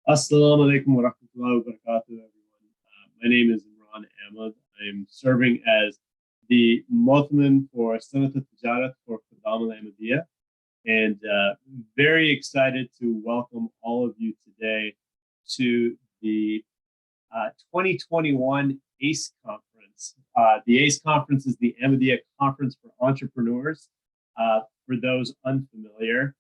Assalamu alaikum wa rahmatullahi wa barakatuh, everyone. My name is Imran Ahmad. I'm serving as the Mothman for Sanat al-Tijarat for Qadam al-Ahmadiyya, and very excited to welcome all of you today to the 2021 ACE Conference. The ACE Conference is the Ahmadiyya Conference for Entrepreneurs, for those unfamiliar.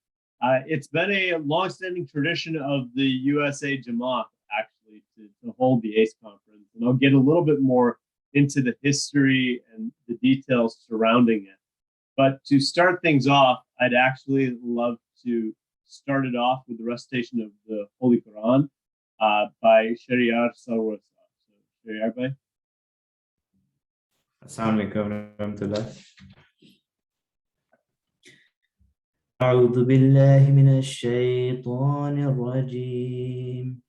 It's been a long-standing tradition of the USA Jamaat, actually, to hold the ACE Conference. And I'll get a little bit more into the history and the details surrounding it. But to start things off, I'd actually love to start it off with the recitation of the Holy Quran by Shariar Sarwar. So, Shariar Bhai. Assalamu alaikum warahmatullah. أعوذ بالله من الشيطان الرجيم.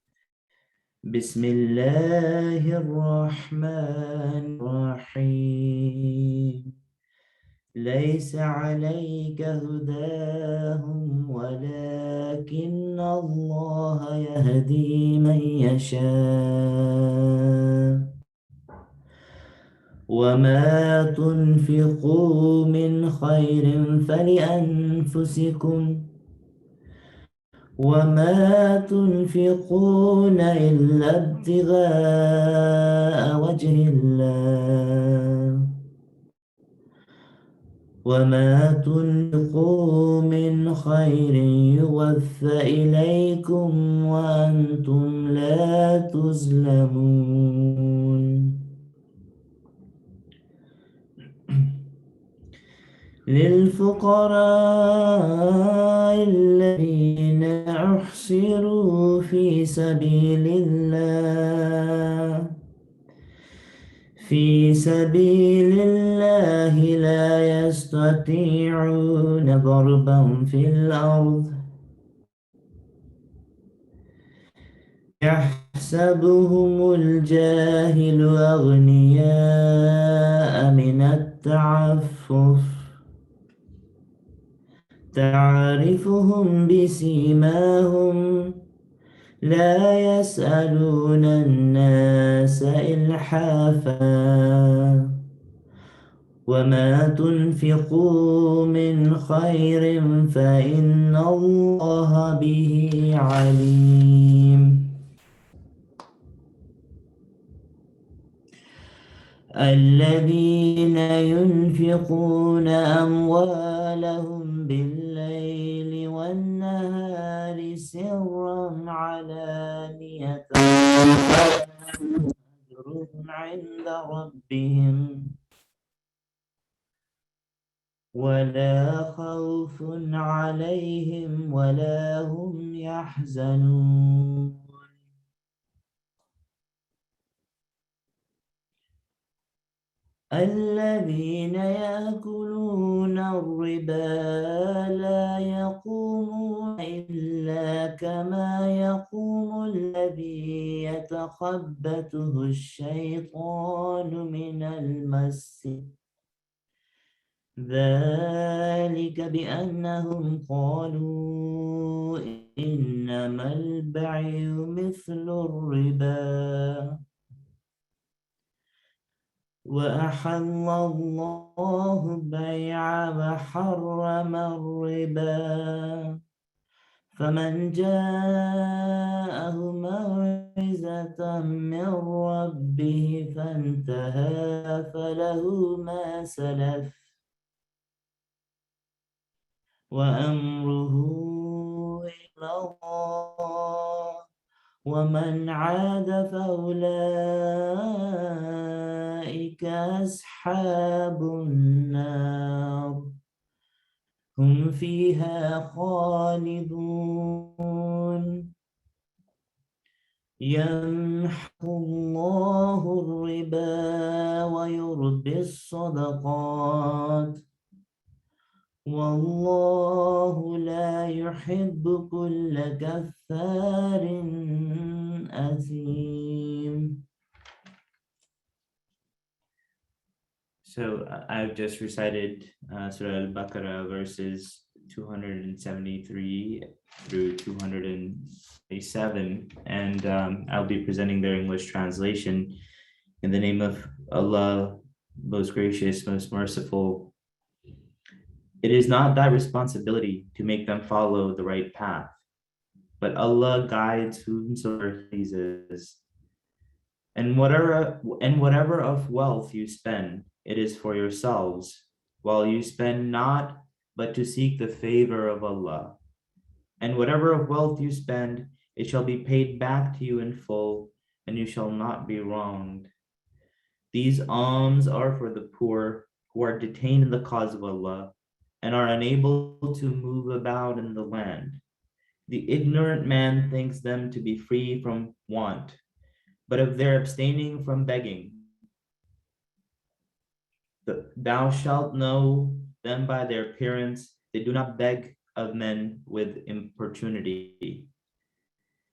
بسم الله الرحمن الرحيم. ليس عليك هداهم ولكن الله يهدي من يشاء. وما تنفقوا من خير فلأنفسكم وما تنفقون إلا ابتغاء وجه الله وما تنفقوا من خير يوفى إليكم وأنتم لا تظلمون. للفقراء الذين أحصروا في سبيل الله لا يستطيعون ضربا في الأرض يحسبهم الجاهل أغنياء من التعفف تعرفهم بسيماهم لا يسألون الناس إلحافا وما تنفقوا من خير فإن الله به عليم. الذين ينفقون أموالهم بالليل والنهار سرا علانية أجر عند ربهم ولا خوف عليهم ولا هم يحزنون. الذين يأكلون الربا لا يقومون إلا كما يقوم الذي يتخبطه الشيطان من المس ذلك بأنهم قالوا إنما البيع مثل الربا وأحل الله البيع وحرم الربا فمن جاءه موعظة من ربه فانتهى فله ما سلف وأمره إلى الله ومن عاد فأولئك أصحاب النار هم فيها خالدون. يمحق الله الربا ويربي الصدقات والله لا يحب كل كفار أثيم. So I've just recited Surah Al-Baqarah verses 273 through 287, and I'll be presenting their English translation. In the name of Allah, most gracious, most merciful. It is not thy responsibility to make them follow the right path, but Allah guides whomsoever he pleases. And whatever of wealth you spend, it is for yourselves, while you spend not but to seek the favor of Allah. And whatever of wealth you spend, it shall be paid back to you in full, and you shall not be wronged. These alms are for the poor who are detained in the cause of Allah and are unable to move about in the land. The ignorant man thinks them to be free from want, but if they're abstaining from begging, thou shalt know them by their appearance. They do not beg of men with importunity.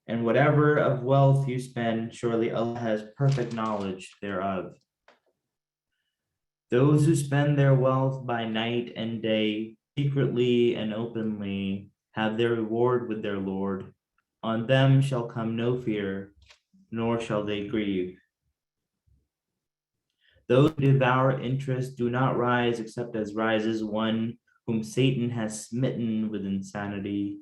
And whatever of wealth you spend, surely Allah has perfect knowledge thereof. Those who spend their wealth by night and day, secretly and openly, have their reward with their Lord. On them shall come no fear, nor shall they grieve. Those who devour interest do not rise except as rises one whom Satan has smitten with insanity.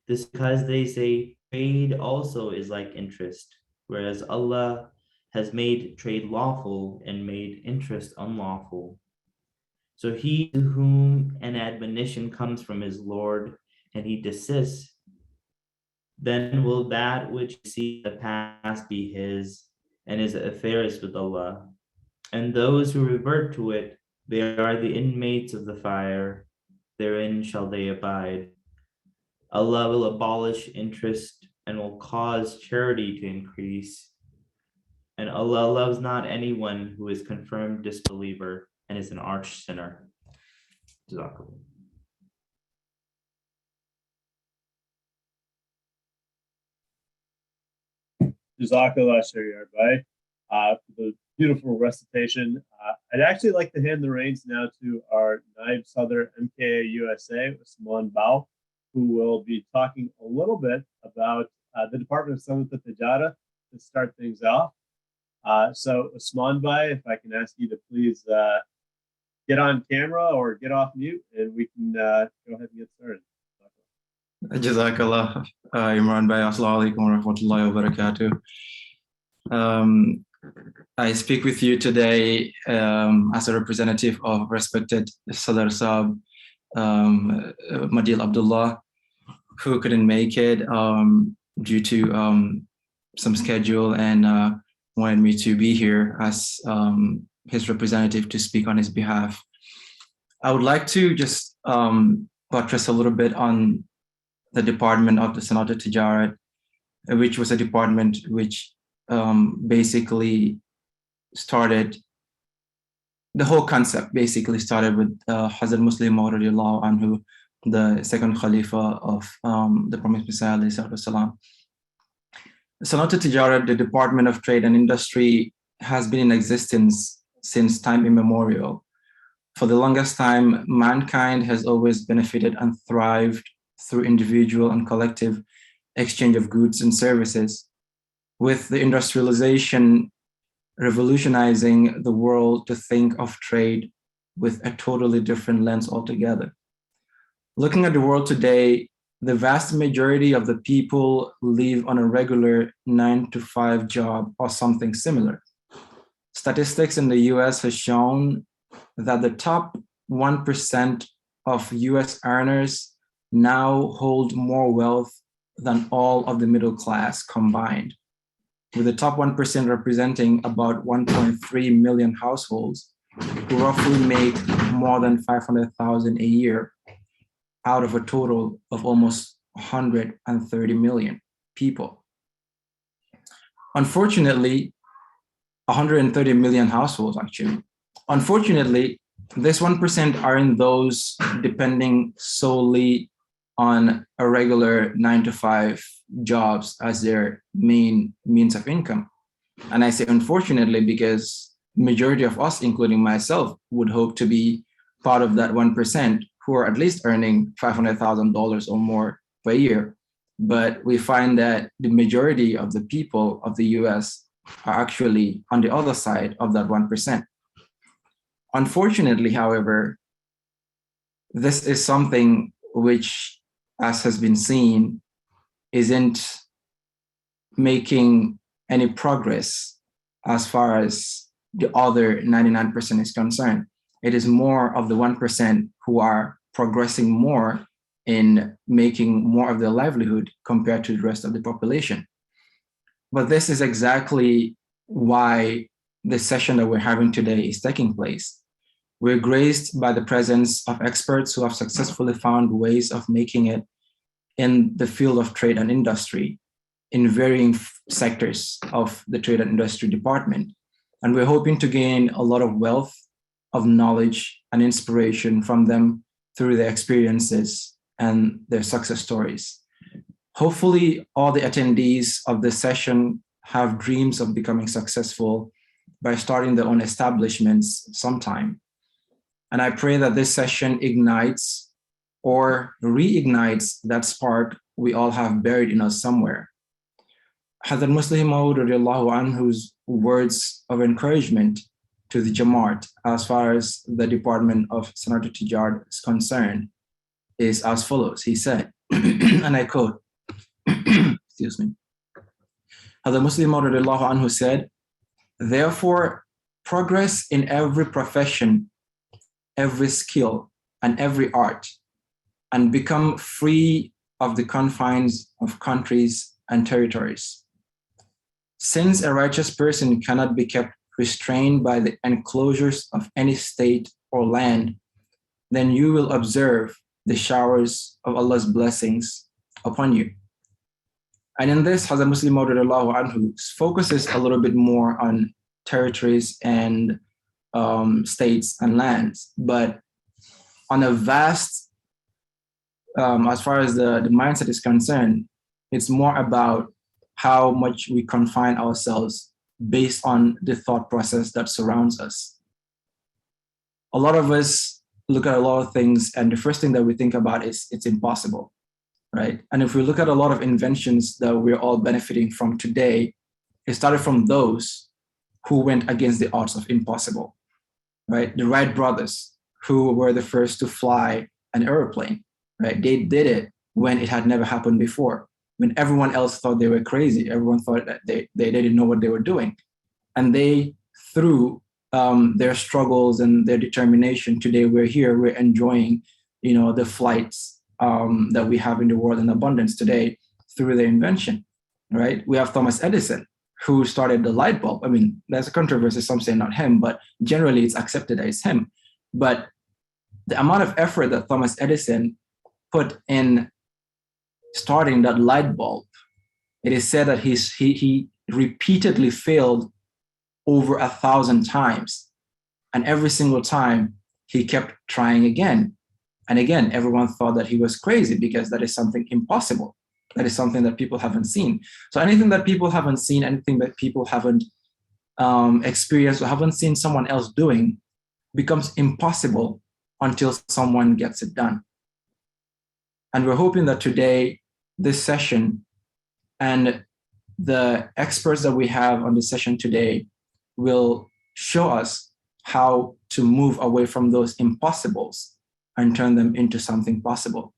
This because they say trade also is like interest, whereas Allah has made trade lawful and made interest unlawful. So he to whom an admonition comes from his Lord and he desists, then will that which sees the past be his, and his affair is with Allah. And those who revert to it, they are the inmates of the fire, therein shall they abide. Allah will abolish interest and will cause charity to increase. And Allah loves not anyone who is confirmed disbeliever and is an arch sinner. Jazakallah. Jazakallah Sharia, right? For the beautiful recitation. I'd actually like to hand the reins now to our Naib Sadr MKA USA, Usman Bao, who will be talking a little bit about the Department of Sanat Tijara to start things off. So Usman Bhai, if I can ask you to please get on camera or get off mute, and we can go ahead and get started. Jazakallah, Imran Bhai. Assalamu alaikum wa rahmatullahi wa barakatuh. I speak with you today as a representative of respected Sadr Saab, Madil Abdullah, who couldn't make it due to some schedule and wanted me to be here as his representative to speak on his behalf. I would like to just buttress a little bit on the Department of the Sanat Tijarat, which was a department which basically started, the whole concept basically started with Hazrat Muslim Maud radiallahu anhu, the second Khalifa of the Promised Messiah alayhi salam. Sanat Tijarat, the Department of Trade and Industry, has been in existence since time immemorial. For the longest time, mankind has always benefited and thrived through individual and collective exchange of goods and services, with the industrialization revolutionizing the world to think of trade with a totally different lens altogether. Looking at the world today, the vast majority of the people live on a regular 9-to-5 job or something similar. Statistics in the US has shown that the top 1% of US earners now hold more wealth than all of the middle class combined, with the top 1% representing about 1.3 million households who roughly make more than 500,000 a year out of a total of almost 130 million people. Unfortunately, 130 million households actually. Unfortunately, this 1% aren't those depending solely on a regular 9-to-5 jobs as their main means of income. And I say unfortunately because majority of us, including myself, would hope to be part of that 1%, who are at least earning $500,000 or more per year. But we find that the majority of the people of the US are actually on the other side of that 1%. Unfortunately, however, this is something which, as has been seen, isn't making any progress as far as the other 99% is concerned. It is more of the 1% who are progressing more in making more of their livelihood compared to the rest of the population. But this is exactly why the session that we're having today is taking place. We're graced by the presence of experts who have successfully found ways of making it in the field of trade and industry in varying sectors of the trade and industry department. And we're hoping to gain a lot of wealth of knowledge and inspiration from them through their experiences and their success stories. Hopefully, all the attendees of this session have dreams of becoming successful by starting their own establishments sometime. And I pray that this session ignites or reignites that spark we all have buried in us somewhere. Hazrat Muslim Maud radiallahu anhu's words of encouragement to the Jamaat as far as the Department of Sanat Tijarat is concerned is as follows. He said, and I quote, excuse me, Hazrat Muslim Maud radiallahu anhu said, therefore, progress in every profession, every skill, and every art, and become free of the confines of countries and territories. Since a righteous person cannot be kept restrained by the enclosures of any state or land, then you will observe the showers of Allah's blessings upon you. And in this, Hazrat Muslim Maud radiallahu anhu focuses a little bit more on territories and states and lands, but on a vast, as far as the mindset is concerned, it's more about how much we confine ourselves based on the thought process that surrounds us. A lot of us look at a lot of things, and the first thing that we think about is it's impossible, right? And if we look at a lot of inventions that we're all benefiting from today, it started from those who went against the odds of impossible, right? The Wright brothers, who were the first to fly an airplane, right? They did it when it had never happened before. When everyone else thought they were crazy, everyone thought that they didn't know what they were doing. And they, through their struggles and their determination, today we're here, we're enjoying, the flights that we have in the world in abundance today through their invention, right? We have Thomas Edison, who started the light bulb. I mean, there's a controversy, some say not him, but generally it's accepted that it's him. But the amount of effort that Thomas Edison put in starting that light bulb, it is said that he repeatedly failed over 1,000 times. And every single time he kept trying again. And again, everyone thought that he was crazy because that is something impossible. That is something that people haven't seen. So anything that people haven't seen, anything that people haven't experienced or haven't seen someone else doing becomes impossible until someone gets it done. And we're hoping that today, this session and the experts that we have on this session today will show us how to move away from those impossibles and turn them into something possible.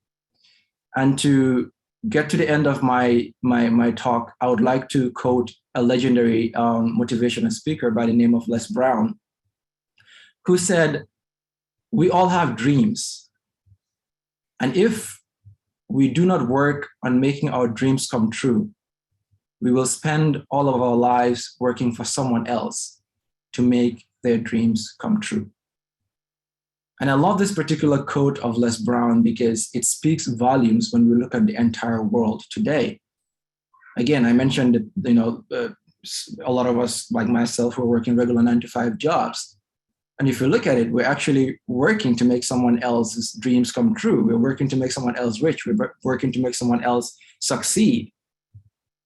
And to get to the end of my talk, I would like to quote a legendary motivational speaker by the name of Les Brown, who said, "We all have dreams. And if we do not work on making our dreams come true, we will spend all of our lives working for someone else to make their dreams come true." And I love this particular quote of Les Brown because it speaks volumes when we look at the entire world today. Again, I mentioned that, a lot of us, like myself, who are working regular 9-to-5 jobs. And if you look at it, we're actually working to make someone else's dreams come true. We're working to make someone else rich. We're working to make someone else succeed.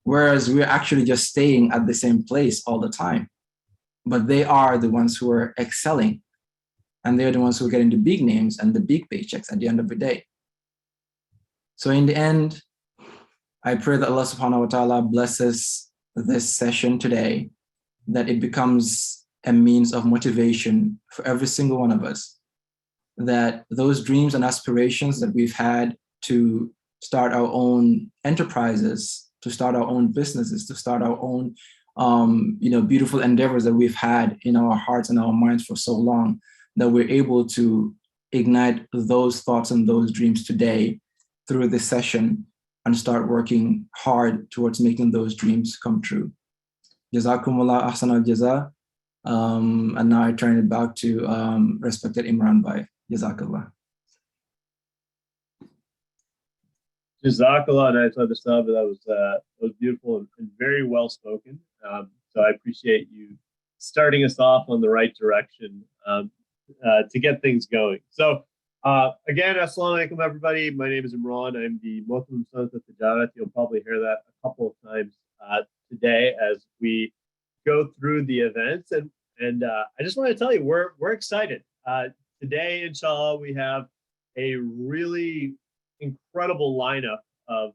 Whereas we're actually just staying at the same place all the time. But they are the ones who are excelling. And they're the ones who are getting the big names and the big paychecks at the end of the day. So in the end, I pray that Allah subhanahu wa ta'ala blesses this session today, that it becomes a means of motivation for every single one of us, that those dreams and aspirations that we've had to start our own enterprises, to start our own businesses, to start our own beautiful endeavors that we've had in our hearts and our minds for so long, that we're able to ignite those thoughts and those dreams today through this session and start working hard towards making those dreams come true. Jazakumullah ahsan al-jaza. And now I turn it back to respected Imran Bhai. Jazakallah. Jazakallah, nice other stuff. That was beautiful and very well spoken. So I appreciate you starting us off on the right direction to get things going. So again, assalamu alaikum, everybody. My name is Imran. I'm the Muslim Son of Tijarat. You'll probably hear that a couple of times today as we go through the events. And I just want to tell you, we're excited. Today, inshallah, we have a really incredible lineup of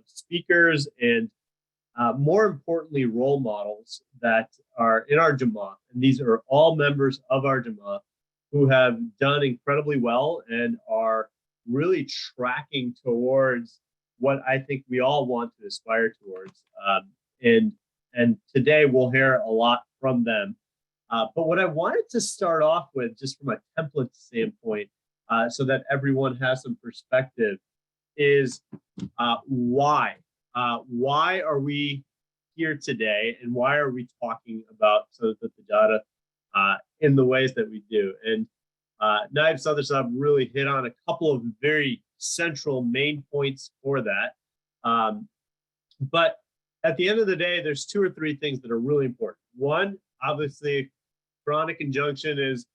speakers and more importantly, role models that are in our Jamaat. And these are all members of our Jamaat who have done incredibly well and are really tracking towards what I think we all want to aspire towards. And today we'll hear a lot from them. But what I wanted to start off with, just from a template standpoint, so that everyone has some perspective, is why? Why are we here today, and why are we talking about Sadaqat Tijarat in the ways that we do? And Naib Sadr Saab really hit on a couple of very central main points for that. But at the end of the day, there's two or three things that are really important. One, obviously, Quranic injunction is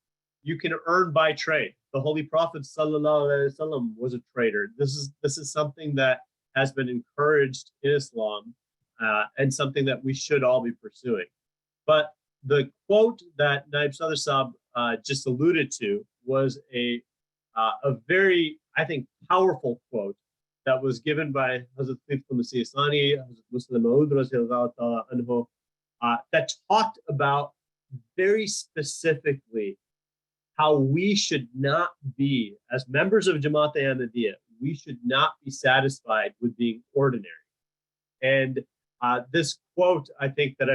you can earn by trade. The Holy Prophet ﷺ was a trader. This is something that has been encouraged in Islam and something that we should all be pursuing. But the quote that Naib Sadr Saab just alluded to was a very, I think, powerful quote that was given by Hazrat Masih Sani, Hazrat Muslim Maud radiallahu ta'ala anhu, that talked about very specifically how we should not be, as members of Jamaat Ahmadiyya, we should not be satisfied with being ordinary. And this quote, I think, that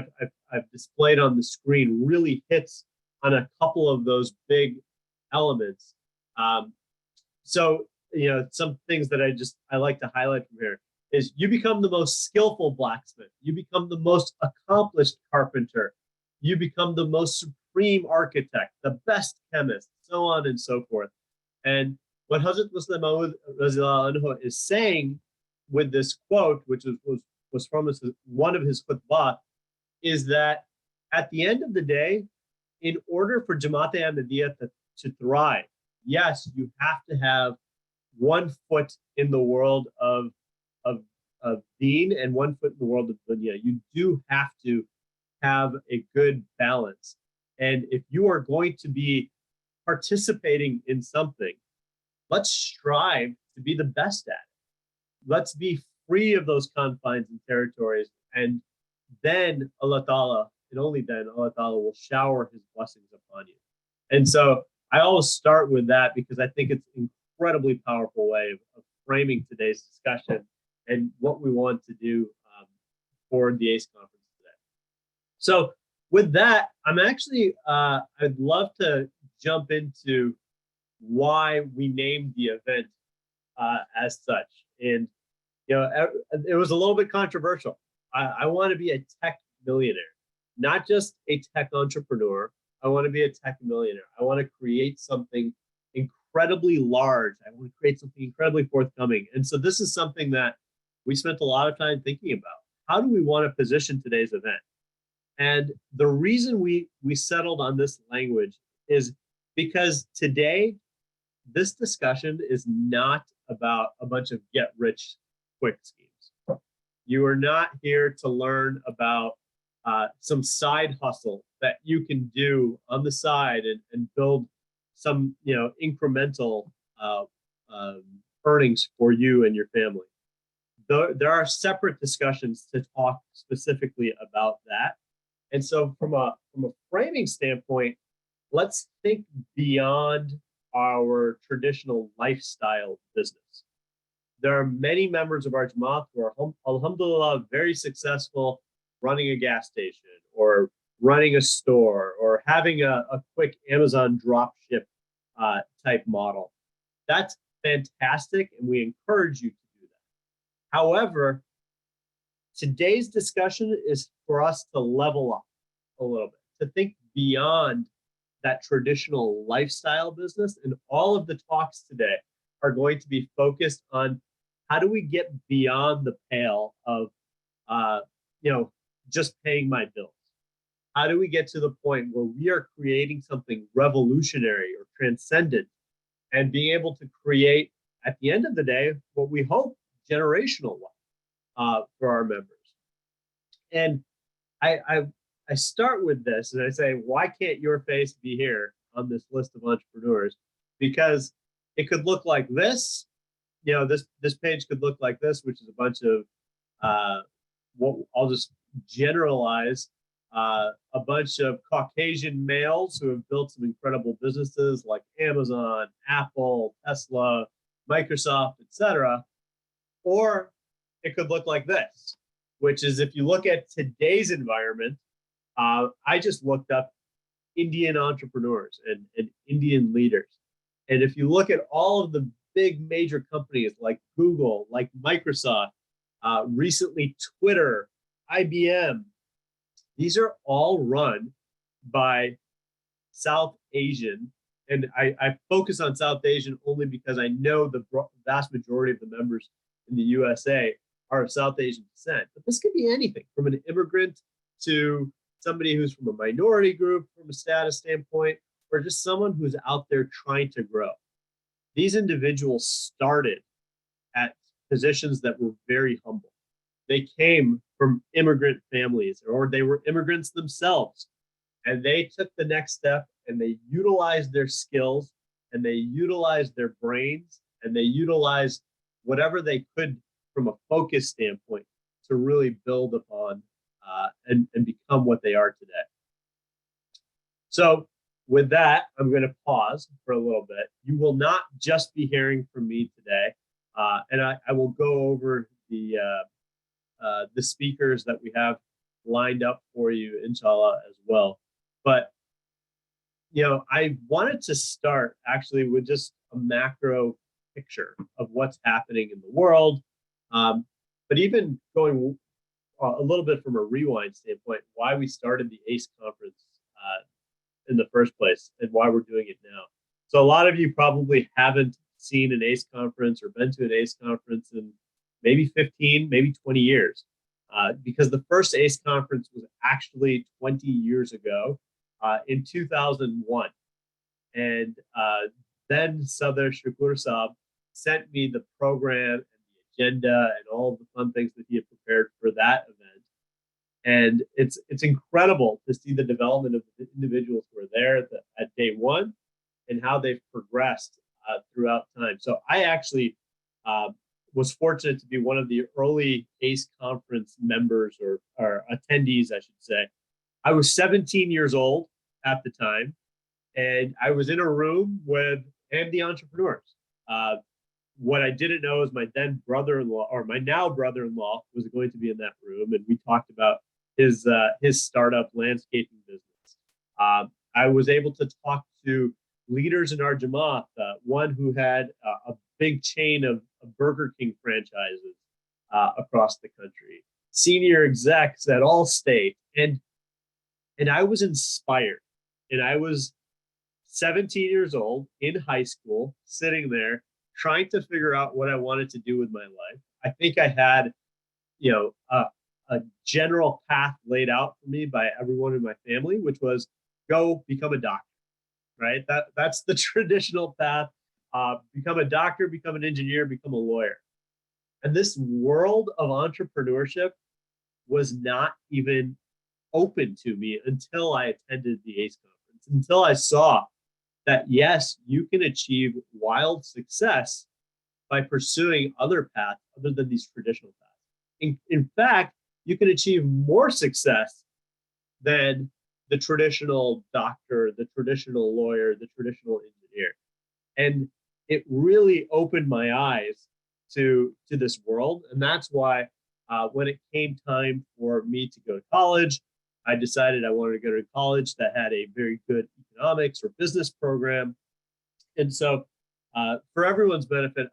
I've displayed on the screen really hits on a couple of those big elements. So, some things that I like to highlight from here is you become the most skillful blacksmith, you become the most accomplished carpenter, you become the most supreme architect, the best chemist, so on and so forth. And what Hazrat Muslim Maud is saying with this quote, which was from one of his khutbah, is that at the end of the day, in order for Jamaat Ahmadiyya to thrive, yes, you have to have 1 foot in the world of deen and 1 foot in the world of dunya. You do have to have a good balance. And if you are going to be participating in something, let's strive to be the best at it. Let's be free of those confines and territories. And then Allah Ta'ala, and only then, Allah Ta'ala will shower his blessings upon you. And so I always start with that because I think it's an incredibly powerful way of framing today's discussion and what we want to do for the ACE conference today. So with that, I'm actually, I'd love to jump into why we named the event as such. And, it was a little bit controversial. I want to be a tech millionaire, not just a tech entrepreneur. I want to be a tech millionaire. I want to create something incredibly large. I want to create something incredibly forthcoming. And so this is something that we spent a lot of time thinking about. How do we want to position today's event? And the reason we settled on this language is because today, this discussion is not about a bunch of get-rich-quick schemes. You are not here to learn about some side hustle that you can do on the side and build some, incremental earnings for you and your family. There are separate discussions to talk specifically about that. And so from a framing standpoint, let's think beyond our traditional lifestyle business. There are many members of our Jamaat who are, alhamdulillah, very successful running a gas station or running a store or having a quick Amazon drop ship type model. That's fantastic, and we encourage you to do that. However, today's discussion is for us to level up a little bit, to think beyond that traditional lifestyle business. And all of the talks today are going to be focused on how do we get beyond the pale of, just paying my bills? How do we get to the point where we are creating something revolutionary or transcendent and being able to create, at the end of the day, what we hope generational wealth for our members? And I start with this and I say, why can't your face be here on this list of entrepreneurs? Because it could look like this. This page could look like this, which is a bunch of what I'll just generalize, a bunch of Caucasian males who have built some incredible businesses like Amazon, Apple, Tesla, Microsoft, etc. Or it could look like this, which is, if you look at today's environment, I just looked up Indian entrepreneurs and Indian leaders. And if you look at all of the big major companies like Google, like Microsoft, recently Twitter, IBM, these are all run by South Asian. And I focus on South Asian only because I know the vast majority of the members in the USA are of South Asian descent. But this could be anything from an immigrant to somebody who's from a minority group from a status standpoint, or just someone who's out there trying to grow. These individuals started at positions that were very humble. They came from immigrant families, or they were immigrants themselves, and they took the next step and they utilized their skills and they utilized their brains and they utilized whatever they could from a focus standpoint to really build upon and become what they are today. So with that, I'm going to pause for a little bit. You will not just be hearing from me today, and I will go over the speakers that we have lined up for you, inshallah, as well. But I wanted to start actually with just a macro picture of what's happening in the world, but even going a little bit from a rewind standpoint, why we started the ACE conference in the first place and why we're doing it now. So a lot of you probably haven't seen an ACE conference or been to an ACE conference in maybe 15, maybe 20 years, because the first ACE conference was actually 20 years ago in 2001. And then Sadr Shakur Saab sent me the program and the agenda and all of the fun things that he had prepared for that event. And it's incredible to see the development of the individuals who are there at day one and how they've progressed throughout time. So I actually was fortunate to be one of the early ACE conference members or attendees, I should say. I was 17 years old at the time, and I was in a room with the entrepreneurs. What I didn't know is my then brother-in-law, or my now brother-in-law, was going to be in that room, and we talked about his startup landscaping business. I was able to talk to leaders in our Jamaat, one who had a big chain of Burger King franchises across the country, senior execs at Allstate, and I was inspired. And I was 17 years old in high school, sitting there trying to figure out what I wanted to do with my life. I think I had, a general path laid out for me by everyone in my family, which was go become a doctor, right? That's the traditional path. Become a doctor, become an engineer, become a lawyer. And this world of entrepreneurship was not even open to me until I attended the ACE conference, until I saw that yes, you can achieve wild success by pursuing other paths other than these traditional paths. In fact, you can achieve more success than the traditional doctor, the traditional lawyer, the traditional engineer. And it really opened my eyes to this world. And that's why when it came time for me to go to college, I decided I wanted to go to college that had a very good economics or business program. And so for everyone's benefit,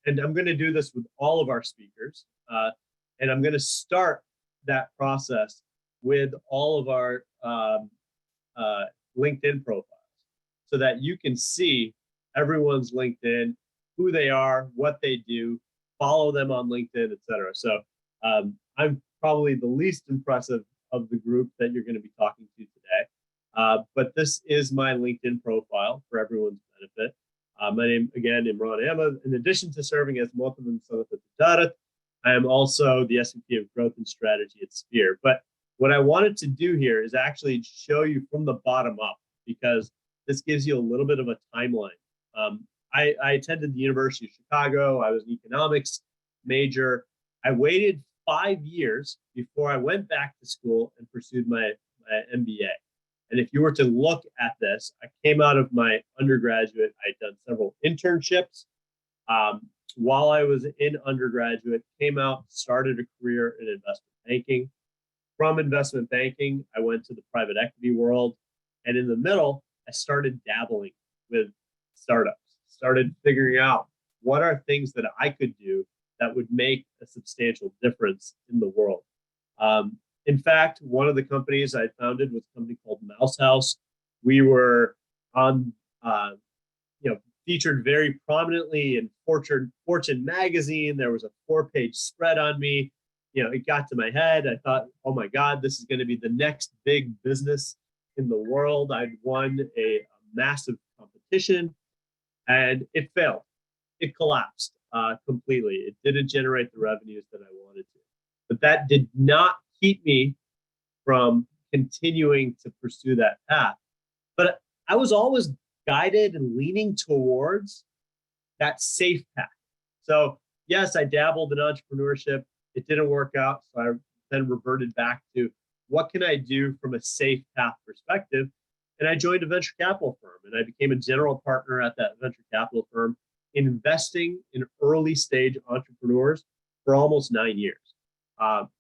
and I'm going to do this with all of our speakers, and I'm going to start that process with all of our LinkedIn profiles so that you can see everyone's LinkedIn, who they are, what they do, follow them on LinkedIn, etc. So I'm probably the least impressive of the group that you're going to be talking to today. But this is my LinkedIn profile for everyone's benefit. My name, again, Imran Ahmad. In addition to serving as Mohammed Sanat Tijarat, I am also the SVP of Growth and Strategy at Sphere. But what I wanted to do here is actually show you from the bottom up, because this gives you a little bit of a timeline. I attended the University of Chicago. I was an economics major. I waited 5 years before I went back to school and pursued my MBA. And if you were to look at this, I came out of my undergraduate. I'd done several internships. While I was in undergraduate, came out, started a career in investment banking. From investment banking, I went to the private equity world. And in the middle, I started dabbling with startups, started figuring out what are things that I could do that would make a substantial difference in the world. In fact, one of the companies I founded was a company called Mouse House. We were on, featured very prominently in Fortune magazine. There was a 4-page spread on me. It got to my head. I thought, oh my God, this is going to be the next big business in the world. I'd won a massive competition, and it failed. It collapsed completely. It didn't generate the revenues that I wanted to. But that did not keep me from continuing to pursue that path. But I was always guided and leaning towards that safe path. So yes, I dabbled in entrepreneurship. It didn't work out. So I then reverted back to what can I do from a safe path perspective? And I joined a venture capital firm, and I became a general partner at that venture capital firm, investing in early stage entrepreneurs for almost 9 years.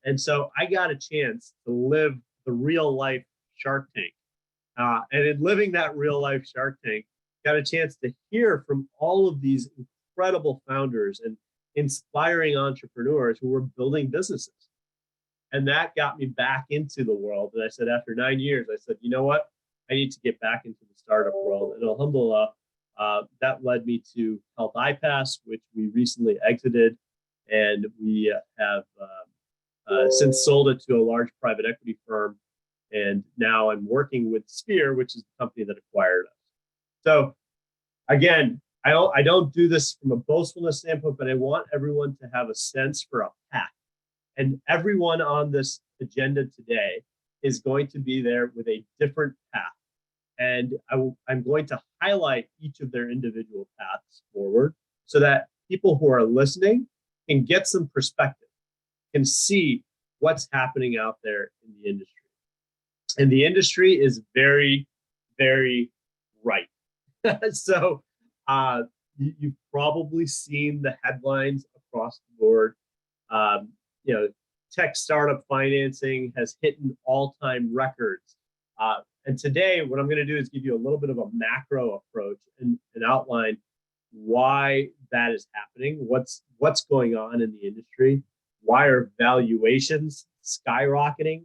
And so I got a chance to live the real life Shark Tank. And in living that real life Shark Tank, got a chance to hear from all of these incredible founders and inspiring entrepreneurs who were building businesses. And that got me back into the world. And I said, after 9 years, I said, you know what? I need to get back into the startup world. And alhamdulillah, that led me to Health iPass, which we recently exited. And we have since sold it to a large private equity firm. And now I'm working with Sphere, which is the company that acquired us. So again, I don't do this from a boastfulness standpoint, but I want everyone to have a sense for a path. And everyone on this agenda today is going to be there with a different path. And I'm going to highlight each of their individual paths forward so that people who are listening can get some perspective, can see what's happening out there in the industry. And the industry is very, very ripe. So you've probably seen the headlines across the board. Tech startup financing has hit all-time records. And today, what I'm going to do is give you a little bit of a macro approach and outline why that is happening, what's going on in the industry, why are valuations skyrocketing,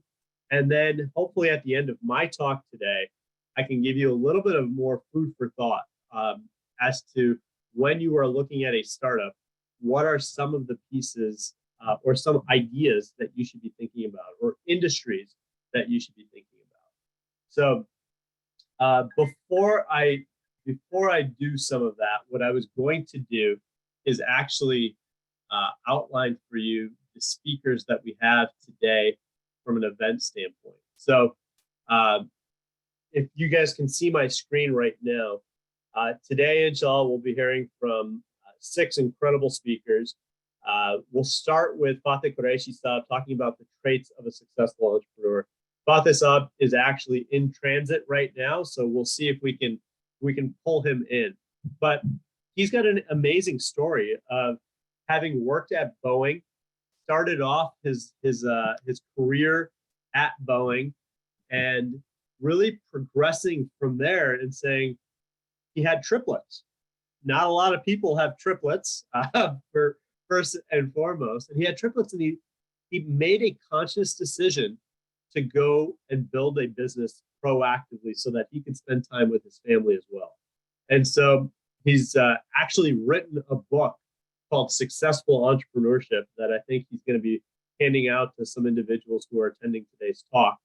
and then hopefully at the end of my talk today, I can give you a little bit of more food for thought as to when you are looking at a startup, what are some of the pieces or some ideas that you should be thinking about, or industries that you should be thinking about. So before I do some of that, what I was going to do is actually outline for you the speakers that we have today from an event standpoint. So if you guys can see my screen right now, Today, inshallah, we'll be hearing from 6 incredible speakers. We'll start with Fateh Qureshi Saab talking about the traits of a successful entrepreneur. Fateh Saab is actually in transit right now, so we'll see if we can pull him in. But he's got an amazing story of having worked at Boeing, started off his career at Boeing, and really progressing from there and saying he had triplets. Not a lot of people have triplets, for first and foremost. And he had triplets, and he made a conscious decision to go and build a business proactively so that he could spend time with his family as well. And so he's actually written a book called Successful Entrepreneurship that I think he's going to be handing out to some individuals who are attending today's talk,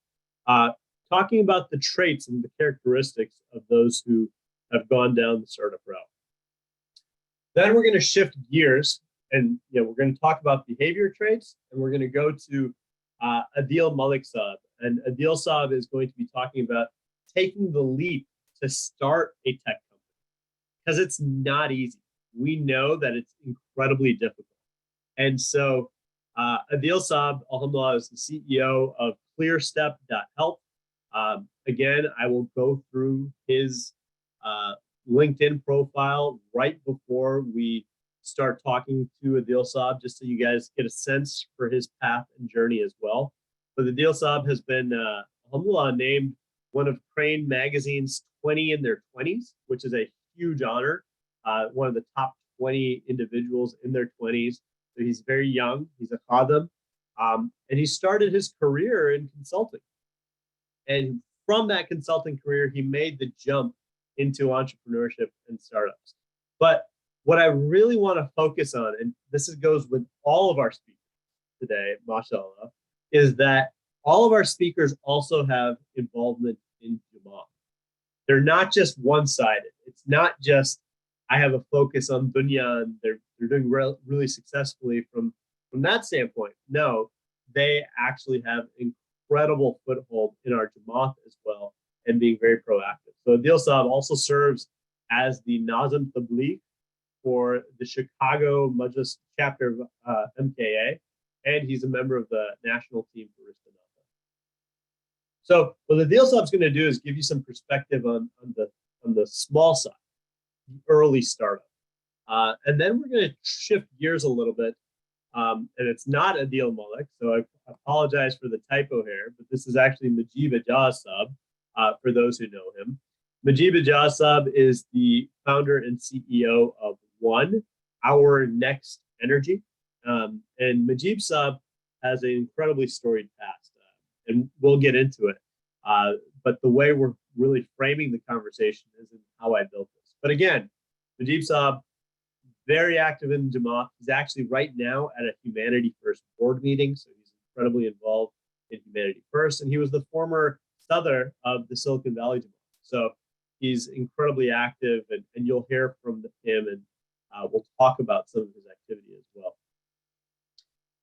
talking about the traits and the characteristics of those who have gone down the startup route. Then we're going to shift gears, and we're going to talk about behavior traits, and we're going to go to Adil Malik Saab. And Adil Saab is going to be talking about taking the leap to start a tech company, because it's not easy. We know that it's incredibly difficult. And so Adil Saab, alhamdulillah, is the CEO of ClearStep.health. Again, I will go through his LinkedIn profile right before we start talking to Adil Saab, just so you guys get a sense for his path and journey as well. But Adil Saab has been, alhamdulillah, named one of Crane Magazine's 20 in their 20s, which is a huge honor. One of the top 20 individuals in their 20s. So he's very young. He's a khadam. And he started his career in consulting. And from that consulting career, he made the jump into entrepreneurship and startups. But what I really want to focus on, and this goes with all of our speakers today, mashallah, is that all of our speakers also have involvement in Jamaat. They're not just one-sided. It's not just, I have a focus on dunya and they're doing really successfully from that standpoint. No, they actually have incredible foothold in our Jamaat as well, and being very proactive. So Adil Saab also serves as the Nazim Tabligh for the Chicago Majlis chapter of MKA, and he's a member of the national team for Ristanata. So what Adil Saab's going to do is give you some perspective on the small side, the early startup. And then we're going to shift gears a little bit. And it's not Adil Malik, so I apologize for the typo here, but this is actually Majib Ijaz Saab, for those who know him. Majib Ijaz Saab is the founder and CEO of One, Our Next Energy. And Majib Saab has an incredibly storied past, and we'll get into it. But the way we're really framing the conversation is in how I built this. But again, Majib Saab, very active in Jamaat. He's actually right now at a Humanity First board meeting, so he's incredibly involved in Humanity First. And he was the former Souther of the Silicon Valley Jamaat. So he's incredibly active, and you'll hear from him, and we'll talk about some of his activity as well.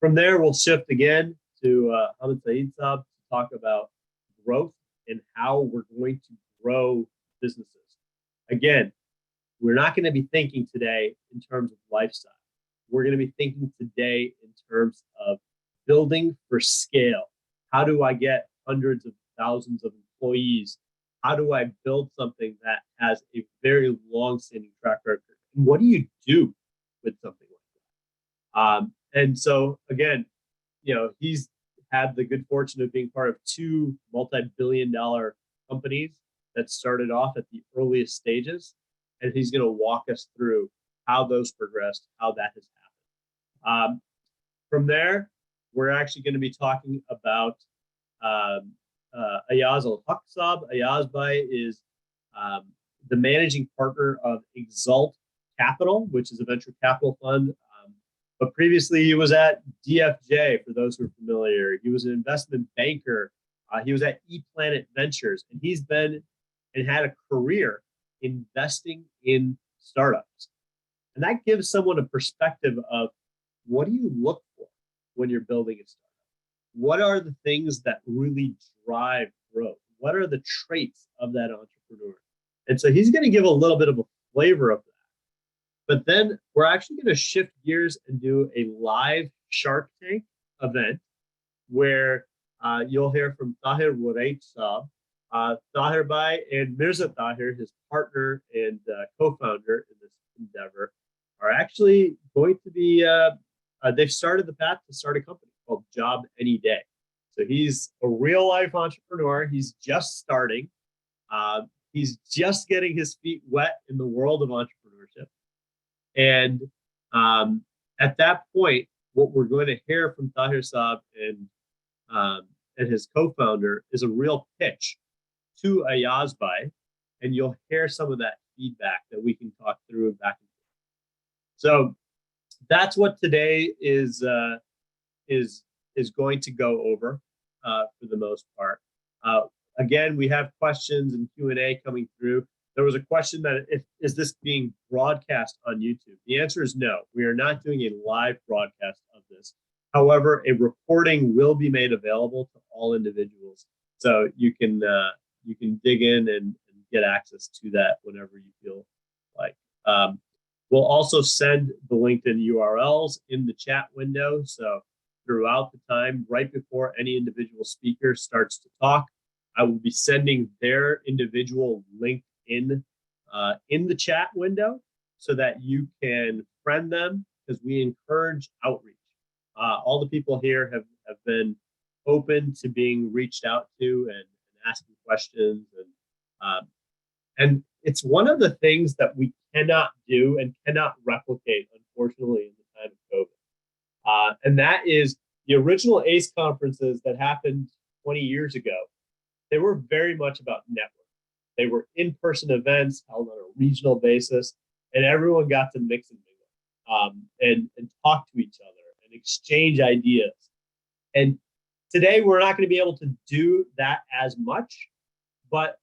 From there, we'll shift again to Ahmed Saeed Saab to talk about growth and how we're going to grow businesses. Again, we're not going to be thinking today in terms of lifestyle. We're going to be thinking today in terms of building for scale. How do I get hundreds of thousands of employees? How do I build something that has a very long-standing track record? And what do you do with something like that? And so, again, he's had the good fortune of being part of 2 multi-billion-dollar companies that started off at the earliest stages. And he's going to walk us through how those progressed, how that has happened. From there, we're actually going to be talking about Ayaz Al-Haq Saab. Ayaz Bhai is the managing partner of Exalt Capital, which is a venture capital fund. But previously, he was at DFJ, for those who are familiar. He was an investment banker. He was at ePlanet Ventures, and he's been and had a career investing in startups. And that gives someone a perspective of, what do you look for when you're building a startup? What are the things that really drive growth? What are the traits of that entrepreneur? And so he's going to give a little bit of a flavor of that. But then we're actually going to shift gears and do a live Shark Tank event where you'll hear from Tahir Wurait Saab, Tahir Bhai and Mirza Tahir, his partner and co-founder in this endeavor, are actually going to be, they've started the path to start a company called Job Any Day. So he's a real life entrepreneur. He's just starting. He's just getting his feet wet in the world of entrepreneurship. And at that point, what we're going to hear from Tahir Saab and his co-founder is a real pitch to Ayaz Bhai, and you'll hear some of that feedback that we can talk through and back and forth. So that's what today is going to go over for the most part. Again, we have questions and Q&A coming through. There was a question that is this being broadcast on YouTube? The answer is no. We are not doing a live broadcast of this. However, a recording will be made available to all individuals, so you can dig in and get access to that whenever you feel like. We'll also send the LinkedIn URLs in the chat window. So throughout the time, right before any individual speaker starts to talk, I will be sending their individual LinkedIn in the chat window so that you can friend them, because we encourage outreach. All the people here have been open to being reached out to and asking questions. And it's one of the things that we cannot do and cannot replicate, unfortunately, in the time of COVID. And that is the original ACE conferences that happened 20 years ago. They were very much about network. They were in-person events held on a regional basis, and everyone got to mix and mingle and talk to each other and exchange ideas. And today, we're not going to be able to do that as much, but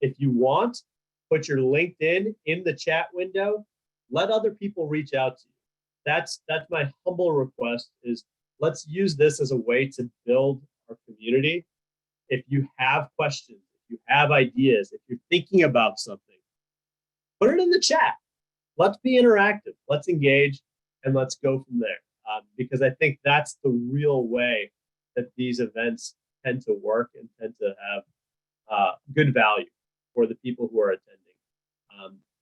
if you want, put your LinkedIn in the chat window, let other people reach out to you. That's my humble request, is let's use this as a way to build our community. If you have questions, if you have ideas, if you're thinking about something, put it in the chat. Let's be interactive, let's engage, and let's go from there. Because I think that's the real way that these events tend to work and tend to have good value for the people who are attending.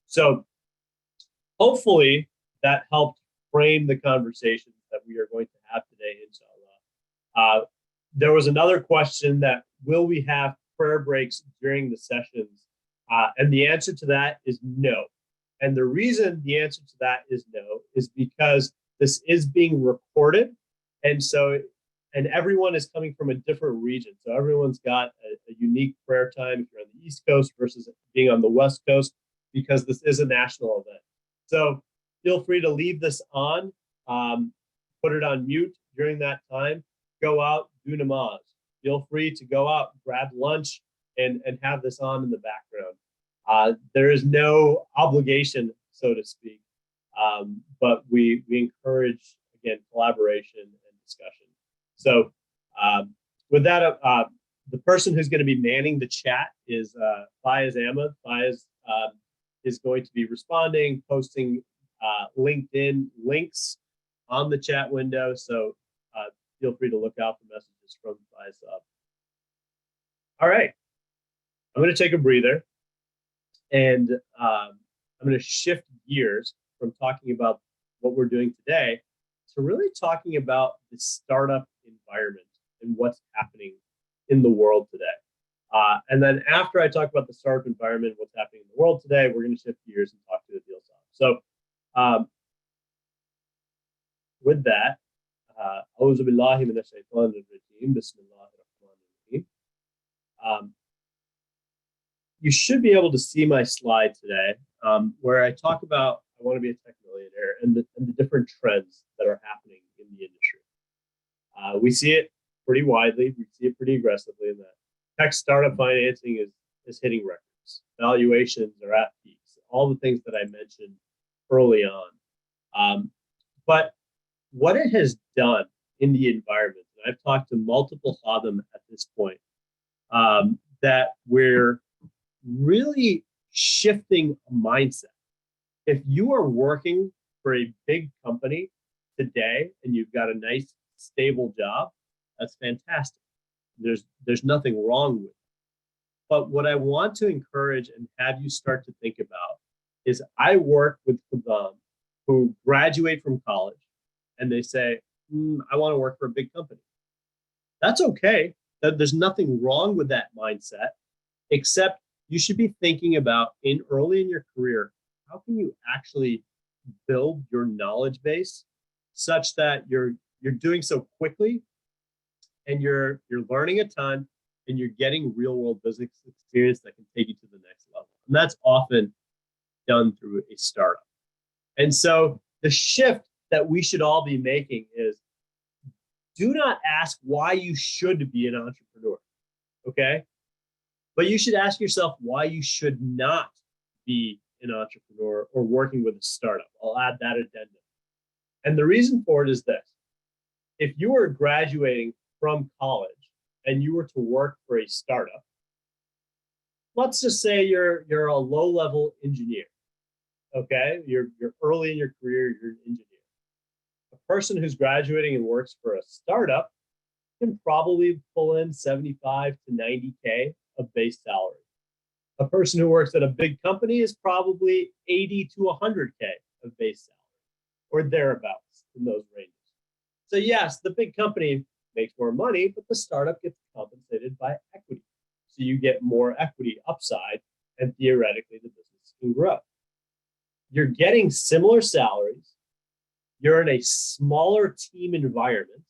So hopefully that helped frame the conversations that we are going to have today, inshallah. There was another question that, will we have prayer breaks during the sessions? And the answer to that is no. And the reason the answer to that is no is because this is being recorded. And everyone is coming from a different region. So everyone's got a unique prayer time if you're on the East Coast versus being on the West Coast, because this is a national event. So feel free to leave this on, put it on mute during that time, go out, do namaz. Feel free to go out, grab lunch, and have this on in the background. There is no obligation, so to speak, but we encourage, again, collaboration and discussion. So with that, the person who's going to be manning the chat is Faiz Ahmed. Faiz is going to be responding, posting LinkedIn links on the chat window. So feel free to look out for messages from Faiz. All right, I'm going to take a breather, and I'm going to shift gears from talking about what we're doing today to really talking about the startup environment and what's happening in the world today. And then after I talk about the startup environment, what's happening in the world today, we're going to shift gears and talk to the deal side. So with that, أعوذ بالله من الشيطان الرجيم بسم الله الرحمن الرحيم. You should be able to see my slide today, where I talk about I want to be a tech millionaire and the different trends that are happening in the industry. We see it pretty widely. We see it pretty aggressively in that tech startup financing is hitting records. Valuations are at peaks. All the things that I mentioned early on. But what it has done in the environment, and I've talked to multiple Khadim at this point, that we're really shifting a mindset. If you are working for a big company today and you've got a nice, stable job, that's fantastic. There's nothing wrong with it. But what I want to encourage and have you start to think about is I work with them who graduate from college and they say, I want to work for a big company. That's okay. There's nothing wrong with that mindset, except you should be thinking about early in your career, how can you actually build your knowledge base such that you're doing so quickly and you're learning a ton and you're getting real world business experience that can take you to the next level. And that's often done through a startup. And so the shift that we should all be making is, do not ask why you should be an entrepreneur, okay? But you should ask yourself why you should not be an entrepreneur or working with a startup. I'll add that addendum. And the reason for it is this. If you were graduating from college and you were to work for a startup, let's just say you're a low-level engineer, okay? You're early in your career, you're an engineer. A person who's graduating and works for a startup can probably pull in 75 to 90K of base salary. A person who works at a big company is probably 80 to 100K of base salary, or thereabouts in those ranges. So yes, the big company makes more money, but the startup gets compensated by equity. So you get more equity upside, and theoretically the business can grow. You're getting similar salaries. You're in a smaller team environment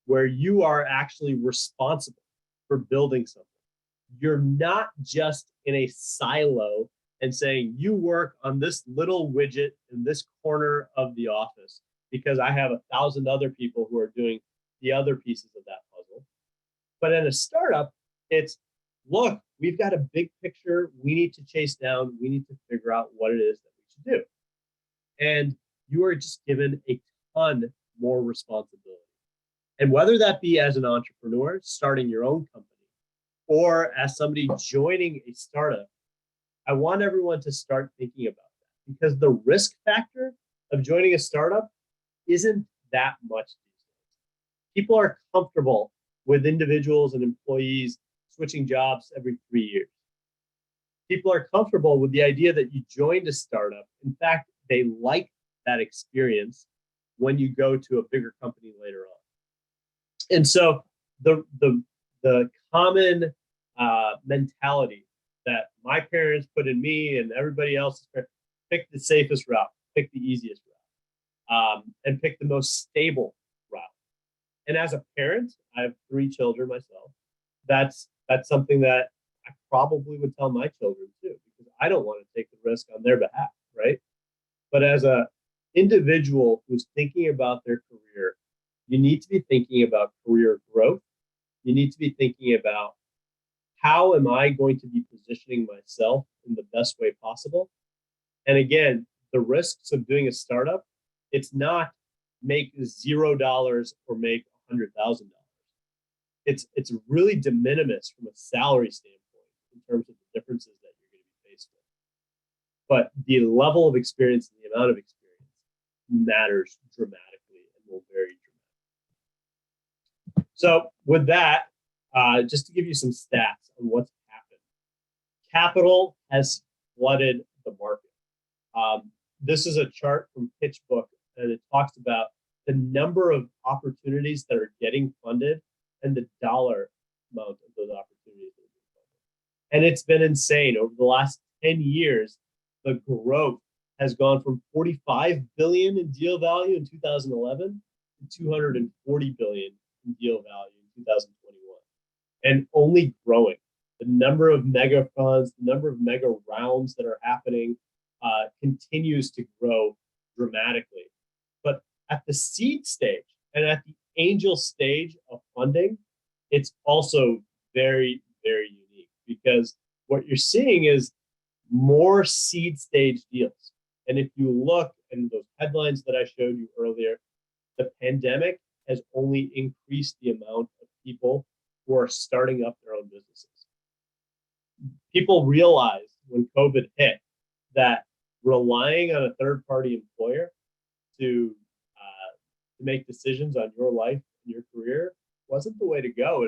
where you are actually responsible for building something. You're not just in a silo and saying, you work on this little widget in this corner of the office because I have 1,000 other people who are doing the other pieces of that puzzle. But in a startup, it's, look, we've got a big picture we need to chase down. We need to figure out what it is that we should do. And you are just given a ton more responsibility. And whether that be as an entrepreneur, starting your own company, or as somebody joining a startup, I want everyone to start thinking about that, because the risk factor of joining a startup isn't that much these days. People are comfortable with individuals and employees switching jobs every 3 years. People are comfortable with the idea that you joined a startup. In fact, they like that experience when you go to a bigger company later on. And so the common mentality that my parents put in me and everybody else, pick the safest route, pick the easiest route, and pick the most stable route. And as a parent, I have 3 children myself. That's something that I probably would tell my children too, because I don't want to take the risk on their behalf, right? But as an individual who's thinking about their career, you need to be thinking about career growth. You need to be thinking about, how am I going to be positioning myself in the best way possible? And again, the risks of doing a startup, it's not make $0 or make $100,000. It's really de minimis from a salary standpoint in terms of the differences that you're going to be faced with. But the level of experience and the amount of experience matters dramatically and will vary dramatically. So with that, just to give you some stats on what's happened. Capital has flooded the market. This is a chart from Pitchbook, and it talks about the number of opportunities that are getting funded and the dollar amount of those opportunities that are being funded. And it's been insane. Over the last 10 years, the growth has gone from 45 billion in deal value in 2011 to 240 billion in deal value in 2021, and only growing. The number of mega funds, the number of mega rounds that are happening continues to grow dramatically. But at the seed stage and at the angel stage of funding, it's also very, very unique, because what you're seeing is more seed stage deals. And if you look in those headlines that I showed you earlier, the pandemic has only increased the amount of people who are starting up their own businesses. People realized when COVID hit that relying on a third-party employer to make decisions on your life and your career wasn't the way to go.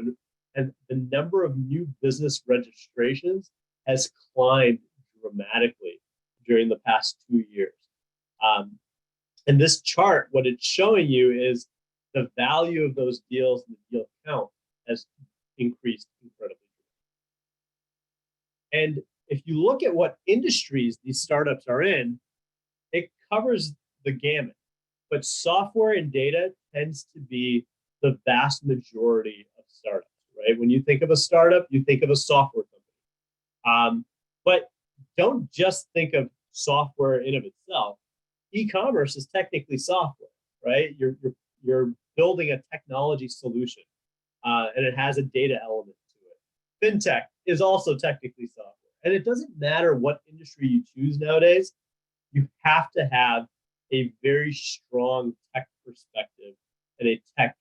And the number of new business registrations has climbed dramatically during the past 2 years. And this chart, what it's showing you is the value of those deals and the deal count has increased incredibly. And if you look at what industries these startups are in, it covers the gamut. But software and data tends to be the vast majority of startups, right? When you think of a startup, you think of a software company. But don't just think of software in of itself. E-commerce is technically software, right? You're building a technology solution, and it has a data element to it. Fintech is also technically software. And it doesn't matter what industry you choose nowadays, you have to have a very strong tech perspective and a tech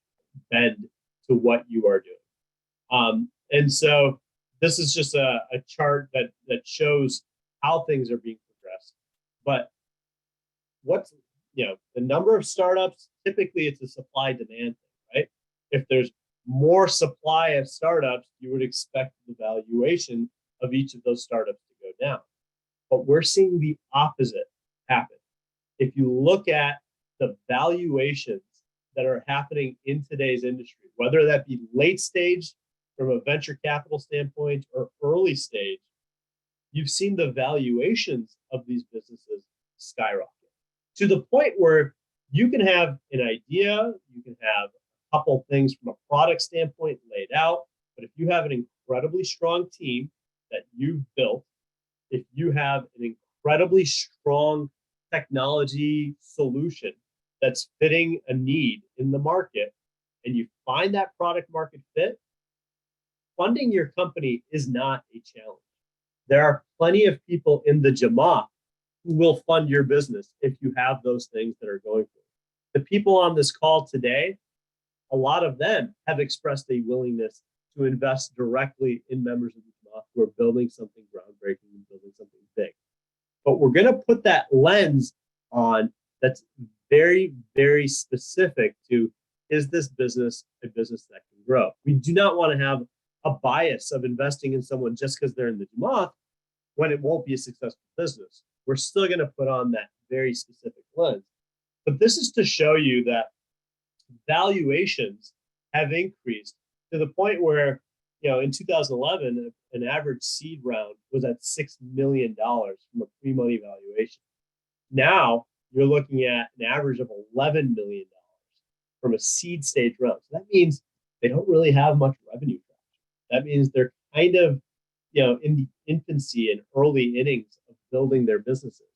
bend to what you are doing. And so this is just a chart that shows how things are being progressed. But the number of startups, typically it's a supply demand thing, right? If there's more supply of startups, you would expect the valuation of each of those startups to go down. But we're seeing the opposite happen. If you look at the valuations that are happening in today's industry, whether that be late stage from a venture capital standpoint or early stage, you've seen the valuations of these businesses skyrocket to the point where you can have an idea, you can have a couple things from a product standpoint laid out, but if you have an incredibly strong team that you've built, if you have an incredibly strong technology solution that's fitting a need in the market, and you find that product market fit, funding your company is not a challenge. There are plenty of people in the Jamaah who will fund your business if you have those things that are going for it. The people on this call today, a lot of them have expressed a willingness to invest directly in members of the Jamaah who are building something groundbreaking and building something big. But we're going to put that lens on that's very, very specific to, is this business a business that can grow? We do not want to have a bias of investing in someone just because they're in the Jamaah when it won't be a successful business. We're still going to put on that very specific lens. But this is to show you that valuations have increased to the point where, in 2011, an average seed round was at $6 million from a pre-money valuation. Now you're looking at an average of $11 million from a seed stage round. So that means they don't really have much revenue traction. That means they're kind of, in the infancy and early innings of building their businesses.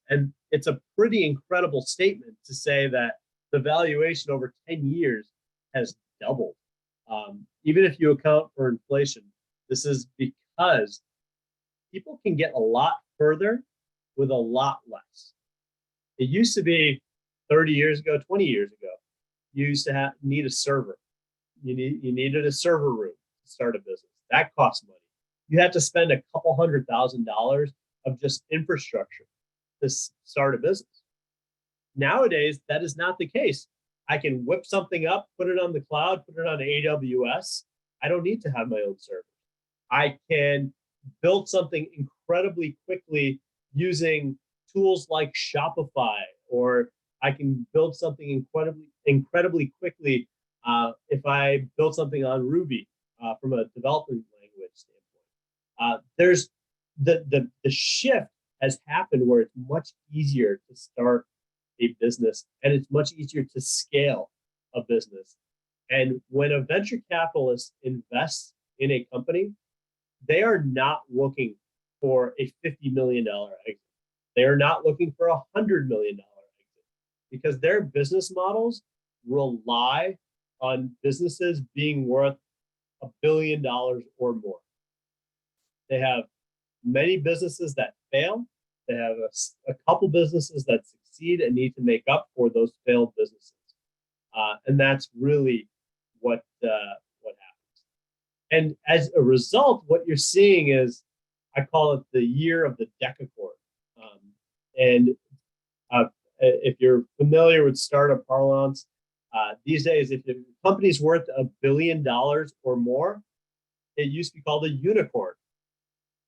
And it's a pretty incredible statement to say that the valuation over 10 years has doubled. Even if you account for inflation, this is because people can get a lot further with a lot less. It used to be 30 years ago, 20 years ago, you used to need a server. You needed a server room to start a business. That cost money. You had to spend a couple $100,000 of just infrastructure to start a business. Nowadays, that is not the case. I can whip something up, put it on the cloud, put it on AWS. I don't need to have my own server. I can build something incredibly quickly using tools like Shopify, or I can build something incredibly quickly if I build something on Ruby from a development language standpoint. There's the shift has happened where it's much easier to start a business, and it's much easier to scale a business. And when a venture capitalist invests in a company, they are not looking for a $50 million exit. They are not looking for a $100 million exit, because their business models rely on businesses being worth $1 billion or more. They have many businesses that fail. They have a couple businesses that succeed and need to make up for those failed businesses. And that's really what happens. And as a result, what you're seeing is, I call it the year of the Decacor. And if you're familiar with startup parlance, these days, if a company's worth $1 billion or more, it used to be called a unicorn.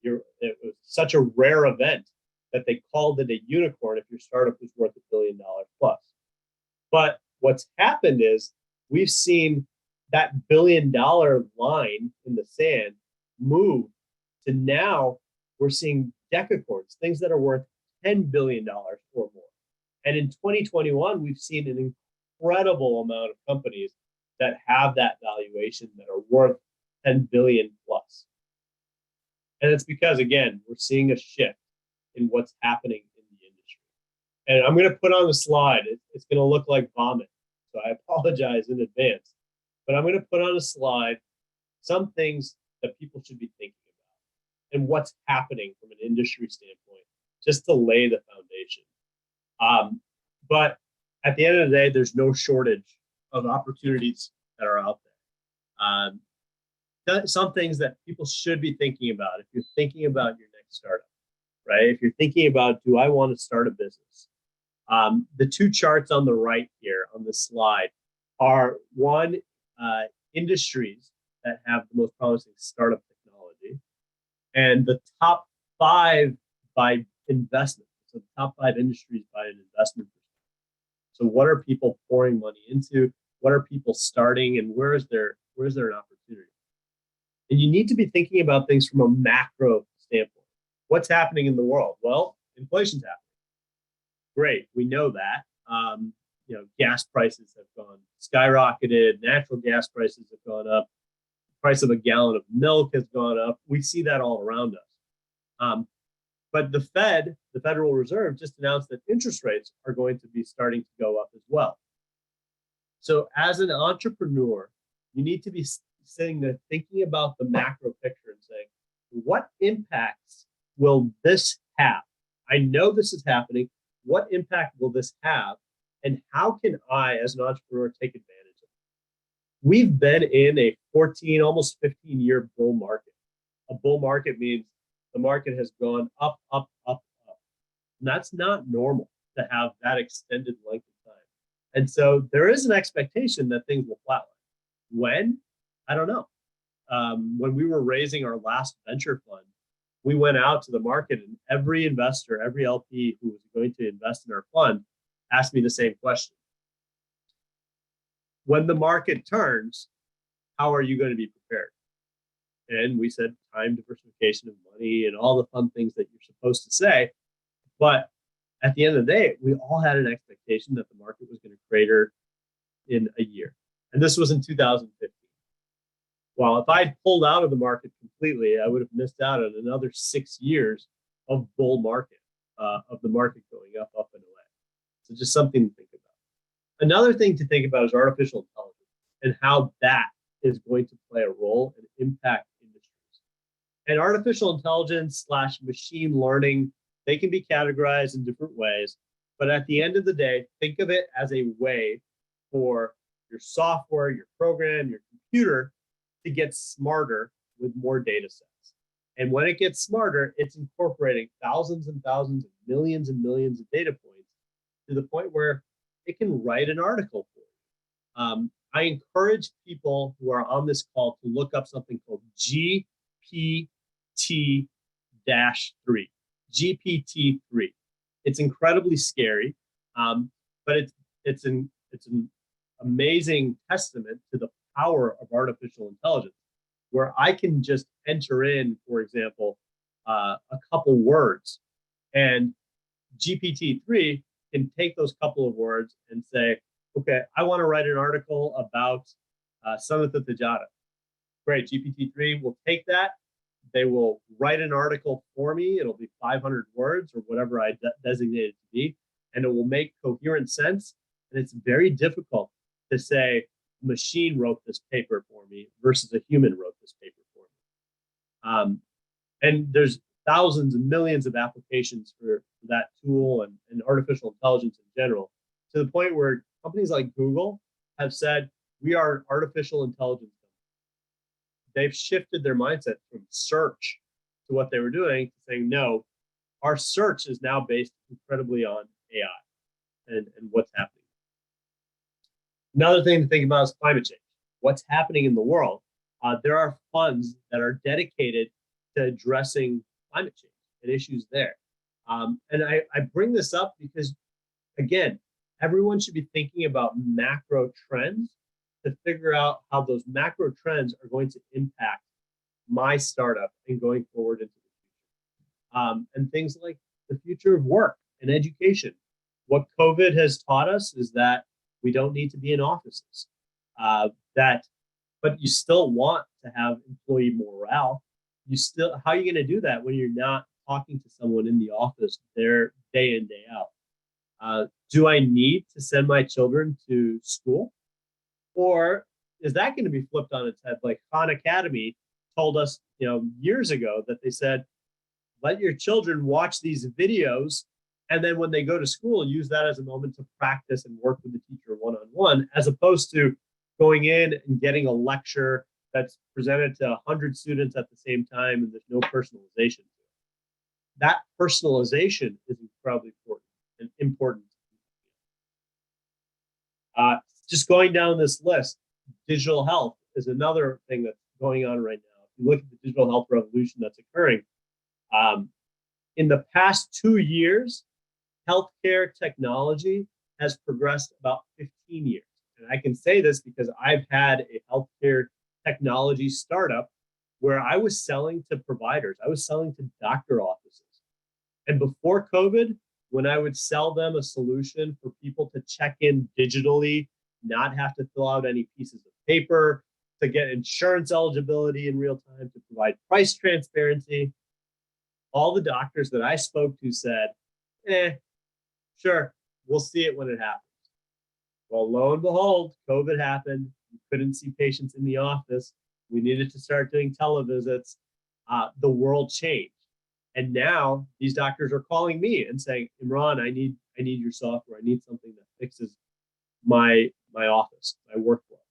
It was such a rare event that they called it a unicorn if your startup was worth $1 billion plus. But what's happened is we've seen that $1 billion line in the sand move to now we're seeing decacorns, things that are worth $10 billion or more. And in 2021, we've seen an incredible amount of companies that have that valuation that are worth 10 billion plus. And it's because, again, we're seeing a shift in what's happening in the industry. And I'm going to put on the slide, it's going to look like vomit. So I apologize in advance. But I'm going to put on a slide some things that people should be thinking about and what's happening from an industry standpoint, just to lay the foundation. But at the end of the day, there's no shortage of opportunities that are out there. Some things that people should be thinking about if you're thinking about your next startup, right? If you're thinking about, do I want to start a business? The two charts on the right here on this slide are one, industries that have the most promising startup technology, and the top 5 by investment. So the top 5 industries by an investment perspective. So what are people pouring money into? What are people starting, and where's there an opportunity? And you need to be thinking about things from a macro standpoint. What's happening in the world? Well, inflation's happening. Great, we know that. Gas prices have gone skyrocketed. Natural gas prices have gone up. The price of a gallon of milk has gone up. We see that all around us. But the Fed, the Federal Reserve, just announced that interest rates are going to be starting to go up as well. So as an entrepreneur, you need to be sitting there thinking about the macro picture and saying, what impacts will this have? I know this is happening. What impact will this have? And how can I, as an entrepreneur, take advantage of it? We've been in a 14, almost 15-year bull market. A bull market means the market has gone up, up, up, up. And that's not normal to have that extended length of time. And so there is an expectation that things will flatline. When? I don't know. When we were raising our last venture fund, we went out to the market, and every investor, every LP who was going to invest in our fund asked me the same question. When the market turns, how are you going to be prepared? And we said time, diversification of money, and all the fun things that you're supposed to say. But at the end of the day, we all had an expectation that the market was going to crater in a year. And this was in 2015. Well, if I'd pulled out of the market completely, I would have missed out on another 6 years of bull market, of the market going up, up and away. So just something to think about. Another thing to think about is artificial intelligence and how that is going to play a role and impact industries. And artificial intelligence / machine learning, they can be categorized in different ways. But at the end of the day, think of it as a way for your software, your program, your computer to get smarter with more data sets. And when it gets smarter, it's incorporating thousands and thousands and millions of data points to the point where it can write an article for you. I encourage people who are on this call to look up something called GPT-3. GPT-3. It's incredibly scary, but it's an amazing testament to the power of artificial intelligence, where I can just enter in, for example, a couple words, and GPT-3 can take those couple of words and say, okay, I want to write an article about Samantha Tejada. Great, GPT-3 will take that. They will write an article for me. It'll be 500 words or whatever I designate it to be, and it will make coherent sense. And it's very difficult to say, machine wrote this paper for me versus a human wrote this paper for me. And there's thousands and millions of applications for that tool and artificial intelligence in general, to the point where companies like Google have said, we are an artificial intelligence company. They've shifted their mindset from search to what they were doing, to saying, no, our search is now based incredibly on AI and what's happening. Another thing to think about is climate change. What's happening in the world? There are funds that are dedicated to addressing climate change and issues there. And I bring this up because, again, everyone should be thinking about macro trends to figure out how those macro trends are going to impact my startup and going forward into the future. And things like the future of work and education. What COVID has taught us is that we don't need to be in offices. But you still want to have employee morale. How are you going to do that when you're not talking to someone in the office there day in, day out? Do I need to send my children to school? Or is that going to be flipped on its head? Like Khan Academy told us, years ago, that they said, let your children watch these videos, and then when they go to school, use that as a moment to practice and work with the teacher one-on-one, as opposed to going in and getting a lecture that's presented to 100 students at the same time and there's no personalization. That personalization is incredibly important. Just going down this list, digital health is another thing that's going on right now. If you look at the digital health revolution that's occurring, in the past 2 years, healthcare technology has progressed about 15 years. And I can say this because I've had a healthcare technology startup where I was selling to providers. I was selling to doctor offices. And before COVID, when I would sell them a solution for people to check in digitally, not have to fill out any pieces of paper, to get insurance eligibility in real time, to provide price transparency, all the doctors that I spoke to said, sure, we'll see it when it happens. Well, lo and behold, COVID happened. We couldn't see patients in the office. We needed to start doing televisits. The world changed. And now these doctors are calling me and saying, Imran, I need your software. I need something that fixes my office, my workflow.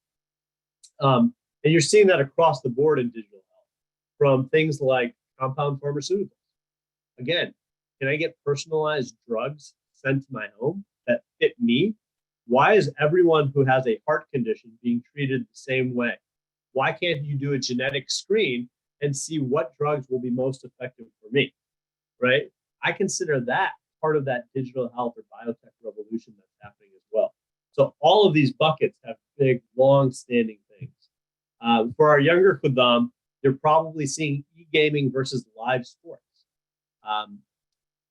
And you're seeing that across the board in digital health, from things like compound pharmaceuticals. Again, can I get personalized drugs sent to my home that fit me? Why is everyone who has a heart condition being treated the same way? Why can't you do a genetic screen and see what drugs will be most effective for me, right? I consider that part of that digital health or biotech revolution that's happening as well. So all of these buckets have big, long-standing things. For our younger Khuddam, you're probably seeing e-gaming versus live sports.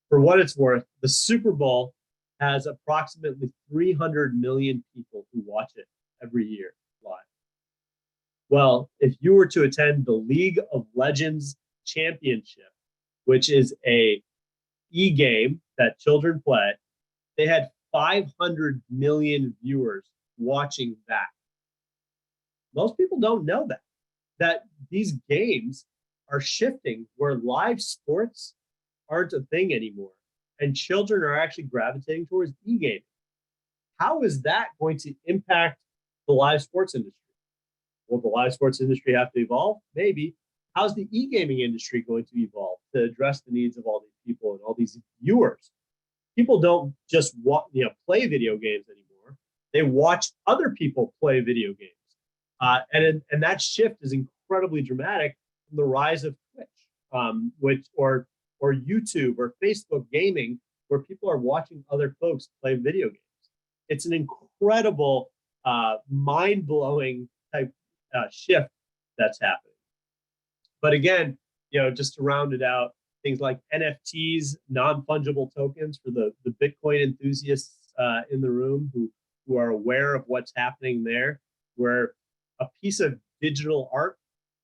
For what it's worth, the Super Bowl has approximately 300 million people who watch it every year live. Well, if you were to attend the League of Legends Championship, which is a e-game that children play, they had 500 million viewers watching that. Most people don't know that these games are shifting where live sports aren't a thing anymore, and children are actually gravitating towards e-gaming. How is that going to impact the live sports industry? Will the live sports industry have to evolve? Maybe. How's the e-gaming industry going to evolve to address the needs of all these people and all these viewers? People don't just play video games anymore. They watch other people play video games. And that shift is incredibly dramatic from the rise of Twitch, or YouTube or Facebook gaming, where people are watching other folks play video games. It's an incredible, mind-blowing type shift that's happening. But again, just to round it out, things like NFTs, non-fungible tokens, for the Bitcoin enthusiasts in the room who are aware of what's happening there, where a piece of digital art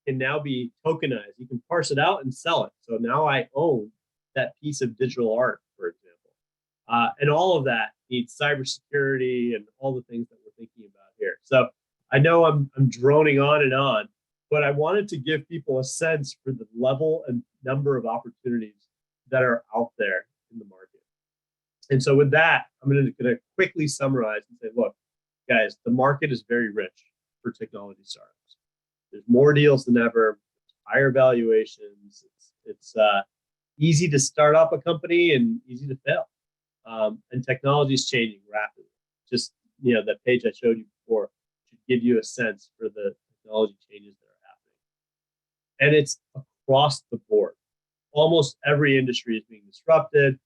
can now be tokenized. You can parse it out and sell it. So now I own that piece of digital art, for example. And all of that needs cybersecurity and all the things that we're thinking about here. So I know I'm droning on, but I wanted to give people a sense for the level and number of opportunities that are out there in the market. And so with that, I'm going to quickly summarize and say, look, guys, the market is very rich for technology startups. There's more deals than ever, higher valuations. It's easy to start up a company and easy to fail. And technology is changing rapidly. Just, that page I showed you before should give you a sense for the technology changes that are happening. And it's across the board. Almost every industry is being disrupted.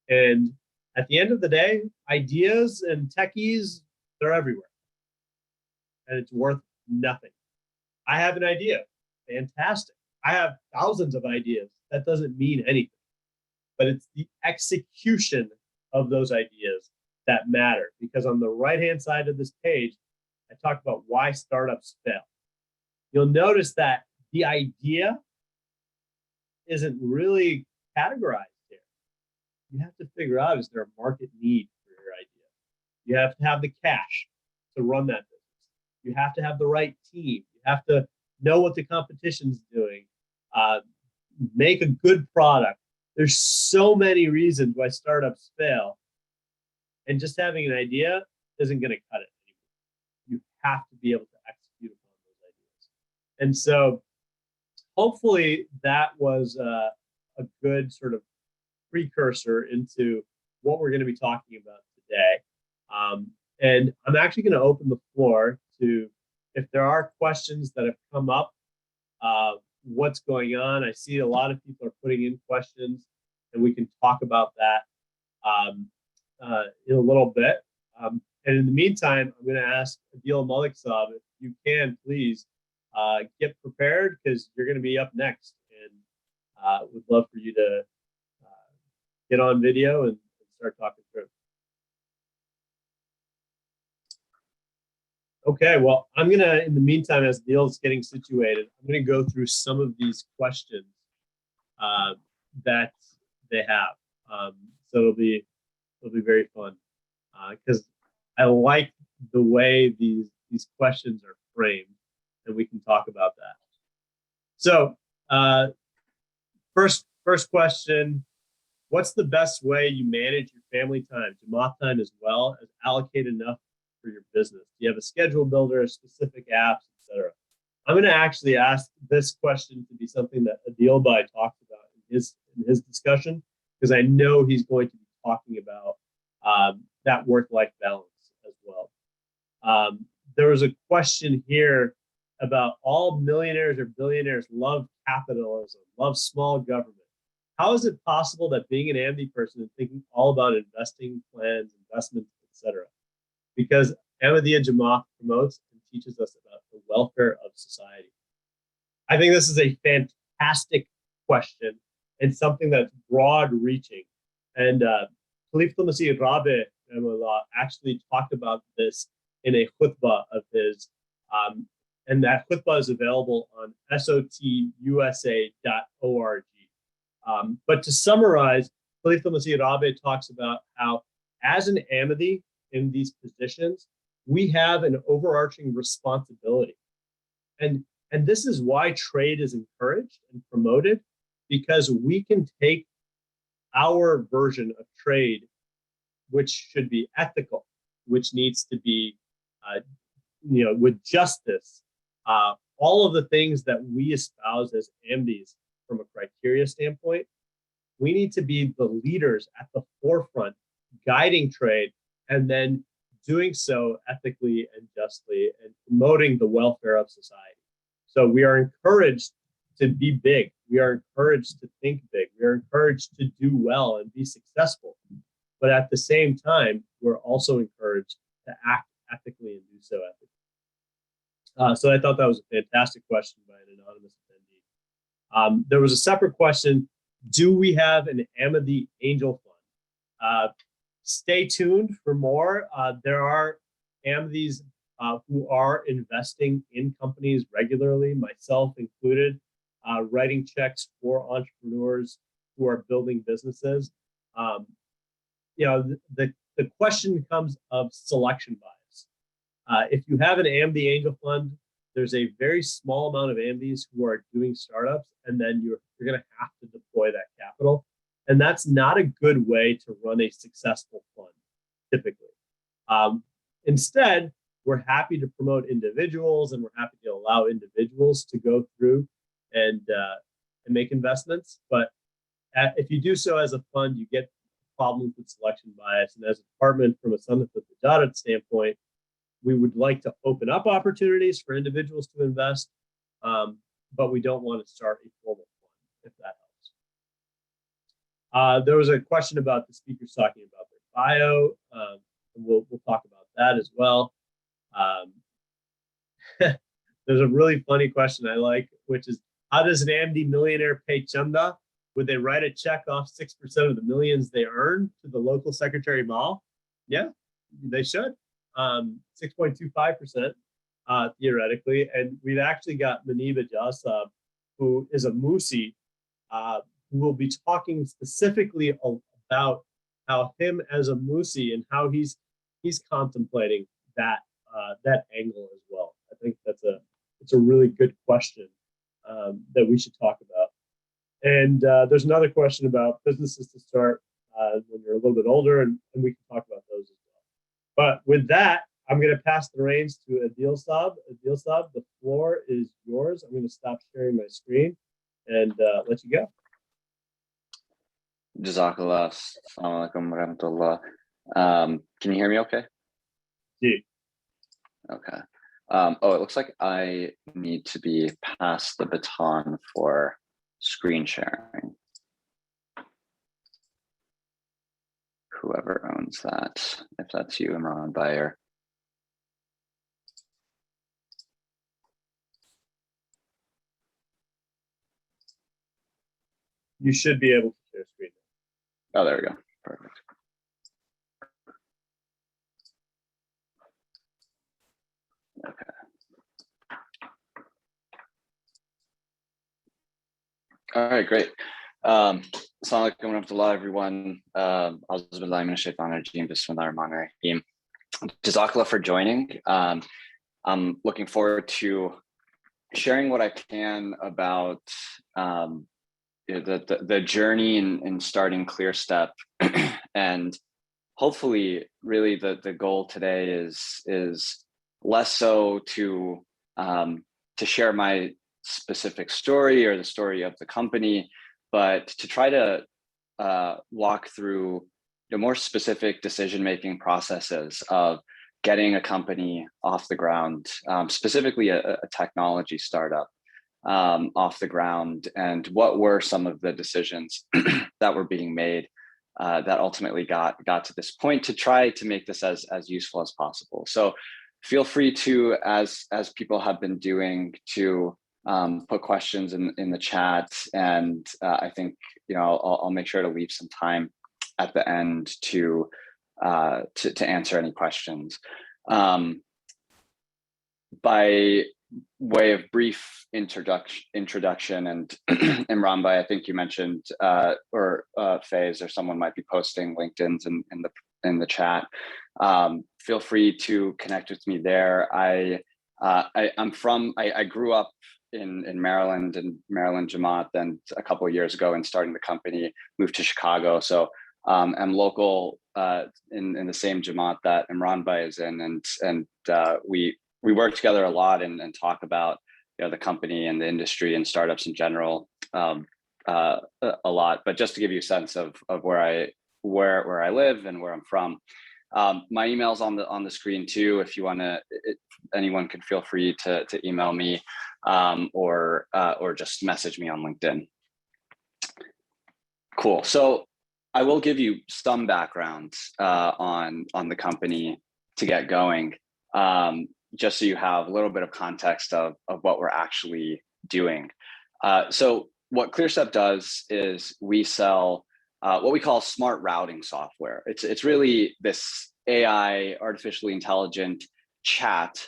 And at the end of the day, ideas and techies, they're everywhere. And it's worth nothing. I have an idea. Fantastic. I have thousands of ideas. That doesn't mean anything. But it's the execution of those ideas that matter. Because on the right-hand side of this page, I talk about why startups fail. You'll notice that the idea isn't really categorized here. You have to figure out, is there a market need for your idea? You have to have the cash to run that business. You have to have the right team. You have to know what the competition's doing. Make a good product. There's so many reasons why startups fail. And just having an idea isn't going to cut it anymore. You have to be able to execute upon those ideas. And so hopefully that was a good sort of precursor into what we're going to be talking about today. And I'm actually going to open the floor to, if there are questions that have come up, what's going on. I see a lot of people are putting in questions, and we can talk about that in a little bit. And in the meantime, I'm going to ask Adil Maliksab, if you can, please get prepared, because you're going to be up next, and would love for you to get on video and start talking through. Okay, well, I'm going to, in the meantime, as Neil's getting situated, I'm going to go through some of these questions that they have. So it'll be very fun, because I like the way these questions are framed, and we can talk about that. So first question, what's the best way you manage your family time, Jamaat time, as well as allocate enough for your business? Do you have a schedule builder, specific apps, etc.? I'm going to actually ask this question to be something that Adil Bhai talked about in his discussion, because I know he's going to be talking about that work-life balance as well. There was a question here about all millionaires or billionaires love capitalism, love small government. How is it possible that being an Amity person and thinking all about investing plans, investments, etc.? Because Ahmadiyya Jamaat promotes and teaches us about the welfare of society. I think this is a fantastic question and something that's broad-reaching. And Khalifatul Masih Rabi actually talked about this in a khutbah of his, and that khutbah is available on sotusa.org. But to summarize, Khalifatul Masih Rabi talks about how, as an Ahmadi in these positions, we have an overarching responsibility. And this is why trade is encouraged and promoted, because we can take our version of trade, which should be ethical, which needs to be, with justice, all of the things that we espouse as Ahmadis from a criteria standpoint, we need to be the leaders at the forefront, guiding trade, and then doing so ethically and justly, and promoting the welfare of society. So we are encouraged to be big. We are encouraged to think big. We are encouraged to do well and be successful. But at the same time, we're also encouraged to act ethically and do so ethically. So I thought that was a fantastic question by an anonymous attendee. There was a separate question. Do we have an Ahmadi Angel Fund? Stay tuned for more. There are Ahmadis who are investing in companies regularly, myself included, writing checks for entrepreneurs who are building businesses. The question comes of selection bias. If you have an Ahmadi Angel Fund, there's a very small amount of Ahmadis who are doing startups, and then you're going to have to deploy that capital. And that's not a good way to run a successful fund, typically. Instead, we're happy to promote individuals, and we're happy to allow individuals to go through and make investments. But if you do so as a fund, you get problems with selection bias. And as a department, from a Summit of the Dotted standpoint, we would like to open up opportunities for individuals to invest, but we don't want to start a formal fund, if that helps. There was a question about the speakers talking about their bio, and we'll talk about that as well. There's a really funny question I like, which is, how does an AMD millionaire pay chanda? Would they write a check off 6% of the millions they earn to the local Secretary Mall? Yeah, they should. 6.25% theoretically. And we've actually got Maniba Jasab, who is a Musi, who will be talking specifically about how him as a Musi and how he's contemplating that angle as well. I think it's a really good question that we should talk about. And there's another question about businesses to start when you're a little bit older, and we can talk about those as well. But with that, I'm going to pass the reins to Adil Saab. Adil Saab, the floor is yours. I'm going to stop sharing my screen and let you go. Jazakallah. Assalamu alaikum warahmatullah. Can you hear me okay? Yeah. Okay. It looks like I need to be passed the baton for screen sharing. Whoever owns that, if that's you, Imran Bayer. You should be able to share screen. Oh, there we go. Perfect. Okay. All right, great. Assalamu alaikum warahmatullah, everyone. Auzubillahi minash shaitanir rajeem, bismillahir rahmanir rahim. Jazakallah for joining. I'm looking forward to sharing what I can about the journey in starting ClearStep, and hopefully, really the goal today is less so to share my specific story or the story of the company, but to try to walk through the more specific decision-making processes of getting a company off the ground, specifically a technology startup off the ground, and what were some of the decisions that were being made that ultimately got to this point, to try to make this as useful as possible. So feel free to, as people have been doing, to put questions in the chat, and I think I'll make sure to leave some time at the end to answer any questions. By way of brief introduction, and Imran, I think you mentioned, or Faiz or someone might be posting LinkedIn's in the chat. Feel free to connect with me there. I grew up in Maryland, and Maryland Jamaat, and a couple of years ago, and starting the company, moved to Chicago. So I'm local in the same Jamaat that Imran Bhai is in, and we work together a lot and talk about the company and the industry and startups in general a lot. But just to give you a sense of where I live and where I'm from. My email's on the screen too. If you want to, anyone can feel free to email me or just message me on LinkedIn. Cool. So I will give you some background on the company to get going, just so you have a little bit of context of what we're actually doing. So what ClearStep does is we sell what we call smart routing software. It's really this AI, artificially intelligent chat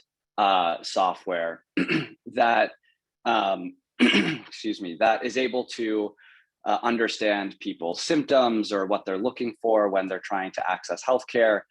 software that excuse me, that is able to understand people's symptoms or what they're looking for when they're trying to access healthcare,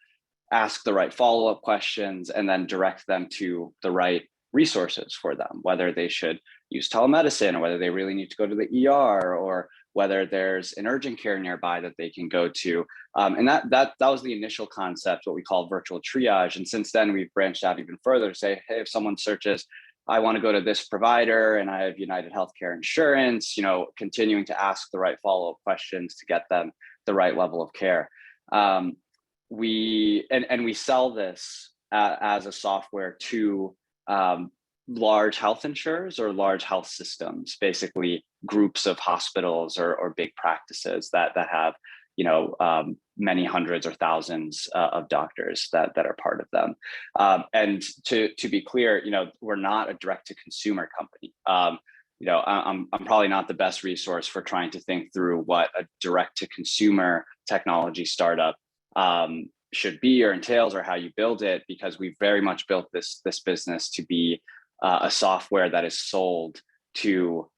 ask the right follow-up questions, and then direct them to the right resources for them, whether they should use telemedicine, or whether they really need to go to the ER, or whether there's an urgent care nearby that they can go to. And that was the initial concept, what we call virtual triage. And since then, we've branched out even further to say, hey, if someone searches I want to go to this provider and I have United Healthcare insurance, continuing to ask the right follow-up questions to get them the right level of care. We sell this as a software to large health insurers or large health systems, basically groups of hospitals or big practices that have many hundreds or thousands of doctors that are part of them. And to be clear, we're not a direct to consumer company. I'm probably not the best resource for trying to think through what a direct to consumer technology startup should be or entails, or how you build it, because we've very much built this business to be a software that is sold to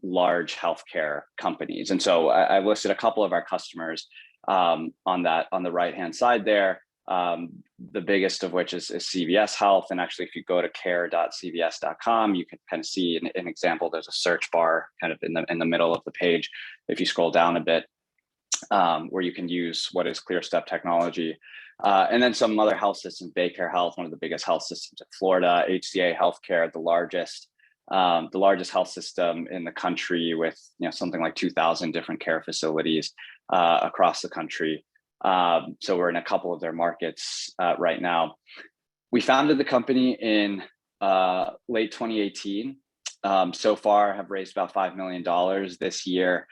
large healthcare companies. And so I've listed a couple of our customers on the right-hand side there. The biggest of which is CVS Health. And actually, if you go to care.cvs.com, you can kind of see an example. There's a search bar kind of in the middle of the page, if you scroll down a bit, where you can use what is ClearStep technology. And then some other health systems, Baycare Health, one of the biggest health systems in Florida, HCA Healthcare, the largest health system in the country with something like 2,000 different care facilities across the country. So we're in a couple of their markets right now. We founded the company in late 2018. So far have raised about $5 million this year.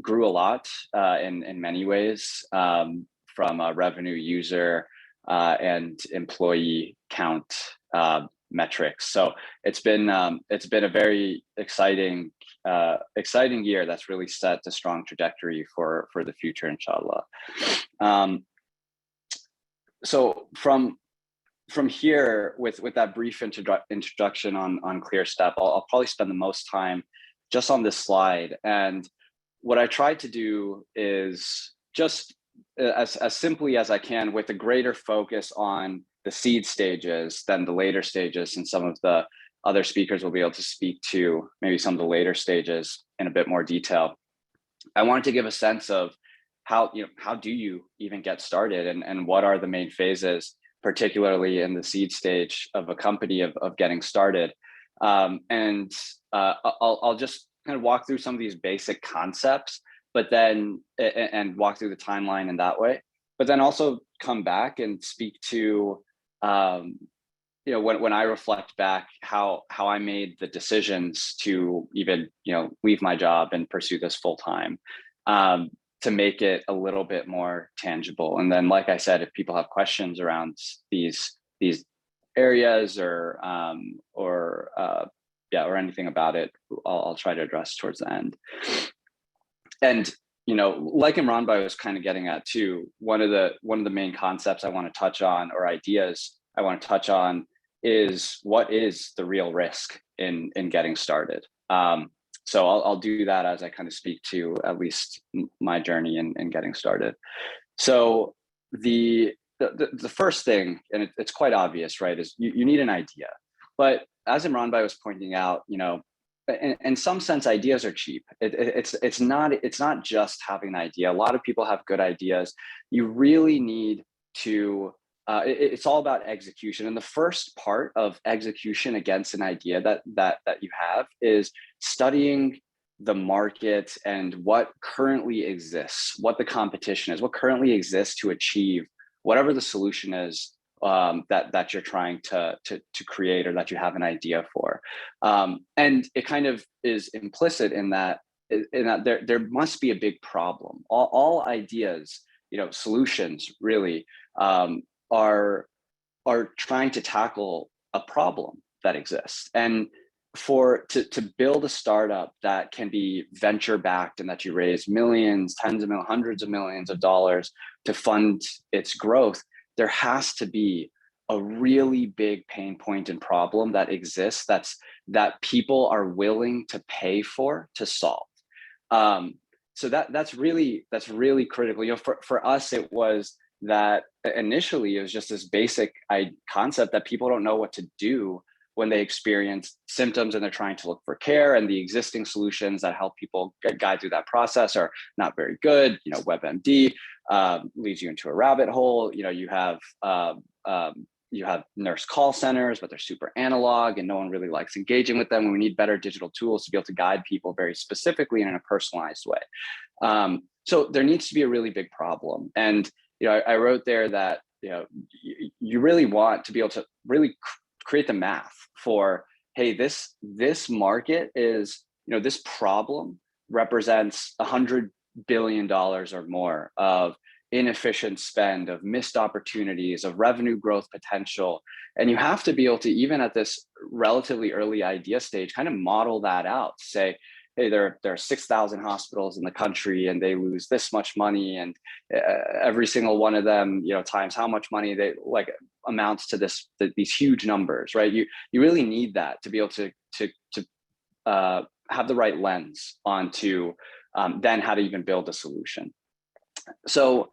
Grew a lot in many ways, from a revenue, user and employee count metrics. So it's been a very exciting year that's really set a strong trajectory for the future, inshallah. So from here, with that brief introduction on ClearStep, I'll probably spend the most time just on this slide. And what I tried to do is just as simply as I can, with a greater focus on the seed stages than the later stages, and some of the other speakers will be able to speak to maybe some of the later stages in a bit more detail. I wanted to give a sense of how do you even get started, and what are the main phases, particularly in the seed stage of a company of getting started. And I'll just kind of walk through some of these basic concepts, but then and walk through the timeline in that way, but then also come back and speak to when I reflect back how I made the decisions to even leave my job and pursue this full time, to make it a little bit more tangible. And then, like I said, if people have questions around these areas or anything about it, I'll try to address towards the end. And like Imran was kind of getting at too, one of the main concepts I want to touch on, or ideas I want to touch on, is what is the real risk in getting started. So I'll do that as I kind of speak to at least my journey in getting started. So the first thing, and it's quite obvious, right, is you need an idea. But as Imran was pointing out, in some sense, ideas are cheap. It's not just having an idea. A lot of people have good ideas. You really need to. It's all about execution. And the first part of execution against an idea that you have is studying the market and what currently exists, what the competition is, what currently exists to achieve whatever the solution is that you're trying to create, or that you have an idea for. And it kind of is implicit in that there must be a big problem. All ideas, solutions really are trying to tackle a problem that exists. And to build a startup that can be venture backed and that you raise millions, tens of millions, hundreds of millions of dollars to fund its growth, there has to be a really big pain point and problem that exists that people are willing to pay for to solve. So that's really critical. For us, it was that initially it was just this basic concept that people don't know what to do when they experience symptoms and they're trying to look for care, and the existing solutions that help people guide through that process are not very good. WebMD leads you into a rabbit hole. You have you have nurse call centers, but they're super analog and no one really likes engaging with them. And we need better digital tools to be able to guide people very specifically and in a personalized way. So there needs to be a really big problem. And I wrote there that you really want to be able to really create the math for, hey, this market is, this problem represents $100 billion or more of inefficient spend, of missed opportunities, of revenue growth potential. And you have to be able to, even at this relatively early idea stage, kind of model that out, say, hey, there are 6,000 hospitals in the country and they lose this much money, and every single one of them, times how much money they amounts to these huge numbers, right? You really need that to be able to have the right lens onto then how to even build a solution. So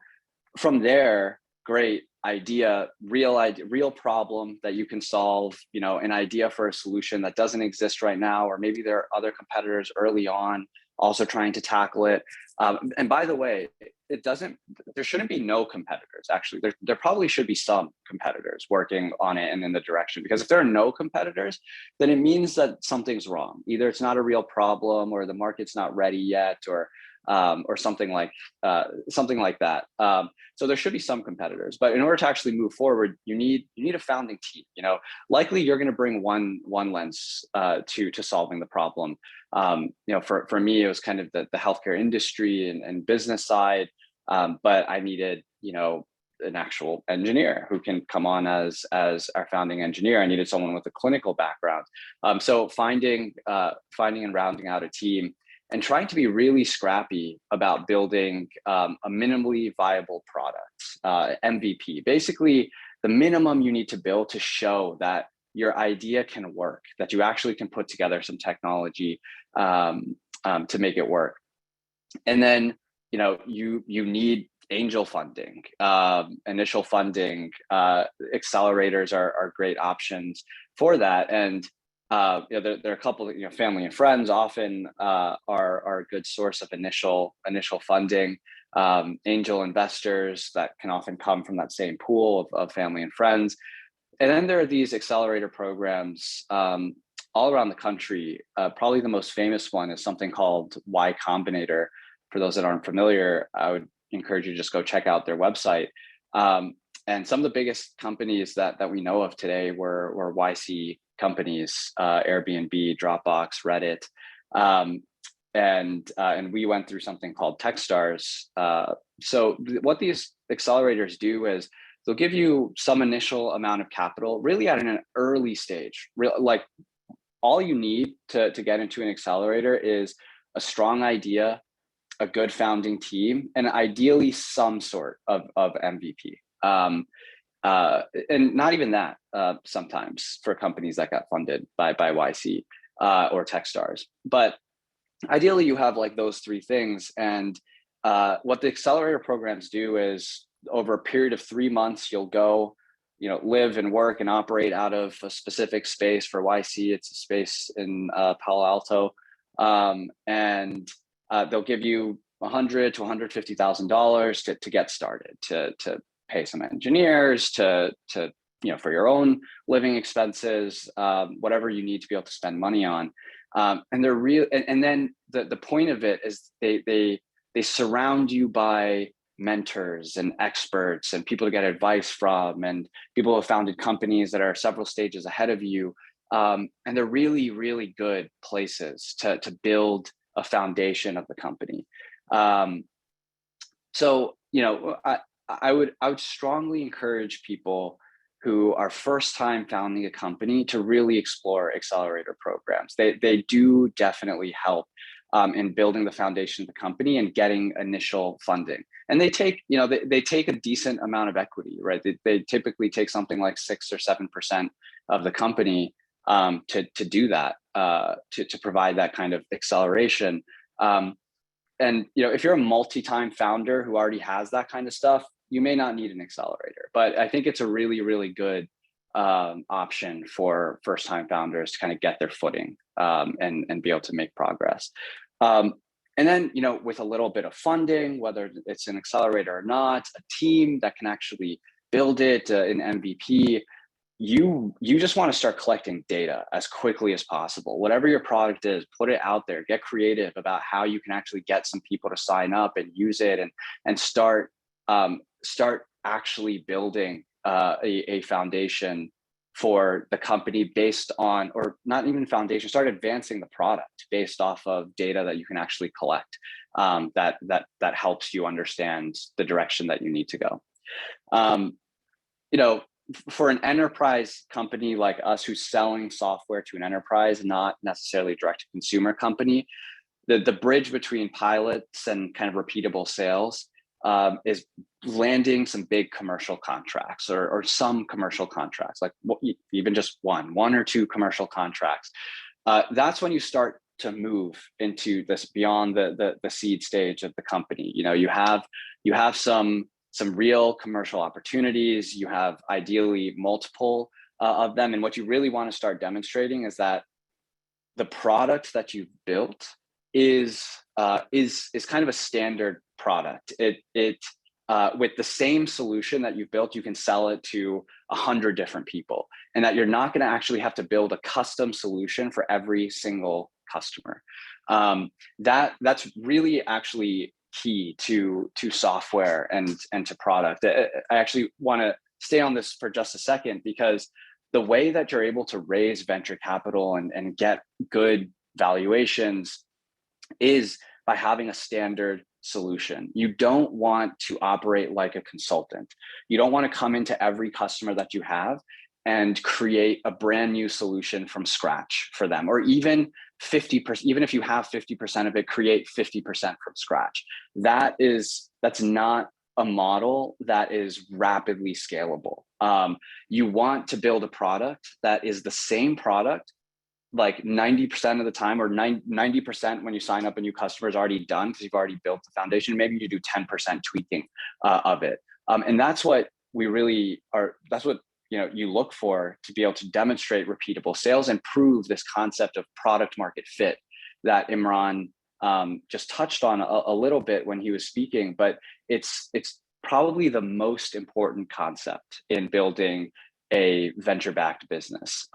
from there, great idea, real problem that you can solve, an idea for a solution that doesn't exist right now, or maybe there are other competitors early on also trying to tackle it. And by the way, there shouldn't be no competitors. Actually, there probably should be some competitors working on it and in the direction, because if there are no competitors, then it means that something's wrong. Either it's not a real problem, or the market's not ready yet, or something like that. So there should be some competitors, but in order to actually move forward, you need a founding team. Likely you're going to bring one lens to solving the problem. For me, it was kind of the healthcare industry and business side, but I needed an actual engineer who can come on as our founding engineer. I needed someone with a clinical background. So finding and rounding out a team, and trying to be really scrappy about building a minimally viable product, MVP. Basically, the minimum you need to build to show that your idea can work, that you actually can put together some technology to make it work. And then, you need angel funding, initial funding. Accelerators are great options for that. And there are a couple of, family and friends often are a good source of initial funding. Angel investors that can often come from that same pool of family and friends. And then there are these accelerator programs all around the country. Probably the most famous one is something called Y Combinator. For those that aren't familiar, I would encourage you to just go check out their website. And some of the biggest companies that we know of today were YC companies, Airbnb, Dropbox, Reddit. And we went through something called Techstars. So what these accelerators do is they'll give you some initial amount of capital, really at an early stage. Like all you need to get into an accelerator is a strong idea, a good founding team, and ideally some sort of MVP. And not even that sometimes for companies that got funded by YC or Techstars. But ideally you have like those three things. And what the accelerator programs do is over a period of 3 months, you'll go, live and work and operate out of a specific space. For YC, it's a space in Palo Alto. And they'll give you $100,000 to $150,000 to get started, to pay some engineers, to for your own living expenses, whatever you need to be able to spend money on. And they're real. And then the point of it is they surround you by mentors and experts and people to get advice from, and people who have founded companies that are several stages ahead of you. And they're really, really good places to build a foundation of the company. So, I would strongly encourage people who are first time founding a company to really explore accelerator programs. They do definitely help in building the foundation of the company and getting initial funding. And they take, they take a decent amount of equity, right? They typically take something like 6 or 7% of the company to do that, to provide that kind of acceleration. And if you're a multi-time founder who already has that kind of stuff, you may not need an accelerator. But I think it's a really, really good option for first-time founders to kind of get their footing and be able to make progress. And then, with a little bit of funding, whether it's an accelerator or not, a team that can actually build it, an MVP, you just want to start collecting data as quickly as possible. Whatever your product is, put it out there, get creative about how you can actually get some people to sign up and use it, and start actually building a foundation for the company based on, or not even foundation, start advancing the product based off of data that you can actually collect, that helps you understand the direction that you need to go. You know, for an enterprise company like us who's selling software to an enterprise, not necessarily a direct to consumer company, the bridge between pilots and kind of repeatable sales is landing some big commercial contracts, or some commercial contracts, like even just one or two commercial contracts. That's when you start to move into this beyond the seed stage of the company. You know, you have some real commercial opportunities. You have ideally multiple of them, and what you really want to start demonstrating is that the product that you've built is kind of a standard product. It with the same solution that you've built, you can sell it to 100 different people, and that you're not going to actually have to build a custom solution for every single customer. That's really actually key to software and to product. I actually want to stay on this for just a second, because the way that you're able to raise venture capital and get good valuations is by having a standard solution. You don't want to operate like a consultant. You don't want to come into every customer that you have and create a brand new solution from scratch for them, or even 50%, even if you have 50% of it, create 50% from scratch. That's not a model that is rapidly scalable. You want to build a product that is the same product, like 90% of the time, or 90% when you sign up a new customer is already done because you've already built the foundation. Maybe you do 10% tweaking of it. And that's what we really are, that's what you look for to be able to demonstrate repeatable sales and prove this concept of product market fit that Imran just touched on a little bit when he was speaking. But it's probably the most important concept in building a venture-backed business.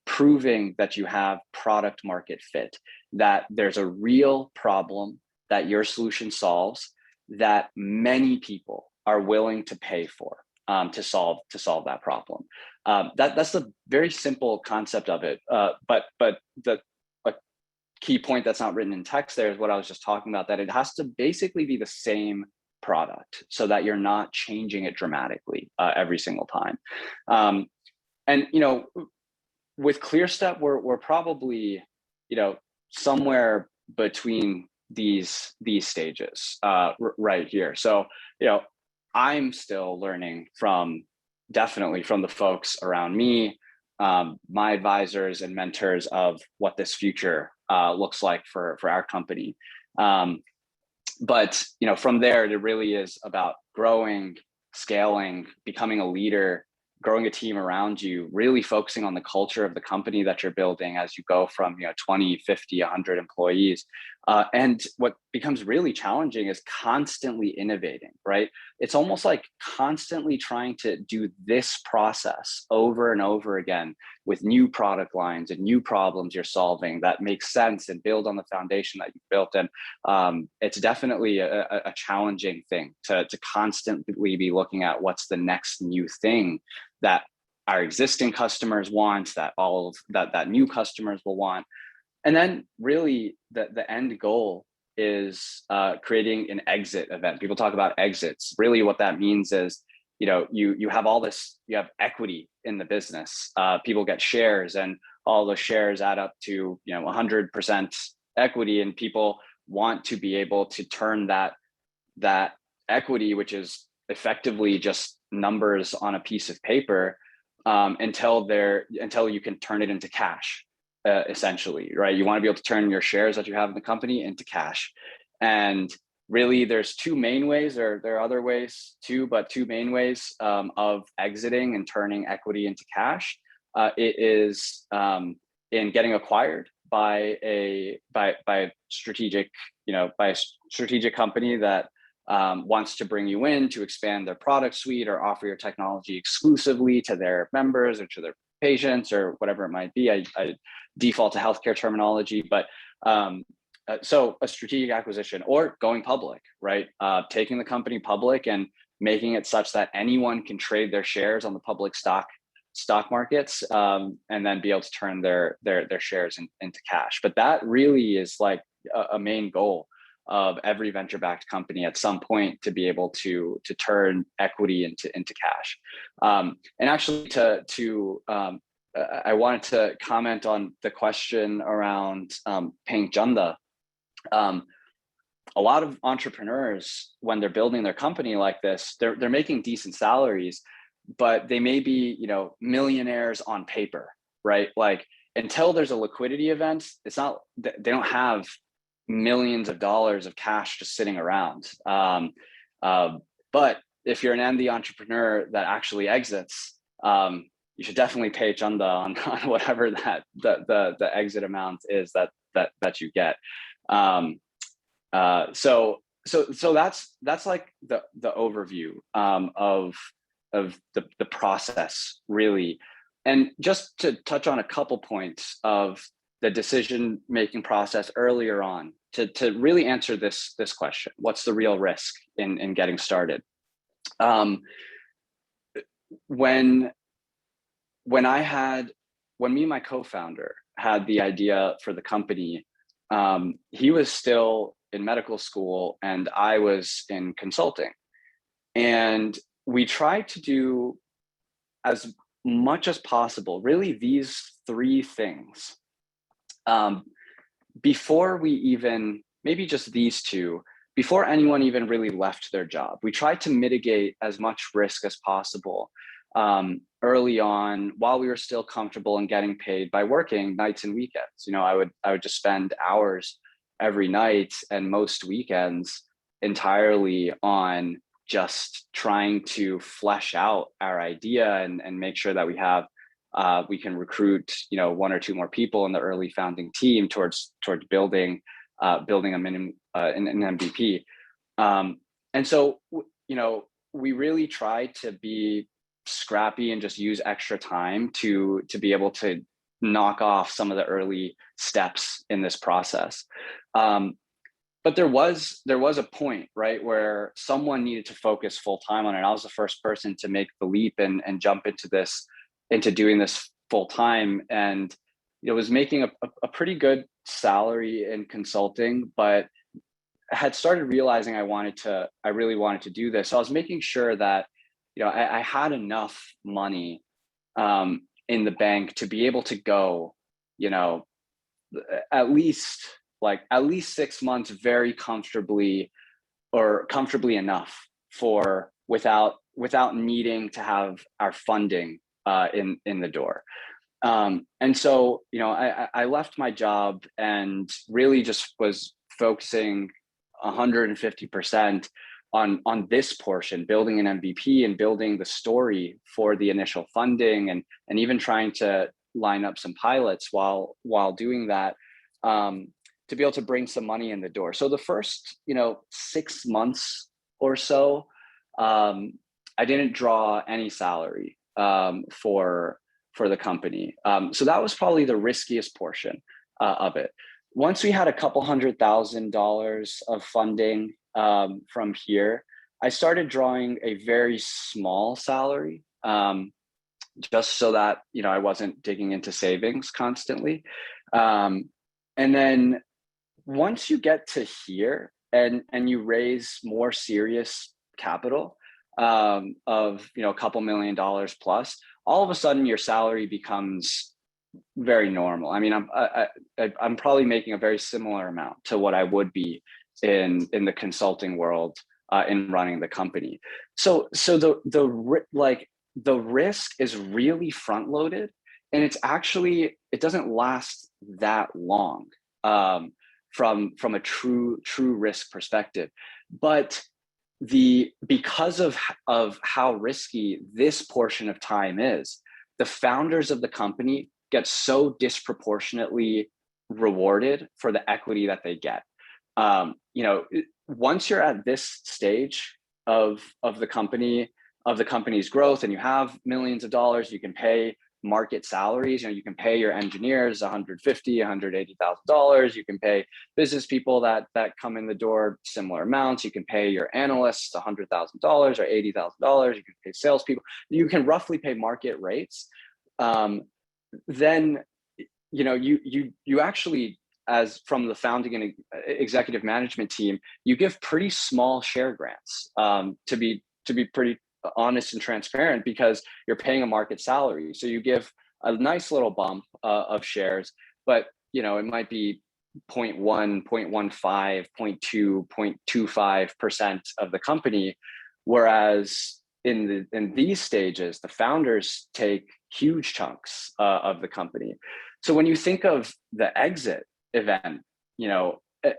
Proving that you have product market fit, that there's a real problem that your solution solves that many people are willing to pay for to solve that problem. That's the very simple concept of it. But the key point that's not written in text there is what I was just talking about, that it has to basically be the same product so that you're not changing it dramatically every single time. And with ClearStep, we're probably, somewhere between these stages right here. So, I'm still learning definitely from the folks around me, my advisors and mentors, of what this future looks like for our company. But, from there, it really is about growing, scaling, becoming a leader, growing a team around you, really focusing on the culture of the company that you're building as you go from 20, 50, 100 employees. And what becomes really challenging is constantly innovating, right? It's almost like constantly trying to do this process over and over again with new product lines and new problems you're solving that make sense and build on the foundation that you built. And it's definitely a challenging thing to constantly be looking at what's the next new thing that our existing customers want, that new customers will want. And then really the end goal is creating an exit event. People talk about exits. Really what that means is, you have all this, you have equity in the business. People get shares, and all those shares add up to 100% equity, and people want to be able to turn that equity, which is effectively just numbers on a piece of paper, until you can turn it into cash, essentially, right? You want to be able to turn your shares that you have in the company into cash. And really there's two main ways, or there are other ways too, but two main ways of exiting and turning equity into cash. It is in getting acquired by a strategic company that wants to bring you in to expand their product suite or offer your technology exclusively to their members or to their patients or whatever it might be. I default to healthcare terminology, but so a strategic acquisition or going public, right? Taking the company public and making it such that anyone can trade their shares on the public stock markets, and then be able to turn their shares into cash. But that really is like a main goal of every venture-backed company at some point, to be able to turn equity into cash. And actually, I wanted to comment on the question around paying janda. A lot of entrepreneurs, when they're building their company like this, they're making decent salaries, but they may be, millionaires on paper, right? Like, until there's a liquidity event, it's not, they don't have millions of dollars of cash just sitting around. But if you're an MD entrepreneur that actually exits, you should definitely pay chanda on whatever that the exit amount is that you get. So that's like the overview of the process, really. And just to touch on a couple points of the decision-making process earlier on, to really answer this question: what's the real risk in getting started? When me and my co-founder had the idea for the company, he was still in medical school and I was in consulting. And we tried to do as much as possible, really, these three things. Before we even, maybe just these two, before anyone even really left their job, we tried to mitigate as much risk as possible early on, while we were still comfortable and getting paid, by working nights and weekends. I would just spend hours every night and most weekends entirely on just trying to flesh out our idea and make sure that we can recruit, one or two more people in the early founding team towards building an MVP. And so, we really tried to be scrappy and just use extra time to be able to knock off some of the early steps in this process. But there was a point, right, where someone needed to focus full time on it. I was the first person to make the leap and jump into doing this full time, and was making a pretty good salary in consulting, but had started realizing I really wanted to do this. So I was making sure that I had enough money in the bank to be able to go, at least 6 months very comfortably, or comfortably enough without needing to have our funding in the door. And so, I left my job and really just was focusing 150% on this portion, building an MVP and building the story for the initial funding, and even trying to line up some pilots while doing that, to be able to bring some money in the door. So the first 6 months or so, I didn't draw any salary for the company. So that was probably the riskiest portion of it. Once we had a couple $100,000 of funding from here, I started drawing a very small salary, just so that I wasn't digging into savings constantly. And then once you get to here and you raise more serious capital of a couple $1 million plus, all of a sudden your salary becomes very normal. I mean, I'm probably making a very similar amount to what I would be in the consulting world in running the company. So the risk is really front loaded, and it doesn't last that long from a true risk perspective. But because of how risky this portion of time is, the founders of the company get so disproportionately rewarded for the equity that they get. you know, once you're at this stage of the company's growth, and you have millions of dollars, you can pay market salaries. You know, you can pay your engineers $150,000, $180,000. You can pay business people that come in the door similar amounts. You can pay your analysts $100,000 or $80,000. You can pay salespeople. You can roughly pay market rates. Then, you know, you actually, as from the founding and executive management team, you give pretty small share grants, to be pretty honest and transparent, because you're paying a market salary. So you give a nice little bump of shares, but you know, it might be 0.1, 0.15, 0.2, 0.25% of the company. Whereas in these stages, the founders take huge chunks of the company. So when you think of the exit event, you know,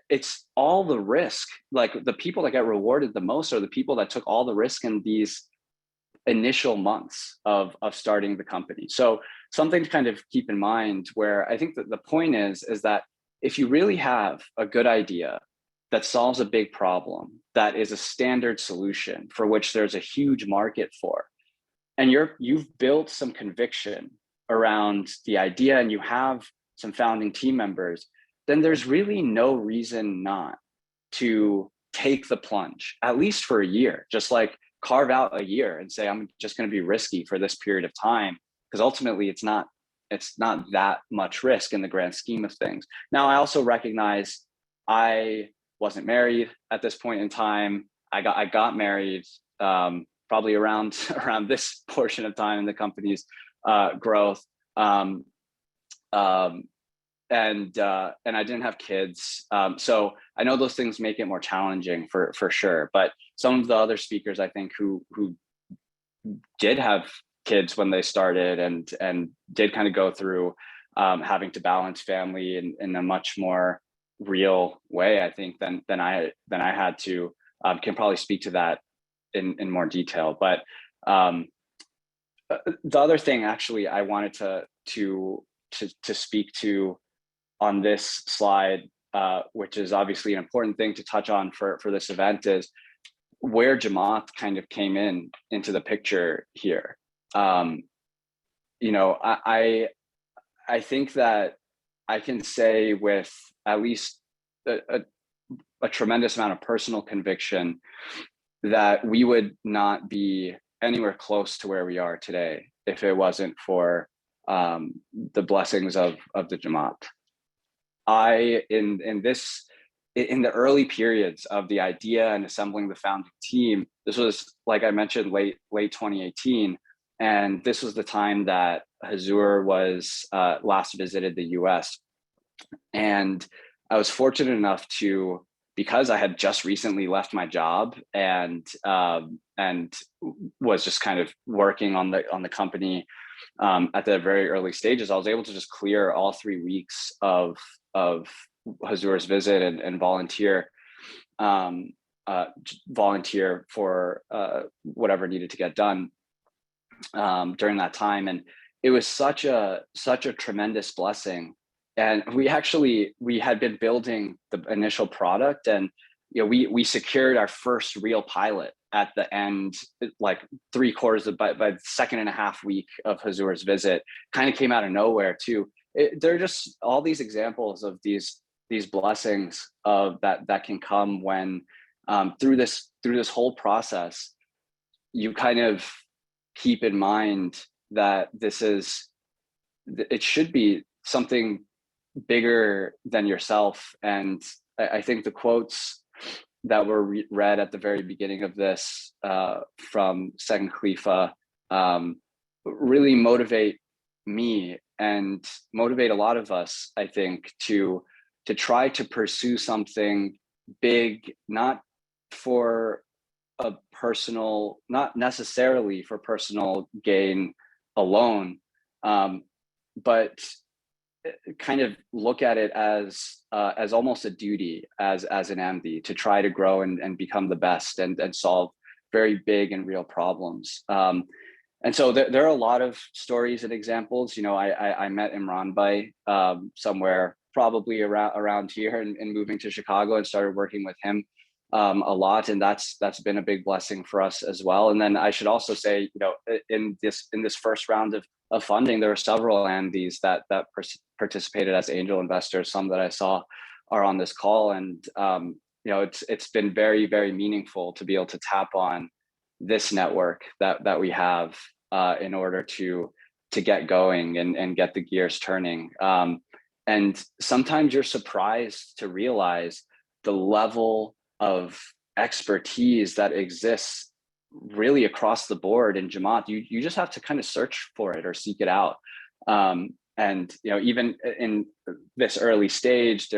it's all the risk. Like, the people that get rewarded the most are the people that took all the risk in these initial months of starting the company. So something to kind of keep in mind, where I think that the point is that if you really have a good idea that solves a big problem, that is a standard solution for which there's a huge market for, and you've built some conviction around the idea, and you have some founding team members, then there's really no reason not to take the plunge, at least for a year. Just like carve out a year and say, I'm just going to be risky for this period of time, because ultimately it's not that much risk in the grand scheme of things. Now, I also recognize I wasn't married at this point in time. I got married probably around this portion of time in the company's growth. And I didn't have kids. So I know those things make it more challenging for sure. But some of the other speakers, I think, who did have kids when they started and did kind of go through having to balance family in a much more real way, I think, than I had to, can probably speak to that in more detail. But the other thing, actually, I wanted to speak to on this slide, which is obviously an important thing to touch on for this event, is where Jamaat kind of came into the picture here. You know, I think that I can say with at least a tremendous amount of personal conviction that we would not be anywhere close to where we are today if it wasn't for the blessings of the Jamaat. In the early periods of the idea and assembling the founding team, this was, like I mentioned, late 2018, and this was the time that Hazur was last visited the US. And I was fortunate enough to, because I had just recently left my job and was just kind of working on the company at the very early stages, I was able to just clear all 3 weeks of Hazur's visit and volunteer for whatever needed to get done during that time. And it was such a tremendous blessing. And we had been building the initial product, and you know, we secured our first real pilot at the end, like 3/4 by the 2.5 week of Hazur's visit. Kind of came out of nowhere too. There are just all these examples of these blessings of that can come when through this whole process, you kind of keep in mind that it should be something bigger than yourself. And I think the quotes that were read at the very beginning of this from Second Khalifa really motivate me and motivate a lot of us, I think, to try to pursue something big, not necessarily for personal gain alone, but kind of look at it as almost a duty as an MD to try to grow and become the best and solve very big and real problems. And so there are a lot of stories and examples. You know, I met Imran somewhere probably around here and moving to Chicago, and started working with him a lot, and that's been a big blessing for us as well. And then I should also say, you know, in this first round of funding, there were several Andes that participated as angel investors. Some that I saw are on this call, and you know, it's been very, very meaningful to be able to tap on this network that we have in order to get going and get the gears turning. And sometimes you're surprised to realize the level of expertise that exists really across the board in Jamaat. You just have to kind of search for it or seek it out. And you know, even in this early stage,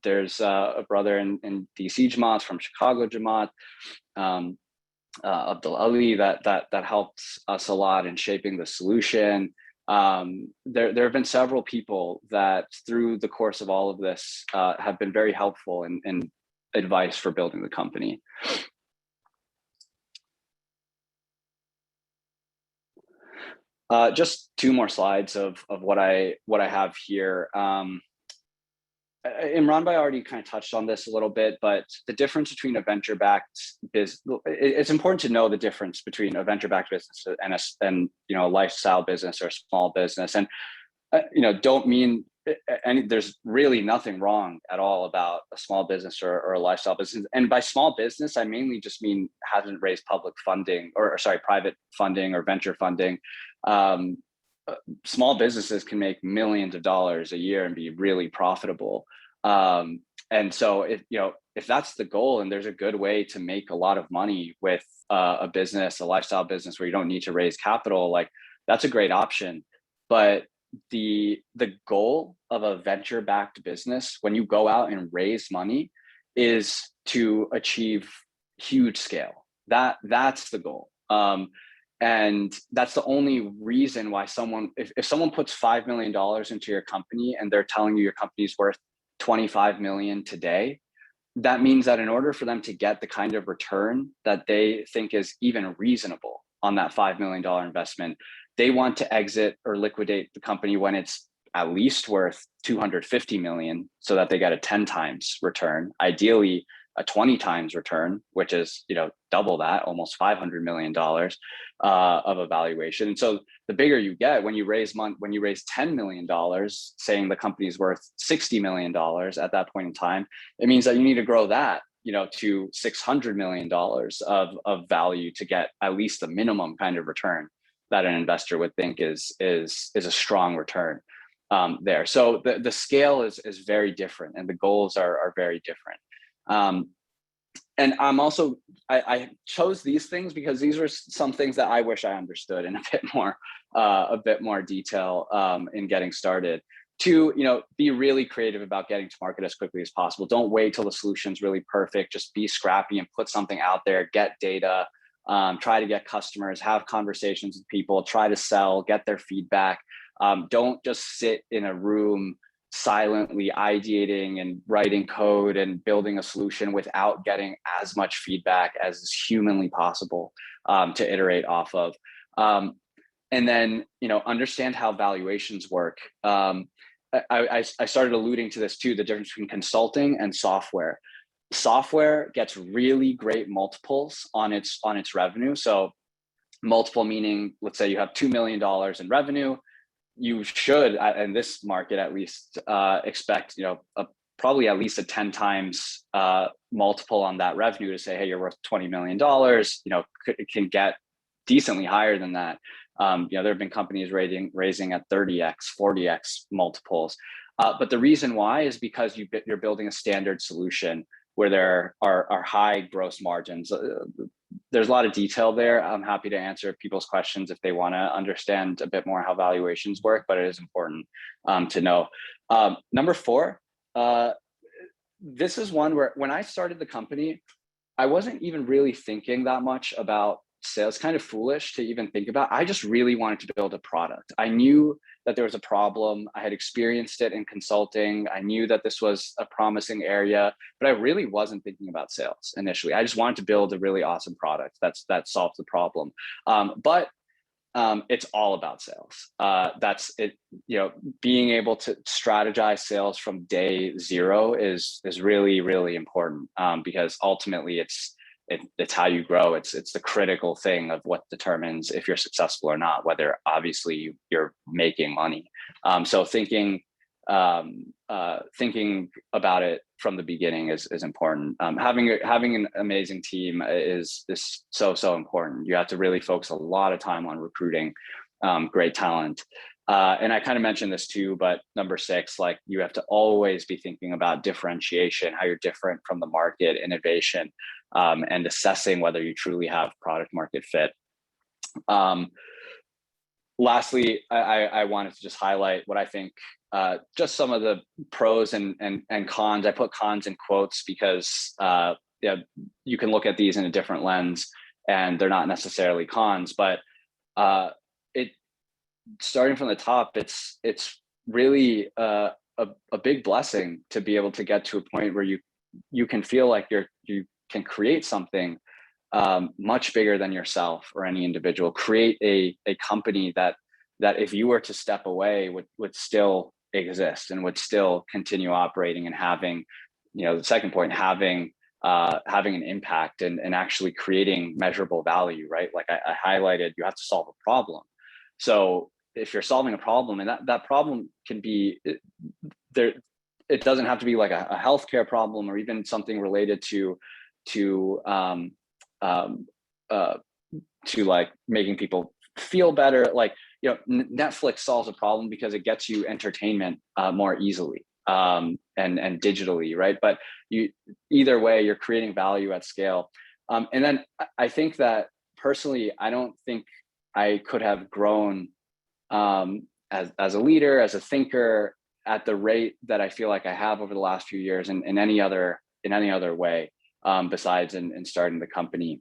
there's a brother in DC Jamaat from Chicago Jamaat, Abdul Ali, that helped us a lot in shaping the solution. There have been several people that through the course of all of this have been very helpful in advice for building the company. Just two more slides of what I have here. Imran Bhai already kind of touched on this a little bit, but the difference between a venture-backed business, it's important to know the difference between a venture-backed business and you know, a lifestyle business or a small business. And you know, don't mean there's really nothing wrong at all about a small business or a lifestyle business. And by small business, I mainly just mean hasn't raised public funding or sorry, private funding or venture funding. Small businesses can make millions of dollars a year and be really profitable. And so if that's the goal, and there's a good way to make a lot of money with a business, a lifestyle business where you don't need to raise capital, like that's a great option. But the goal of a venture-backed business, when you go out and raise money, is to achieve huge scale. That's the goal. And that's the only reason why if someone puts $5 million into your company and they're telling you your company's worth 25 million today, that means that in order for them to get the kind of return that they think is even reasonable on that $5 million investment, they want to exit or liquidate the company when it's at least worth 250 million, so that they get a 10 times return, ideally a 20 times return, which is, you know, double that, almost $500 million of a valuation. And so the bigger you get, when you raise $10 million, saying the company's worth $60 million at that point in time, it means that you need to grow that, you know, to $600 million of value to get at least the minimum kind of return that an investor would think is a strong return there. So the scale is very different, and the goals are very different. And I chose these things because these were some things that I wish I understood in a bit more detail in getting started. To, you know, be really creative about getting to market as quickly as possible. Don't wait till the solution's really perfect. Just be scrappy and put something out there, get data, try to get customers, have conversations with people, try to sell, get their feedback. Don't just sit in a room silently ideating and writing code and building a solution without getting as much feedback as is humanly possible to iterate off of. And then, you know, understand how valuations work. I started alluding to this too, the difference between consulting and software. Software gets really great multiples on its revenue. So multiple meaning, let's say you have $2 million in revenue. You should, in this market at least, expect, you know, probably at least a 10 times multiple on that revenue to say, hey, you're worth $20 million. You know, it can get decently higher than that. You know, there have been companies raising at 30x, 40x multiples. But the reason why is because you're building a standard solution where there are high gross margins. There's a lot of detail there. I'm happy to answer people's questions if they want to understand a bit more how valuations work, but it is important to know. Number 4, this is one where when I started the company, I wasn't even really thinking that much about sales. Kind of foolish to even think about. I just really wanted to build a product. I knew that there was a problem. I had experienced it in consulting. I knew that this was a promising area, but I really wasn't thinking about sales initially. I just wanted to build a really awesome product that solves the problem. But it's all about sales. That's it. You know, being able to strategize sales from day zero is really, really important, because ultimately it's how you grow. It's the critical thing of what determines if you're successful or not, whether obviously you're making money. So thinking about it from the beginning is important. Having an amazing team is so important. You have to really focus a lot of time on recruiting great talent. And I kind of mentioned this too, but number 6, like, you have to always be thinking about differentiation, how you're different from the market, innovation, and assessing whether you truly have product market fit. Lastly, I wanted to just highlight what I think, just some of the pros and cons. I put cons in quotes because yeah, you can look at these in a different lens, and they're not necessarily cons. But starting from the top, it's really a big blessing to be able to get to a point where you can feel like you can create something much bigger than yourself or any individual. Create a company that if you were to step away would still exist and would still continue operating and having, the second point, having an impact and actually creating measurable value, right? Like I highlighted, you have to solve a problem. So if you're solving a problem, and that problem can be there, it doesn't have to be like a healthcare problem or even something related to like making people feel better. Like, Netflix solves a problem because it gets you entertainment more easily and digitally, right? But either way, you're creating value at scale. And then I think that personally, I don't think I could have grown as a leader, as a thinker, at the rate that I feel like I have over the last few years in any other way, besides in starting the company.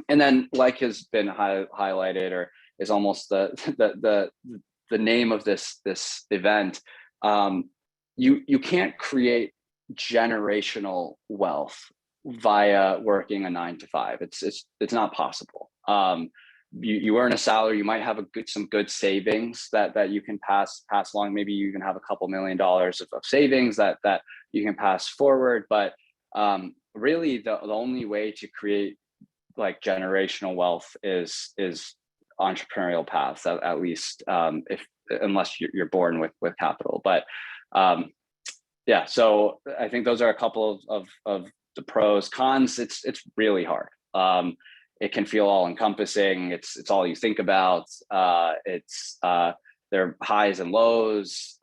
And then, like has been highlighted, or is almost the name of this event, you can't create generational wealth via working a 9-to-5. It's not possible. You earn a salary, you might have some good savings that you can pass along. Maybe you even have a couple $1 million of savings that you can pass forward. But really, the only way to create like generational wealth is entrepreneurial paths, at least unless you're born with capital. But yeah, so I think those are a couple of the pros. Cons, it's really hard. It can feel all encompassing. It's all you think about. There are highs and lows.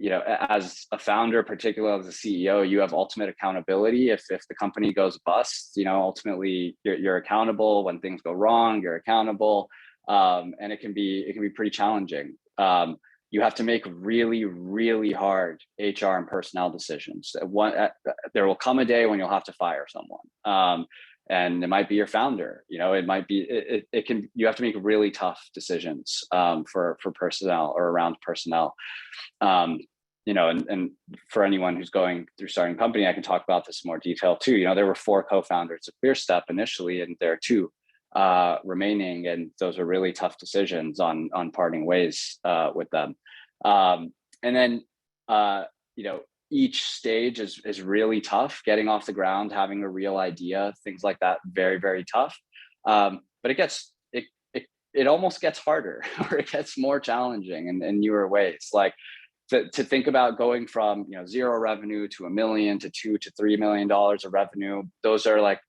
As a founder, particularly as a CEO, you have ultimate accountability. If the company goes bust, ultimately you're accountable. When things go wrong, you're accountable. And it can be pretty challenging. You have to make really, really hard HR and personnel decisions. There will come a day when you'll have to fire someone. And it might be your founder, it might be, you have to make really tough decisions for personnel or around personnel. And for anyone who's going through starting a company, I can talk about this in more detail too. There were 4 co-founders of ClearStep initially, and there are 2 remaining, and those are really tough decisions on parting ways with them. And then, each stage is really tough. Getting off the ground, having a real idea, things like that, very, very tough. But it almost gets harder, or it gets more challenging in newer ways. Like to think about going from 0 revenue to $1 million to $2 to $3 million of revenue. Those are like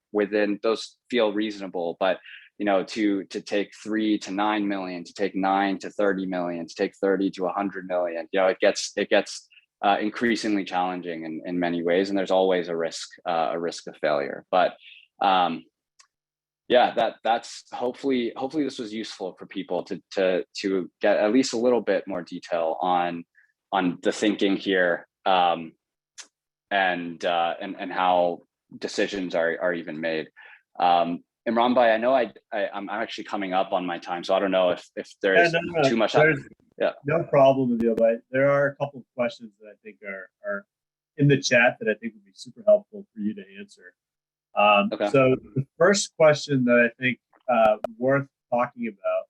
those feel reasonable, but to take 3 to 9 million, to take 9 to 30 million, to take 30 to 100 million, it gets increasingly challenging in many ways, and there's always a risk of failure. But yeah, that's hopefully this was useful for people to get at least a little bit more detail on the thinking here, and how decisions are even made. Imran Bhai, I know I'm actually coming up on my time, so I don't know if there's too much. Yeah, no problem, Adil, but there are a couple of questions that I think are in the chat that I think would be super helpful for you to answer. Okay. So the first question that I think worth talking about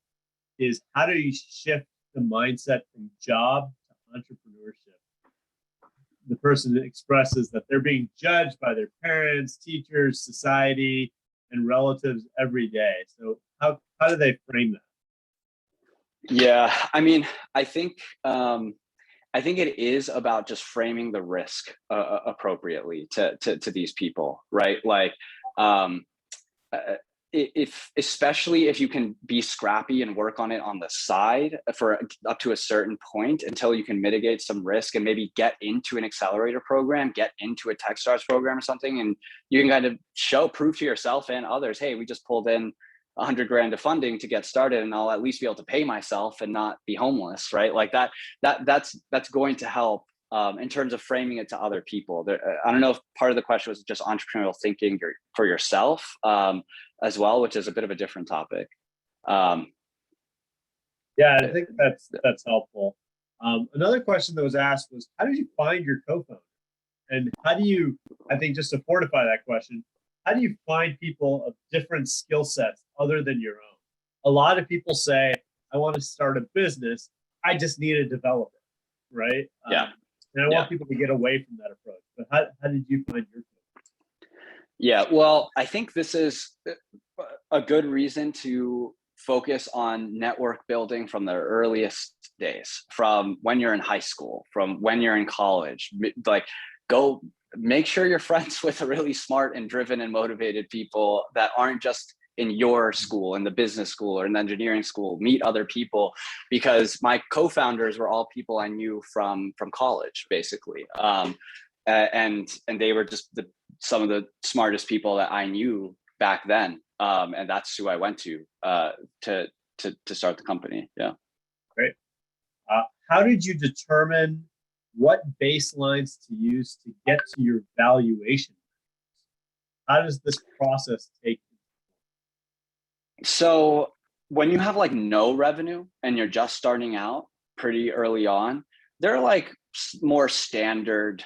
is how do you shift the mindset from job to entrepreneurship? The person expresses that they're being judged by their parents, teachers, society, and relatives every day. So how do they frame that? Yeah, I mean, I think it is about just framing the risk appropriately to these people, right? Like, especially if you can be scrappy and work on it on the side for up to a certain point until you can mitigate some risk and maybe get into an accelerator program, get into a Techstars program or something, and you can kind of prove to yourself and others, hey, we just pulled in $100,000 of funding to get started, and I'll at least be able to pay myself and not be homeless, right? Like that's going to help in terms of framing it to other people. I don't know if part of the question was just entrepreneurial thinking for yourself as well, which is a bit of a different topic. Yeah, I think that's helpful. Another question that was asked was, how did you find your co-founder? And how do you, I think just to fortify that question, how do you find people of different skill sets other than your own? A lot of people say, I want to start a business. I just need a developer, right? Yeah. And I want people to get away from that approach. But how did you find your co-founder? Yeah, well, I think this is a good reason to focus on network building from the earliest days, from when you're in high school, from when you're in college. Like, go make sure you're friends with really smart and driven and motivated people that aren't just in your school, in the business school or in the engineering school. Meet other people, because my co-founders were all people I knew from college, basically. And they were just some of the smartest people that I knew back then. And that's who I went to start the company. Yeah. Great. How did you determine what baselines to use to get to your valuation? How does this process take? So when you have like no revenue and you're just starting out pretty early on, there are like more standard,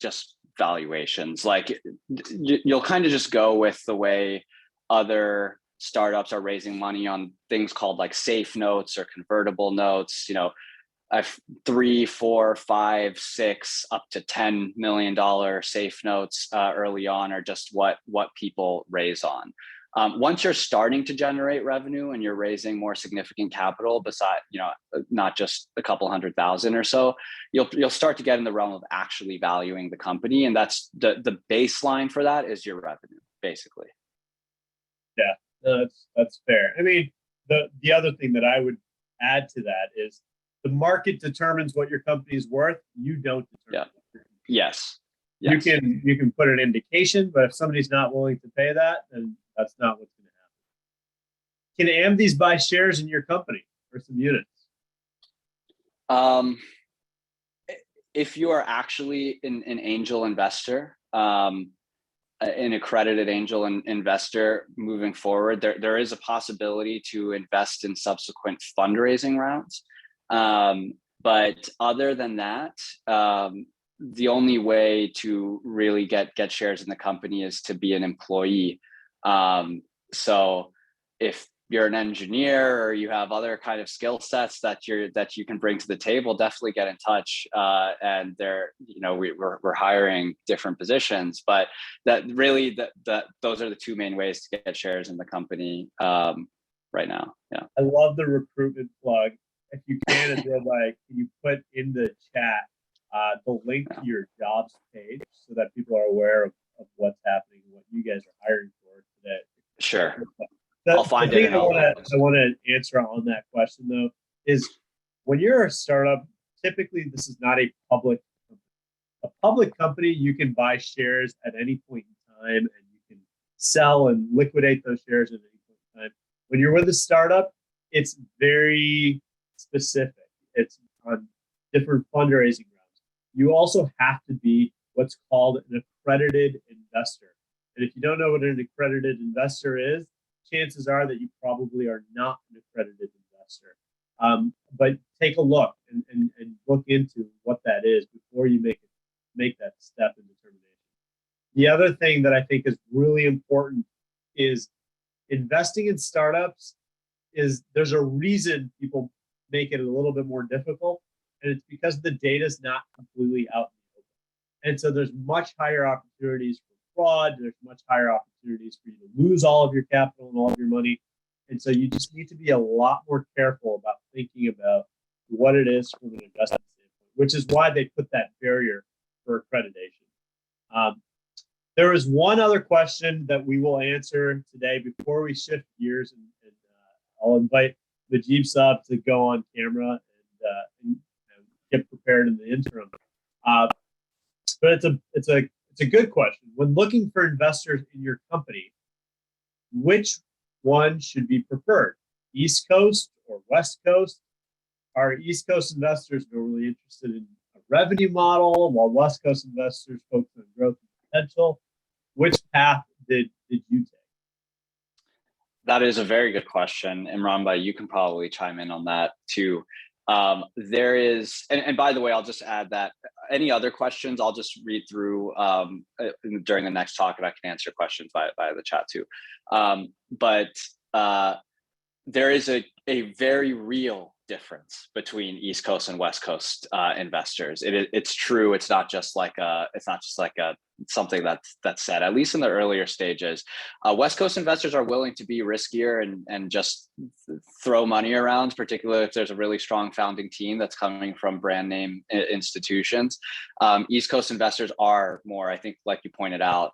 just valuations. Like you'll kind of just go with the way other startups are raising money on things called like safe notes or convertible notes. I've 3, 4, 5, 6, up to $10 million safe notes early on are just what people raise on. Once you're starting to generate revenue and you're raising more significant capital, beside not just a couple 100,000 or so, you'll start to get in the realm of actually valuing the company, and that's the baseline for that is your revenue, basically. Yeah, that's fair. I mean, the other thing that I would add to that is the market determines what your company is worth. You don't determine. Yeah. Yes. You can put an indication, but if somebody's not willing to pay that, then that's not what's going to happen. Can AMDs buy shares in your company or some units? If you are actually an angel investor, an accredited angel investor moving forward, there is a possibility to invest in subsequent fundraising rounds. But other than that, the only way to really get shares in the company is to be an employee. So if you're an engineer or you have other kind of skill sets that you can bring to the table, definitely get in touch. And we're hiring different positions, but that really those are the two main ways to get shares in the company right now. Yeah. I love the recruitment plug. If you can, can you put in the chat the link to your jobs page so that people are aware of what's happening, what you guys are hiring for today? Sure. I'll find it. I want to answer on that question though is when you're a startup, typically this is not a public company. A public company, you can buy shares at any point in time and you can sell and liquidate those shares at any point in time. When you're with a startup, it's very specific. It's on different fundraising rounds. You also have to be what's called an accredited investor. And if you don't know what an accredited investor is, chances are that you probably are not an accredited investor. But take a look and look into what that is before you make that step in determination. The other thing that I think is really important is investing in startups is there's a reason people make it a little bit more difficult, and it's because the data is not completely out in the open. And so there's much higher opportunities for fraud. There's much higher opportunities for you to lose all of your capital and all of your money. And so you just need to be a lot more careful about thinking about what it is from an investment standpoint, which is why they put that barrier for accreditation. There is one other question that we will answer today before we shift gears, and I'll invite Majib Saab to go on camera and get prepared in the interim. But it's a good question. When looking for investors in your company, which one should be preferred, East Coast or West Coast? Are East Coast investors normally interested in a revenue model, while West Coast investors focus on growth and potential? Which path did you take? That is a very good question. Imran, you can probably chime in on that too. There is, and by the way, I'll just add that any other questions, I'll just read through during the next talk, and I can answer questions via the chat too. But there is a very real difference between East Coast and West Coast investors. It's true. It's not just like something that's said, at least in the earlier stages. West Coast investors are willing to be riskier and just throw money around, particularly if there's a really strong founding team that's coming from brand name institutions. East Coast investors are more, I think, like you pointed out,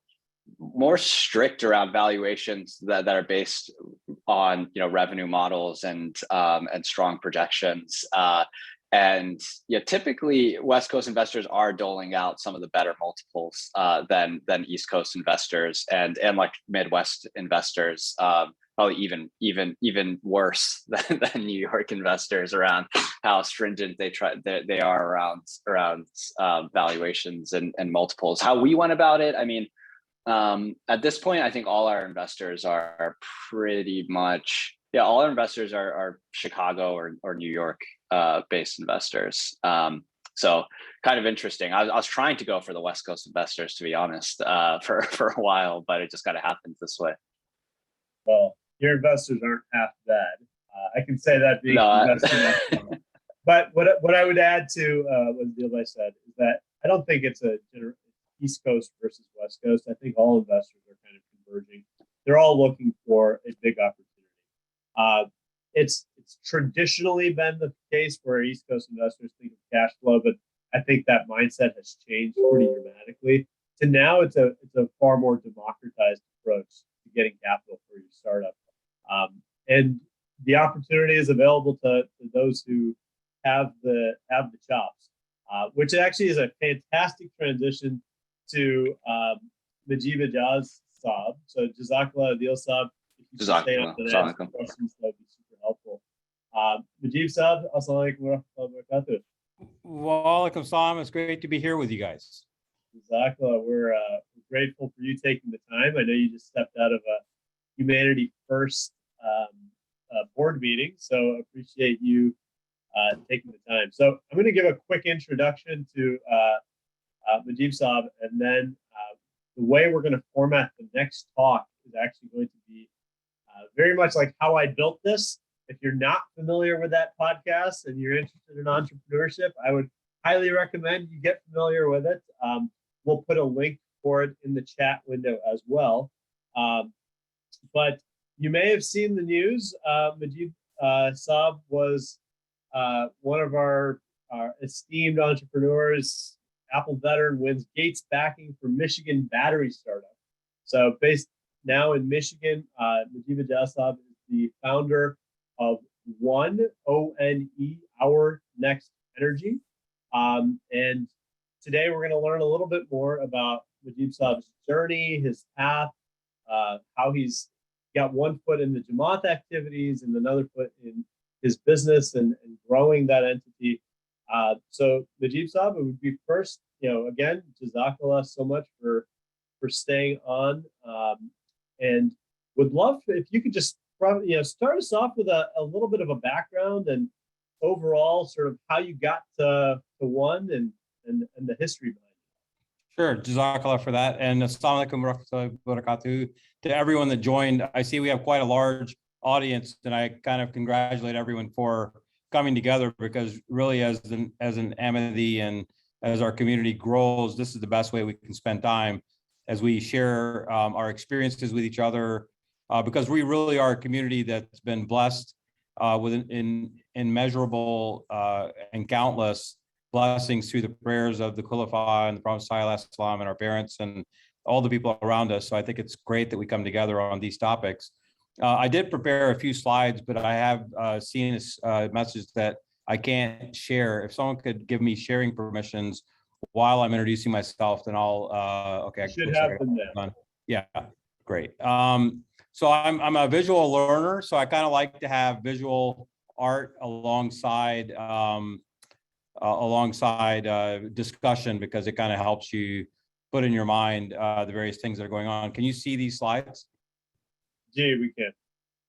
more strict around valuations that are based on revenue models and strong projections. And typically West Coast investors are doling out some of the better multiples than East Coast investors, and like Midwest investors, probably even worse than New York investors around how stringent they are around valuations and multiples. How we went about it, I mean, at this point, I think all our investors are pretty much, all our investors are Chicago or New York based investors. So kind of interesting. I was trying to go for the West Coast investors, to be honest, for a while, but it just kind of happened this way. Well, your investors aren't half bad. I can say that being invested. But what I would add to what Dilbay said is that I don't think it's a East Coast versus West Coast. I think all investors are kind of converging. They're all looking for a big opportunity. It's traditionally been the case where East Coast investors think of cash flow, but I think that mindset has changed pretty dramatically. To now, it's a far more democratized approach to getting capital for your startup, and the opportunity is available to those who have the chops, which actually is a fantastic transition to Majib Saab. So Jazakallah Adil Saab, if you can stay on and ask questions, that would be super helpful. Majib Saab, assalamu alaikum wa rahmatullahi wa barakatuh. Wa alaikum salam. It's great to be here with you guys. Jazakallah, we're grateful for you taking the time. I know you just stepped out of a Humanity First board meeting, so appreciate you taking the time. So I'm going to give a quick introduction to Majib Saab, and then the way we're going to format the next talk is actually going to be very much like how I built this. If you're not familiar with that podcast and you're interested in entrepreneurship, I would highly recommend you get familiar with it. We'll put a link for it in the chat window as well. But you may have seen the news. Majib Saab was one of our esteemed entrepreneurs. Apple veteran, wins Gates backing for Michigan battery startup. So based now in Michigan, Majib Saab is the founder of ONE, O-N-E, Our Next Energy. And today we're going to learn a little bit more about Majib Saab's journey, his path, how he's got one foot in the Jamaat activities and another foot in his business and growing that entity. So Majib Saab, it would be first, again, Jazakallah so much for staying on, and would love if you could just start us off with a little bit of a background and overall sort of how you got to ONE and the history behind it. Sure, Jazakallah for that. And assalamu alaikum wa rahmatullahi wa barakatuh to everyone that joined. I see we have quite a large audience, and I kind of congratulate everyone for coming together, because really as an Ahmadi and as our community grows, this is the best way we can spend time as we share our experiences with each other, because we really are a community that's been blessed with immeasurable and countless blessings through the prayers of the Khulafa and the Prophet ﷺ and our parents and all the people around us. So I think it's great that we come together on these topics. I did prepare a few slides, but I have seen a message that I can't share. If someone could give me sharing permissions while I'm introducing myself, then I'll, okay. Should have them now. Yeah, great. So I'm a visual learner, so I kind of like to have visual art alongside discussion, because it kind of helps you put in your mind the various things that are going on. Can you see these slides? Yeah, we can.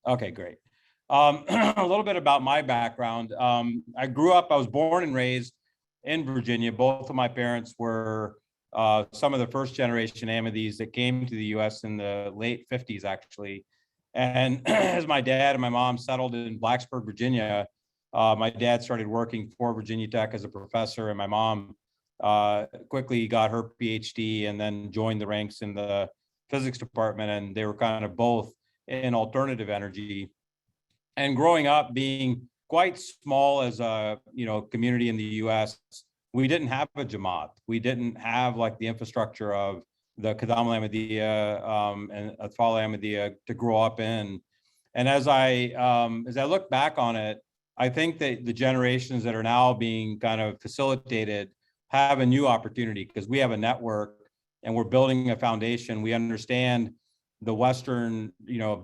Okay, great. A little bit about my background. I was born and raised in Virginia. Both of my parents were some of the first generation Ahmadis that came to the US in the late 50s, actually. And as my dad and my mom settled in Blacksburg, Virginia, my dad started working for Virginia Tech as a professor, and my mom quickly got her PhD and then joined the ranks in the physics department. And they were kind of both in alternative energy. And growing up, being quite small as a community in the US, we didn't have a Jamaat. We didn't have like the infrastructure of the Qadam al-Ahmadiyya and Atfal al-Ahmadiyya to grow up in. And as I look back on it, I think that the generations that are now being kind of facilitated have a new opportunity, because we have a network and we're building a foundation. We understand the Western,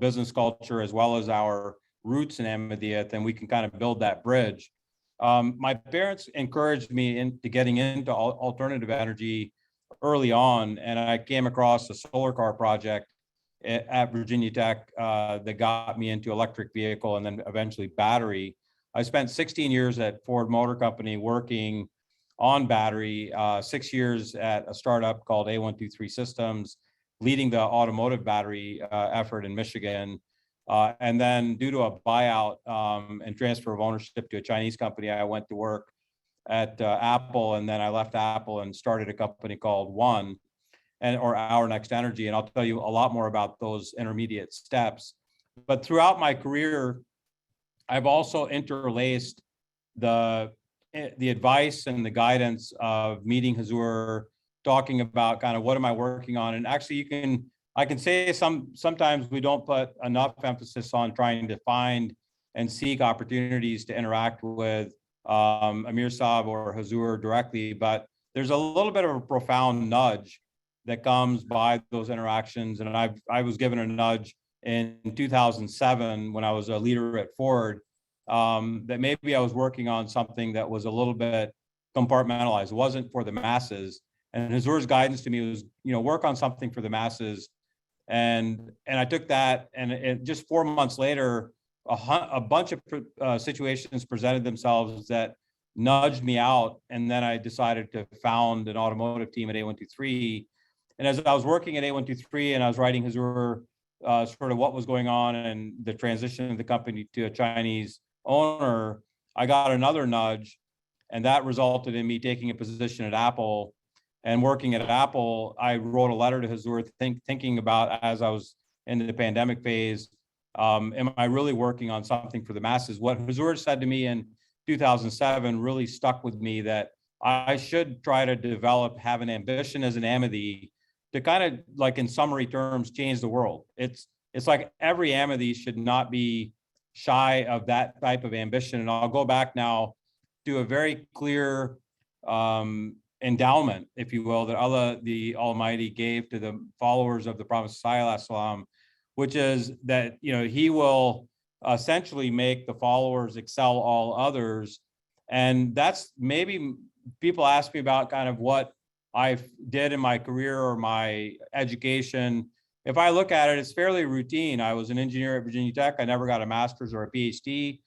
business culture as well as our roots in Ahmadiyya, and we can kind of build that bridge. My parents encouraged me into getting into alternative energy early on, and I came across a solar car project at Virginia Tech that got me into electric vehicle and then eventually battery. I spent 16 years at Ford Motor Company working on battery, 6 years at a startup called A123 Systems, leading the automotive battery effort in Michigan. And then due to a buyout and transfer of ownership to a Chinese company, I went to work at Apple, and then I left Apple and started a company called Our Next Energy. And I'll tell you a lot more about those intermediate steps. But throughout my career, I've also interlaced the advice and the guidance of meeting Hazur, talking about kind of what am I working on. And actually I can say sometimes we don't put enough emphasis on trying to find and seek opportunities to interact with Amir Saab or Hazur directly, but there's a little bit of a profound nudge that comes by those interactions. And I was given a nudge in 2007 when I was a leader at Ford, that maybe I was working on something that was a little bit compartmentalized. It wasn't for the masses. And Hazur's guidance to me was, work on something for the masses. And I took that, and just 4 months later, a bunch of situations presented themselves that nudged me out. And then I decided to found an automotive team at A123. And as I was working at A123 and I was writing Hazur, sort of what was going on and the transition of the company to a Chinese owner, I got another nudge, and that resulted in me taking a position at Apple. And working at Apple, I wrote a letter to Hazur thinking about, as I was in the pandemic phase, am I really working on something for the masses? What Hazur said to me in 2007 really stuck with me, that I should try to have an ambition as an Ahmadi to kind of, like in summary terms, change the world. It's like every Ahmadi should not be shy of that type of ambition. And I'll go back now to a very clear endowment, if you will, that Allah the Almighty gave to the followers of the Prophet ﷺ, which is that he will essentially make the followers excel all others. And that's, maybe people ask me about kind of what I did in my career or my education. If I look at it, it's fairly routine. I was an engineer at Virginia Tech. I never got a master's or a PhD.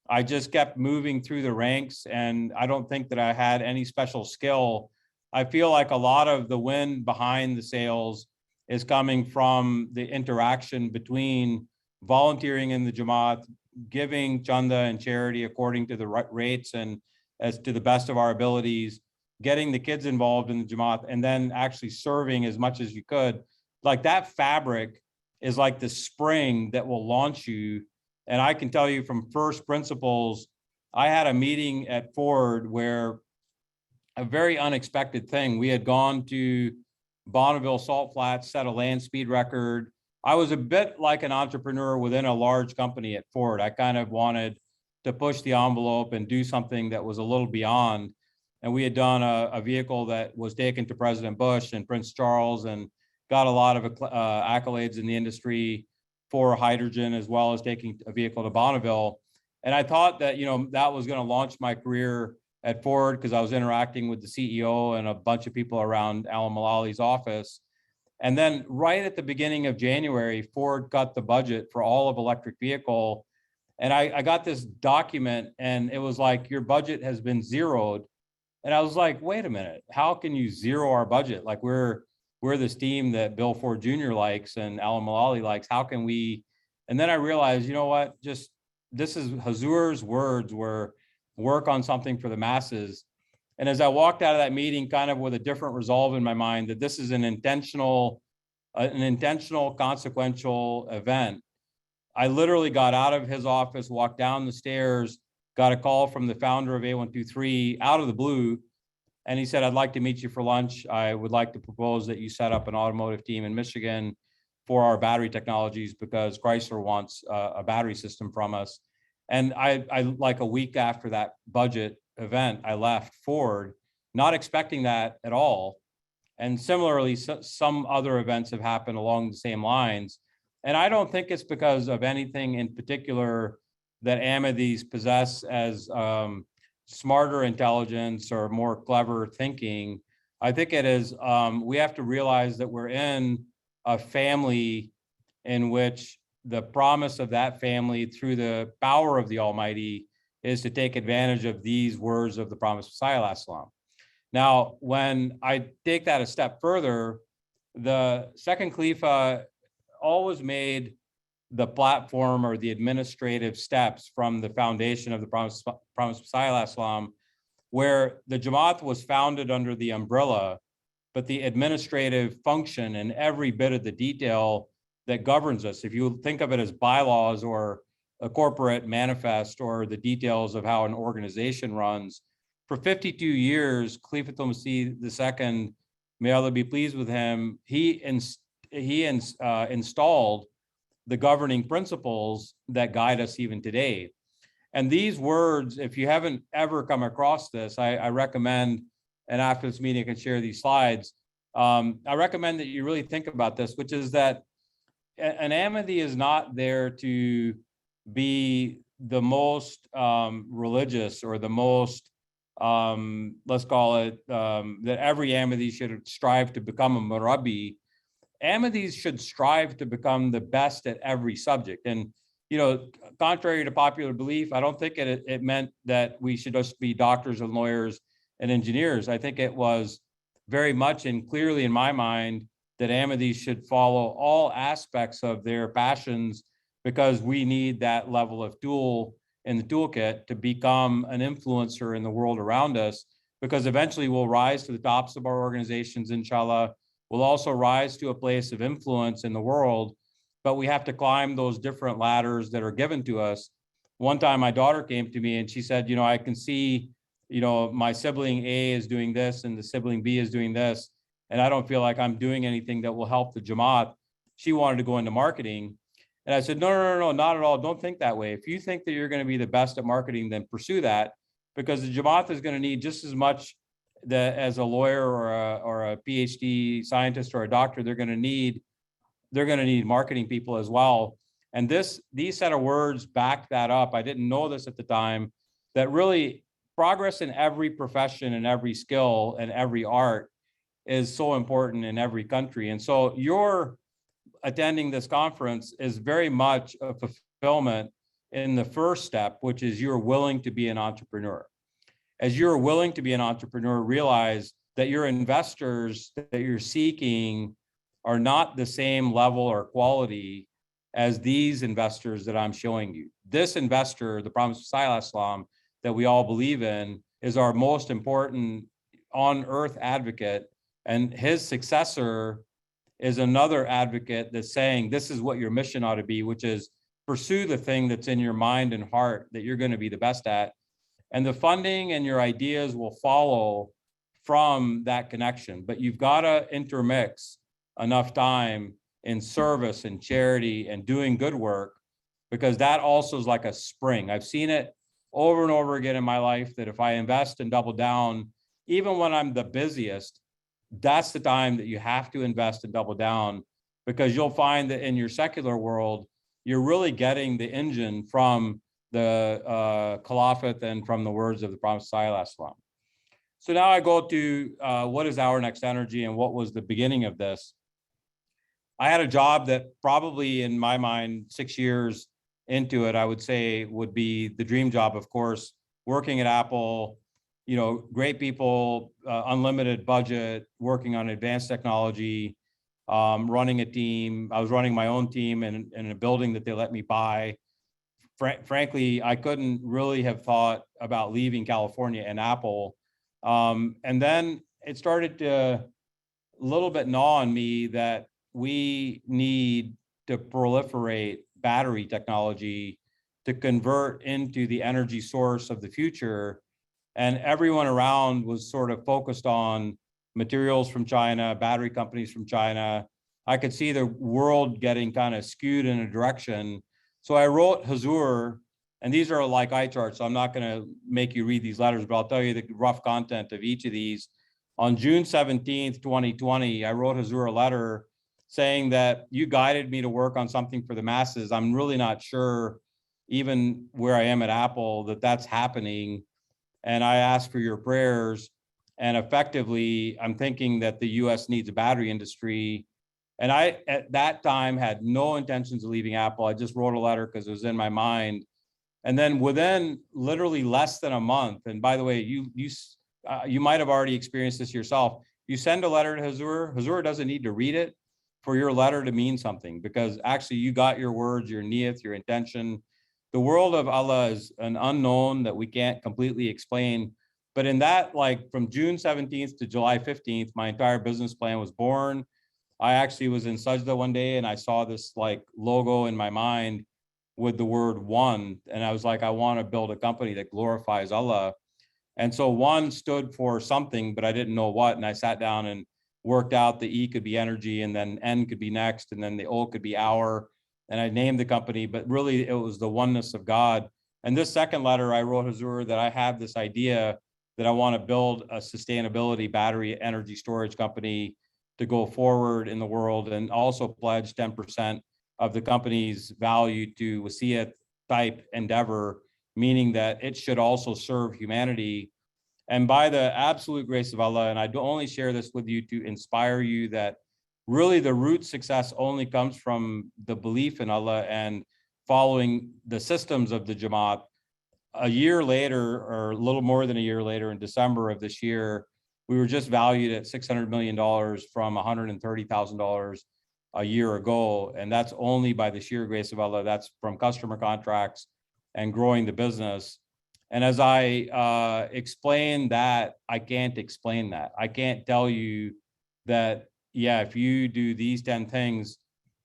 I just kept moving through the ranks, and I don't think that I had any special skill. I feel like a lot of the wind behind the sails is coming from the interaction between volunteering in the Jamaat, giving chanda and charity according to the rates and as to the best of our abilities, getting the kids involved in the Jamaat, and then actually serving as much as you could. Like that fabric is like the spring that will launch you. And I can tell you from first principles, I had a meeting at Ford where a very unexpected thing. We had gone to Bonneville Salt Flats, set a land speed record. I was a bit like an entrepreneur within a large company at Ford. I kind of wanted to push the envelope and do something that was a little beyond. And we had done a vehicle that was taken to President Bush and Prince Charles and got a lot of accolades in the industry for hydrogen, as well as taking a vehicle to Bonneville. And I thought that, that was going to launch my career at Ford because I was interacting with the CEO and a bunch of people around Alan Mullally's office. And then right at the beginning of January, Ford cut the budget for all of electric vehicle. And I got this document and it was like, your budget has been zeroed. And I was like, wait a minute, how can you zero our budget? Like we're this team that Bill Ford Jr. likes and Alan Mulally likes. How can we? And then I realized, you know what, just this is Hazur's words were work on something for the masses. And as I walked out of that meeting, kind of with a different resolve in my mind, that this is an intentional, consequential event. I literally got out of his office, walked down the stairs, got a call from the founder of A123 out of the blue. And he said, I'd like to meet you for lunch. I would like to propose that you set up an automotive team in Michigan for our battery technologies because Chrysler wants a battery system from us. And I like a week after that budget event, I left Ford, not expecting that at all. And similarly, some other events have happened along the same lines. And I don't think it's because of anything in particular that Ahmadis possess as smarter intelligence or more clever thinking. I think it is, we have to realize that we're in a family in which the promise of that family through the power of the Almighty is to take advantage of these words of the promised Messiah. Now, when I take that a step further, the second Khalifa always made the platform or the administrative steps from the foundation of the promised Messiah, where the Jamaat was founded under the umbrella, but the administrative function and every bit of the detail that governs us, if you think of it as bylaws or a corporate manifest or the details of how an organization runs, for 52 years, Khalifatul Masih II, may Allah be pleased with him, he installed the governing principles that guide us even today. And these words, if you haven't ever come across this, I recommend, and after this meeting I can share these slides, I recommend that you really think about this, which is that an Ahmadi is not there to be the most religious or the most, let's call it, that every Ahmadi should strive to become a murabbi. Ahmadis should strive to become the best at every subject. And, contrary to popular belief, I don't think it meant that we should just be doctors and lawyers and engineers. I think it was very much and clearly in my mind that Ahmadis should follow all aspects of their passions because we need that level of tool in the toolkit to become an influencer in the world around us, because eventually we'll rise to the tops of our organizations, inshallah. We'll also rise to a place of influence in the world, but we have to climb those different ladders that are given to us. One time my daughter came to me and she said, I can see, my sibling A is doing this and the sibling B is doing this, and I don't feel like I'm doing anything that will help the Jamaat. She wanted to go into marketing. And I said, no, not at all. Don't think that way. If you think that you're going to be the best at marketing, then pursue that, because the Jamaat is going to need just as much as a lawyer or a PhD scientist or a doctor. They're going to need marketing people as well. And these set of words back that up. I didn't know this at the time, that really progress in every profession and every skill and every art is so important in every country. And so your attending this conference is very much a fulfillment in the first step, which is you're willing to be an entrepreneur. As you're willing to be an entrepreneur, realize that your investors that you're seeking are not the same level or quality as these investors that I'm showing you. This investor, the Prophet Islam, that we all believe in, is our most important on earth advocate, and his successor is another advocate that's saying this is what your mission ought to be, which is pursue the thing that's in your mind and heart that you're going to be the best at. And the funding and your ideas will follow from that connection. But you've got to intermix enough time in service and charity and doing good work, because that also is like a spring. I've seen it over and over again in my life that if I invest and double down, even when I'm the busiest, that's the time that you have to invest and double down, because you'll find that in your secular world, you're really getting the engine from the Caliphate and from the words of the Prophet ﷺ. So now I go to what is our next energy and what was the beginning of this. I had a job that probably in my mind, 6 years into it, I would say would be the dream job, of course, working at Apple, you know, great people, unlimited budget, working on advanced technology, running a team. I was running my own team in a building that they let me buy. Frankly, I couldn't really have thought about leaving California and Apple. And then it started to a little bit gnaw on me that we need to proliferate battery technology to convert into the energy source of the future. And everyone around was sort of focused on materials from China, battery companies from China. I could see the world getting kind of skewed in a direction. So I wrote Hazur, and these are like eye charts, so I'm not going to make you read these letters, but I'll tell you the rough content of each of these. On June 17th, 2020, I wrote Hazur a letter saying that you guided me to work on something for the masses. I'm really not sure, even where I am at Apple, that that's happening. And I ask for your prayers. And effectively, I'm thinking that the US needs a battery industry. And I, at that time, had no intentions of leaving Apple. I just wrote a letter because it was in my mind. And then within literally less than a month, and by the way, you might have already experienced this yourself. You send a letter to Hazur, Hazur doesn't need to read it for your letter to mean something, because actually you got your words, your niyat, your intention. The world of Allah is an unknown that we can't completely explain. But in that, like from June 17th to July 15th, my entire business plan was born. I actually was in Sajda one day and I saw this like logo in my mind with the word one. And I was like, I want to build a company that glorifies Allah. And so one stood for something, but I didn't know what. And I sat down and worked out the E could be energy, and then N could be next, and then the O could be hour. And I named the company, but really it was the oneness of God. And this second letter, I wrote Hazur that I have this idea that I want to build a sustainability battery energy storage company to go forward in the world, and also pledge 10% of the company's value to wasiyat type endeavor, meaning that it should also serve humanity. And by the absolute grace of Allah, and I do only share this with you to inspire you that really the root success only comes from the belief in Allah and following the systems of the Jamaat. A year later, or a little more than a year later, in December of this year, we were just valued at $600 million from $130,000 a year ago. And that's only by the sheer grace of Allah. That's from customer contracts and growing the business. And as I explain that, I can't explain that. I can't tell you that, yeah, if you do these 10 things,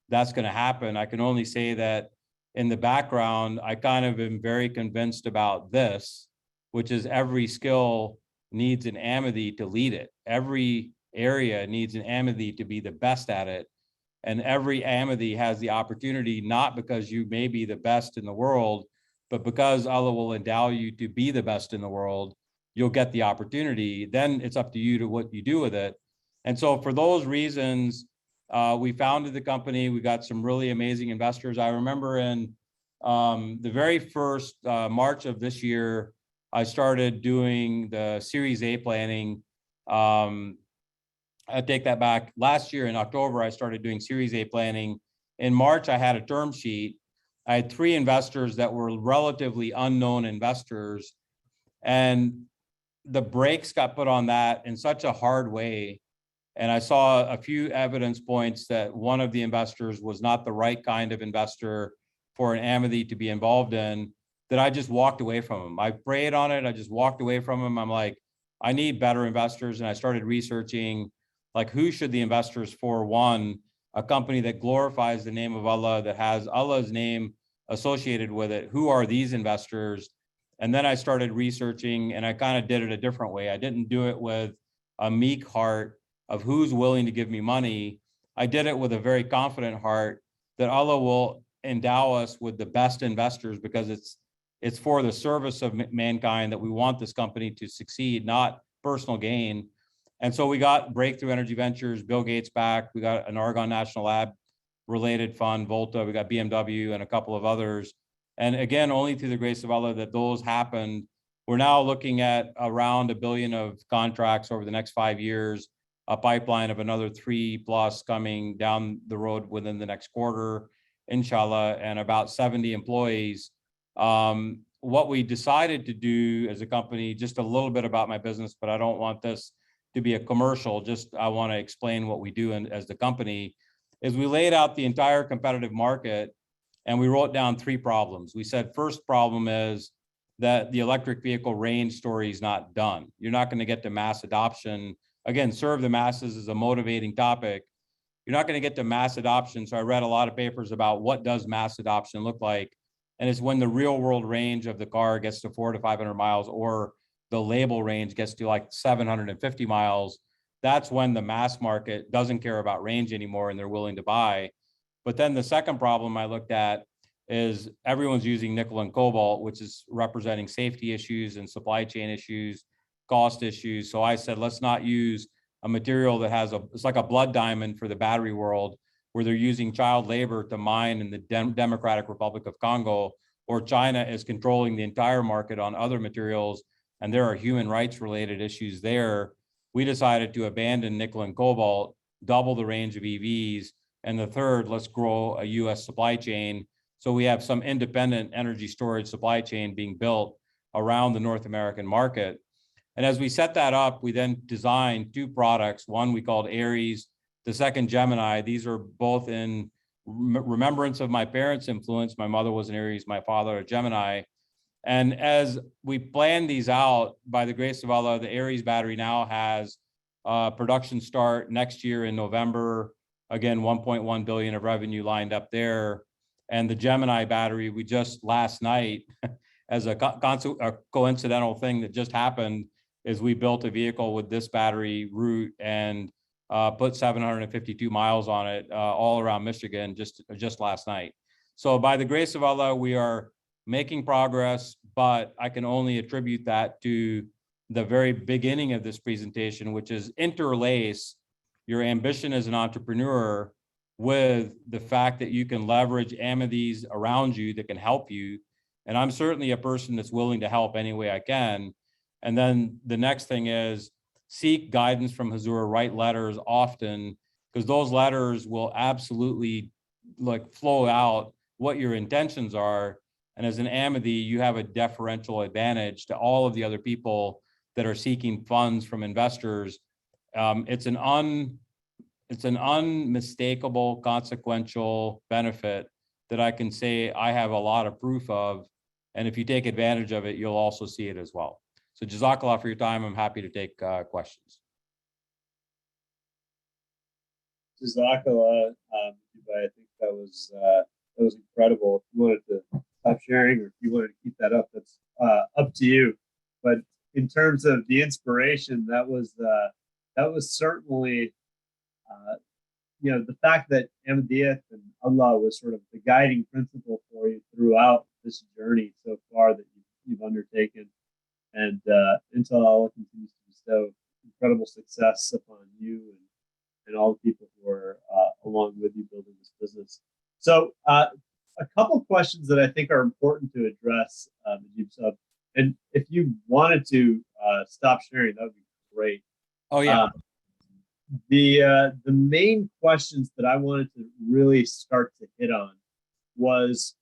that's going to happen. I can only say that in the background, I kind of am very convinced about this, which is every skill needs an Ahmadi to lead it. Every area needs an Ahmadi to be the best at it. And every Ahmadi has the opportunity, not because you may be the best in the world, but because Allah will endow you to be the best in the world, you'll get the opportunity. Then it's up to you to what you do with it. And so for those reasons, we founded the company. We got some really amazing investors. I remember in the very first March of this year, I started doing the Series A planning. I take that back. Last year in October, I started doing Series A planning. In March, I had a term sheet. I had 3 investors that were relatively unknown investors. And the brakes got put on that in such a hard way and I saw a few evidence points that one of the investors was not the right kind of investor for an Ahmadi to be involved in, that I just walked away from him. I prayed on it. I just walked away from him. I'm like, I need better investors. And I started researching, like, who should the investors for? One, a company that glorifies the name of Allah, that has Allah's name associated with it. Who are these investors? And then I started researching, and I kind of did it a different way. I didn't do it with a meek heart of who's willing to give me money. I did it with a very confident heart that Allah will endow us with the best investors, because it's for the service of mankind that we want this company to succeed, not personal gain. And so we got Breakthrough Energy Ventures, Bill Gates back. We got an Argonne National Lab related fund, Volta. We got BMW and a couple of others. And again, only through the grace of Allah that those happened. We're now looking at around $1 billion of contracts over the next 5 years, a pipeline of another 3+ coming down the road within the next quarter, inshallah, and about 70 employees. What we decided to do as a company, just a little bit about my business, but I don't want this to be a commercial, just I want to explain what we do as the company, is we laid out the entire competitive market and we wrote down 3 problems. We said, first problem is that the electric vehicle range story is not done. You're not going to get to mass adoption. Again, serve the masses is a motivating topic. You're not going to get to mass adoption. So I read a lot of papers about what does mass adoption look like. And it's when the real world range of the car gets to 400 to 500 miles, or the label range gets to like 750 miles. That's when the mass market doesn't care about range anymore and they're willing to buy. But then the second problem I looked at is everyone's using nickel and cobalt, which is representing safety issues and supply chain issues, cost issues. So I said, let's not use a material that has it's like a blood diamond for the battery world, where they're using child labor to mine in the Democratic Republic of Congo, or China is controlling the entire market on other materials, and there are human rights related issues there. We decided to abandon nickel and cobalt, double the range of EVs, and the third, let's grow a US supply chain. So we have some independent energy storage supply chain being built around the North American market. And as we set that up, we then designed 2 products. One we called Aries, the second Gemini. These are both in remembrance of my parents' influence. My mother was an Aries, my father a Gemini. And as we planned these out, by the grace of Allah, the Aries battery now has production start next year in November. Again, 1.1 billion of revenue lined up there. And the Gemini battery, we just last night, as a coincidental thing that just happened, is we built a vehicle with this battery route and put 752 miles on it all around Michigan just last night. So by the grace of Allah, we are making progress, but I can only attribute that to the very beginning of this presentation, which is interlace your ambition as an entrepreneur with the fact that you can leverage Ahmadis around you that can help you. And I'm certainly a person that's willing to help any way I can. And then the next thing is seek guidance from Hazur, write letters often, because those letters will absolutely like flow out what your intentions are. And as an Ahmadi, you have a deferential advantage to all of the other people that are seeking funds from investors. It's an unmistakable, consequential benefit that I can say I have a lot of proof of. And if you take advantage of it, you'll also see it as well. So Jazakallah for your time. I'm happy to take questions. Jazakallah, I think that was incredible. If you wanted to stop sharing, or if you wanted to keep that up, that's up to you. But in terms of the inspiration, that was certainly, the fact that Ahmadiyya and Allah was sort of the guiding principle for you throughout this journey so far that you've undertaken. And until Allah continues to bestow incredible success upon you and all the people who are along with you building this business. So a couple of questions that I think are important to address, Najib Sub. And if you wanted to stop sharing, that would be great. Oh, yeah. The main questions that I wanted to really start to hit on was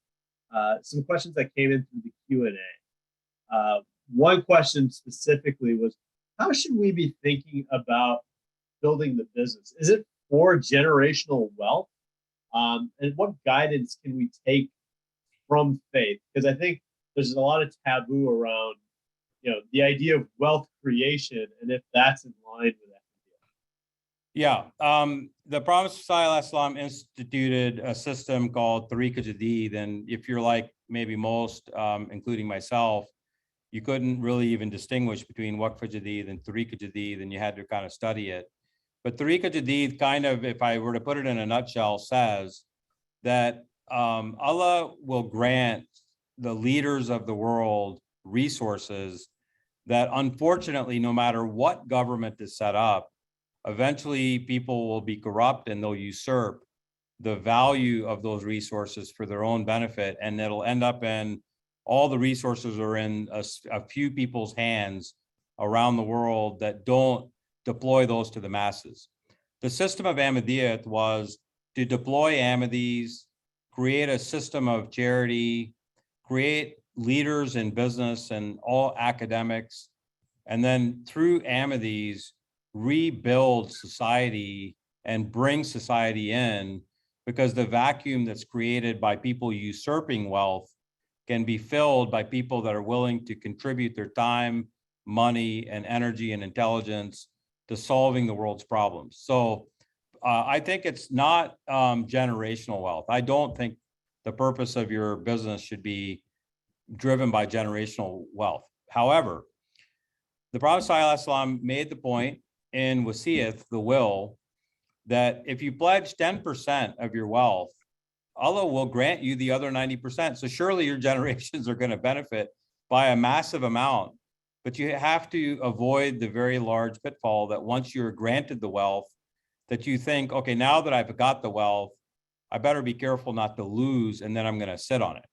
some questions that came in through the Q&A. One question specifically was, how should we be thinking about building the business? Is it for generational wealth? And what guidance can we take from faith? Because I think there's a lot of taboo around, the idea of wealth creation, and if that's in line with that. Yeah, the Prophet ﷺ instituted a system called Tariqa Jadid, and if you're like maybe most, including myself, you couldn't really even distinguish between Waqf Jadid and Tariqa Jadid, and you had to kind of study it. But Tariqa Jadid kind of, if I were to put it in a nutshell, says that Allah will grant the leaders of the world resources that, unfortunately, no matter what government is set up, eventually people will be corrupt and they'll usurp the value of those resources for their own benefit. And it'll end up in all the resources are in a few people's hands around the world that don't deploy those to the masses. The system of Ahmadiyya was to deploy Ahmadis, create a system of charity, create leaders in business and all academics, and then through Ahmadis, rebuild society and bring society in, because the vacuum that's created by people usurping wealth can be filled by people that are willing to contribute their time, money, and energy and intelligence to solving the world's problems. So I think it's not generational wealth. I don't think the purpose of your business should be driven by generational wealth. However, the Prophet ﷺ made the point in Wasiyat, the will, that if you pledge 10% of your wealth, Allah will grant you the other 90%. So surely your generations are going to benefit by a massive amount, but you have to avoid the very large pitfall that once you're granted the wealth, that you think, okay, now that I've got the wealth, I better be careful not to lose, and then I'm going to sit on it.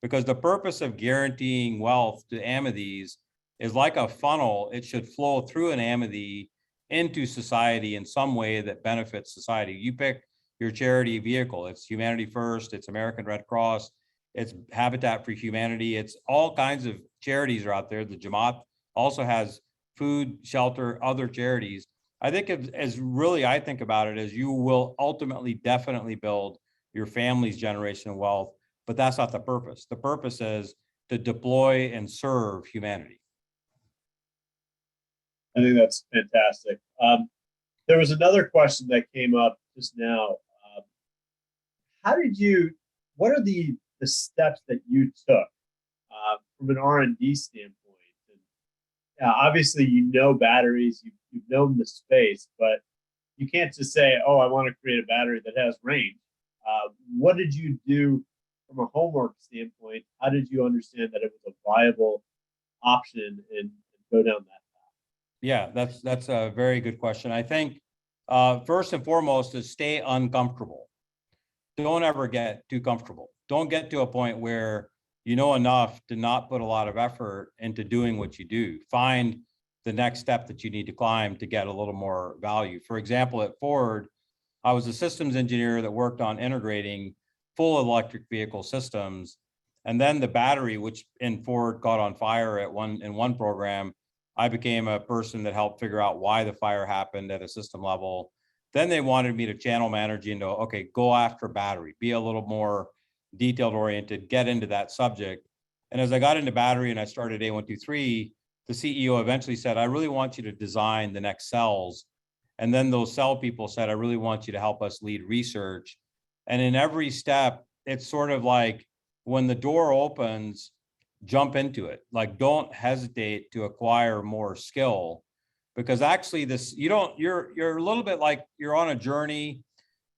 Because the purpose of guaranteeing wealth to Ahmadis is like a funnel. It should flow through an Ahmadi into society in some way that benefits society. You pick your charity vehicle. It's Humanity First, it's American Red Cross, it's Habitat for Humanity, it's all kinds of charities are out there. The Jamaat also has food, shelter, other charities. I think as really I think about it as you will ultimately definitely build your family's generational wealth, but that's not the purpose. The purpose is to deploy and serve humanity. I think that's fantastic. There was another question that came up just now. What are the steps that you took from an R&D standpoint? And, obviously, batteries, you've known the space, but you can't just say, oh, I want to create a battery that has range. What did you do from a homework standpoint? How did you understand that it was a viable option and go down that path? Yeah, that's a very good question. I think first and foremost is stay uncomfortable. Don't ever get too comfortable. Don't get to a point where you know enough to not put a lot of effort into doing what you do. Find the next step that you need to climb to get a little more value. For example, at Ford, I was a systems engineer that worked on integrating full electric vehicle systems. And then the battery, which in Ford caught on fire in one program, I became a person that helped figure out why the fire happened at a system level. Then they wanted me to channel manage into, okay, go after battery, be a little more detailed oriented, get into that subject. And as I got into battery and I started A123, the CEO eventually said, I really want you to design the next cells. And then those cell people said, I really want you to help us lead research. And in every step, it's sort of like when the door opens, jump into it. Like, don't hesitate to acquire more skill, because actually you're a little bit like you're on a journey.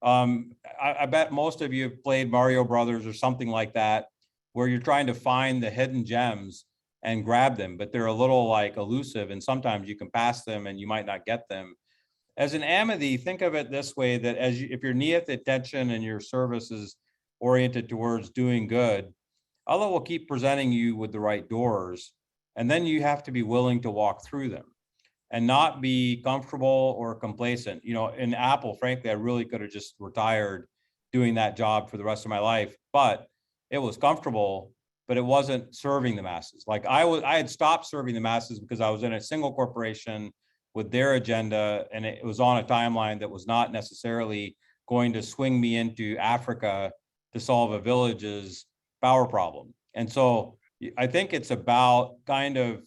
I bet most of you have played Mario Brothers or something like that, where you're trying to find the hidden gems and grab them, but they're a little like elusive, and sometimes you can pass them and you might not get them. As an Ahmadi, think of it this way, that if your niyat attention and your service is oriented towards doing good, Allah will keep presenting you with the right doors, and then you have to be willing to walk through them and not be comfortable or complacent. In Apple, frankly, I really could have just retired doing that job for the rest of my life, but it was comfortable, but it wasn't serving the masses. Like I had stopped serving the masses because I was in a single corporation with their agenda, and it was on a timeline that was not necessarily going to swing me into Africa to solve a village's power problem. And so I think it's about kind of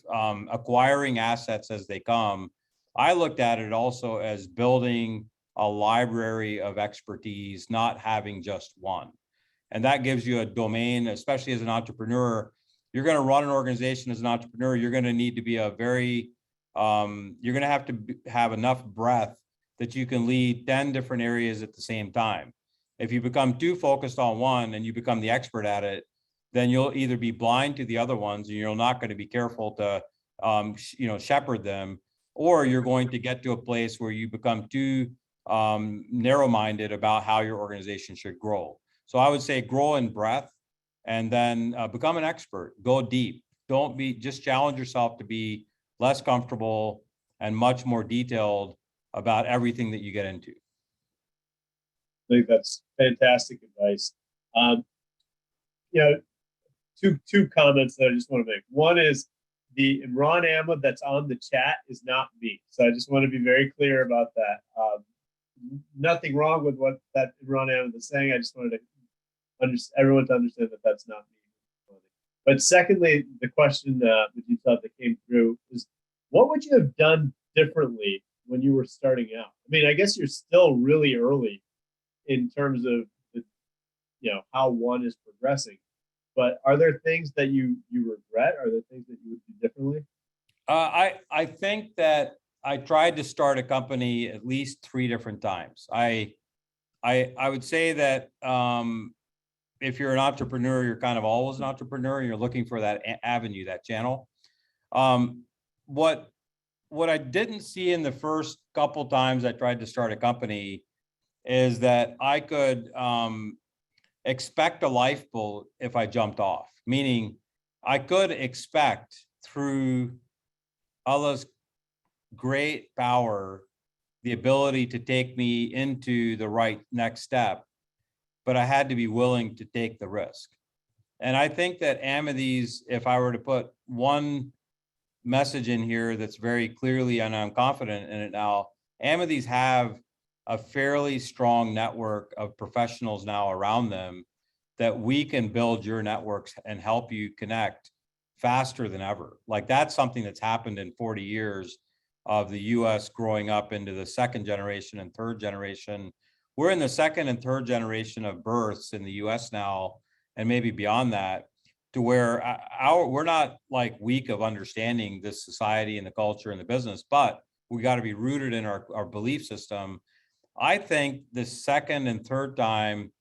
acquiring assets as they come. I looked at it also as building a library of expertise, not having just one. And that gives you a domain, especially as an entrepreneur. You're going to run an organization as an entrepreneur. You're going to need to be a very, you're going to have have enough breadth that you can lead 10 different areas at the same time. If you become too focused on one and you become the expert at it, then you'll either be blind to the other ones and you're not going to be careful to, shepherd them, or you're going to get to a place where you become too narrow-minded about how your organization should grow. So I would say grow in breadth, and then become an expert, go deep. Don't just challenge yourself to be less comfortable and much more detailed about everything that you get into. I think that's fantastic advice. Two comments that I just want to make. One is the Imran Ahmad that's on the chat is not me. So I just want to be very clear about that. Nothing wrong with what that Imran Ahmad is saying. I just wanted everyone to understand that that's not me. But secondly, the question that you thought that came through is, what would you have done differently when you were starting out? I mean, I guess you're still really early in terms of how one is progressing. But are there things that you regret? Are there things that you would do differently? I think that I tried to start a company at least 3 different times. I would say that if you're an entrepreneur, you're kind of always an entrepreneur, and you're looking for that avenue, that channel. What I didn't see in the first couple times I tried to start a company is that I could expect a lifeboat if I jumped off, meaning I could expect through Allah's great power the ability to take me into the right next step, but I had to be willing to take the risk. And I think that Ahmadiyys, if I were to put one message in here that's very clearly, and I'm confident in it now, Ahmadiyys have a fairly strong network of professionals now around them that we can build your networks and help you connect faster than ever. Like, that's something that's happened in 40 years of the US growing up into the 2nd generation and 3rd generation. We're in the 2nd and 3rd generation of births in the US now, and maybe beyond that, to where we're not like weak of understanding this society and the culture and the business, but we got to be rooted in our belief system. I think the 2nd and 3rd time,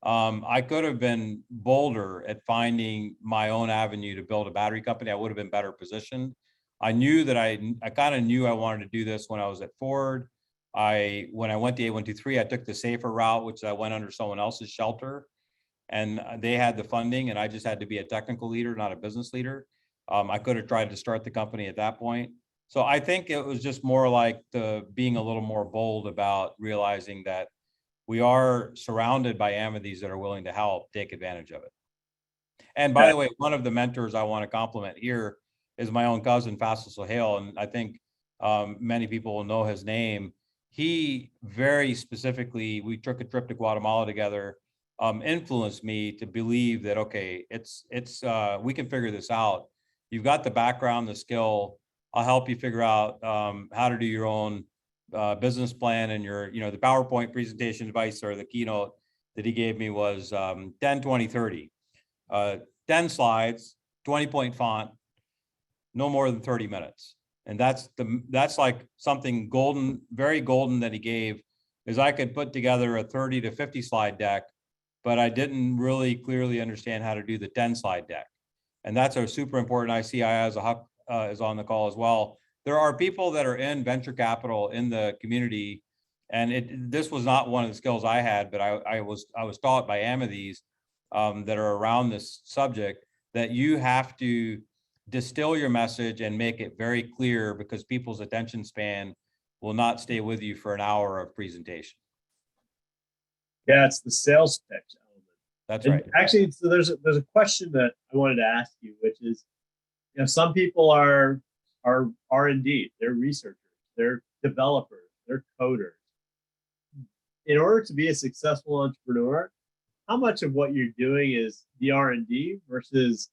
I could have been bolder at finding my own avenue to build a battery company. I would have been better positioned. I knew that I kind of knew I wanted to do this when I was at Ford. When I went to A123, I took the safer route, which I went under someone else's shelter, and they had the funding, and I just had to be a technical leader, not a business leader. I could have tried to start the company at that point. So I think it was just more like being a little more bold about realizing that we are surrounded by Ahmadiyys that are willing to help take advantage of it. And by the way, one of the mentors I want to compliment here is my own cousin, Faisal Sohail, and I think many people will know his name. He very specifically, we took a trip to Guatemala together, influenced me to believe that, okay, we can figure this out. You've got the background, the skill. I'll help you figure out how to do your own business plan, and the PowerPoint presentation advice, or the keynote that he gave me was 10, 20, 30. 10 slides, 20-point font, no more than 30 minutes. And that's like something golden, very golden that he gave, is I could put together a 30 to 50 slide deck, but I didn't really clearly understand how to do the 10 slide deck. And that's a super important. I see Ayaz Haq is on the call as well. There are people that are in venture capital in the community, and this was not one of the skills I had, but I was taught by Ahmadiyys that are around this subject, that you have to distill your message and make it very clear, because people's attention span will not stay with you for an hour of presentation. Yeah, it's the sales pitch element. That's and right. Actually, so there's a question that I wanted to ask you, which is, some people are R&D, they're researchers, they're developers, they're coders. In order to be a successful entrepreneur, how much of what you're doing is the R&D versus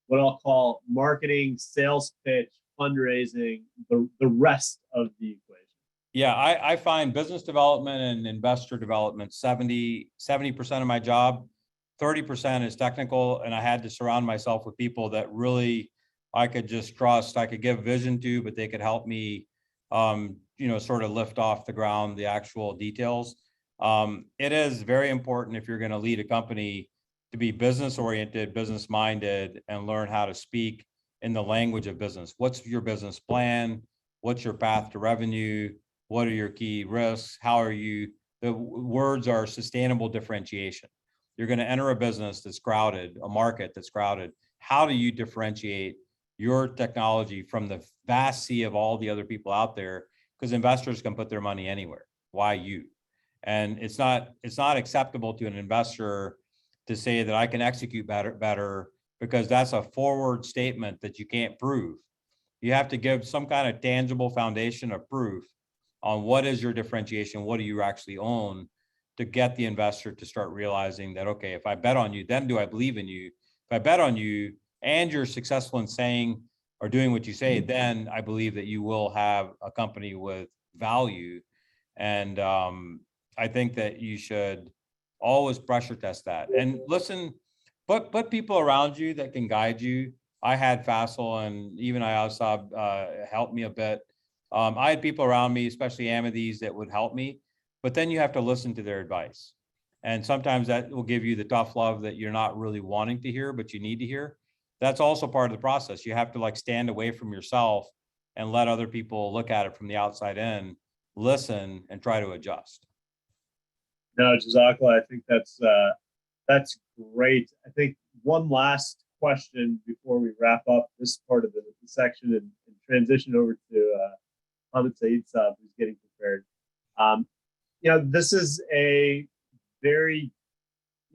what I'll call marketing, sales pitch, fundraising, the rest of the equation? Yeah, I find business development and investor development 70% of my job, 30% is technical, and I had to surround myself with people that really I could just trust, I could give vision to, but they could help me, sort of lift off the ground the actual details. It is very important if you're going to lead a company to be business oriented, business minded, and learn how to speak in the language of business. What's your business plan? What's your path to revenue? What are your key risks? How are you? The words are sustainable differentiation. You're going to enter a business that's crowded, a market that's crowded. How do you differentiate your technology from the vast sea of all the other people out there? Because investors can put their money anywhere. Why you? And it's not acceptable to an investor to say that I can execute better, because that's a forward statement that you can't prove. You have to give some kind of tangible foundation of proof on what is your differentiation, what do you actually own, to get the investor to start realizing that, okay, if I bet on you, then do I believe in you? If I bet on you and you're successful in saying or doing what you say, then I believe that you will have a company with value. And I think that you should always pressure test that. And listen, put people around you that can guide you. I had Faisal and even Ayasab helped me a bit. I had people around me, especially Ahmadis, that would help me, but then you have to listen to their advice. And sometimes that will give you the tough love that you're not really wanting to hear, but you need to hear. That's also part of the process. You have to like stand away from yourself and let other people look at it from the outside in, listen, and try to adjust. No, Jazakallah, I think that's great. I think one last question before we wrap up this part of the section and transition over to Ahmed Saeed Saab, who's getting prepared. This is a very,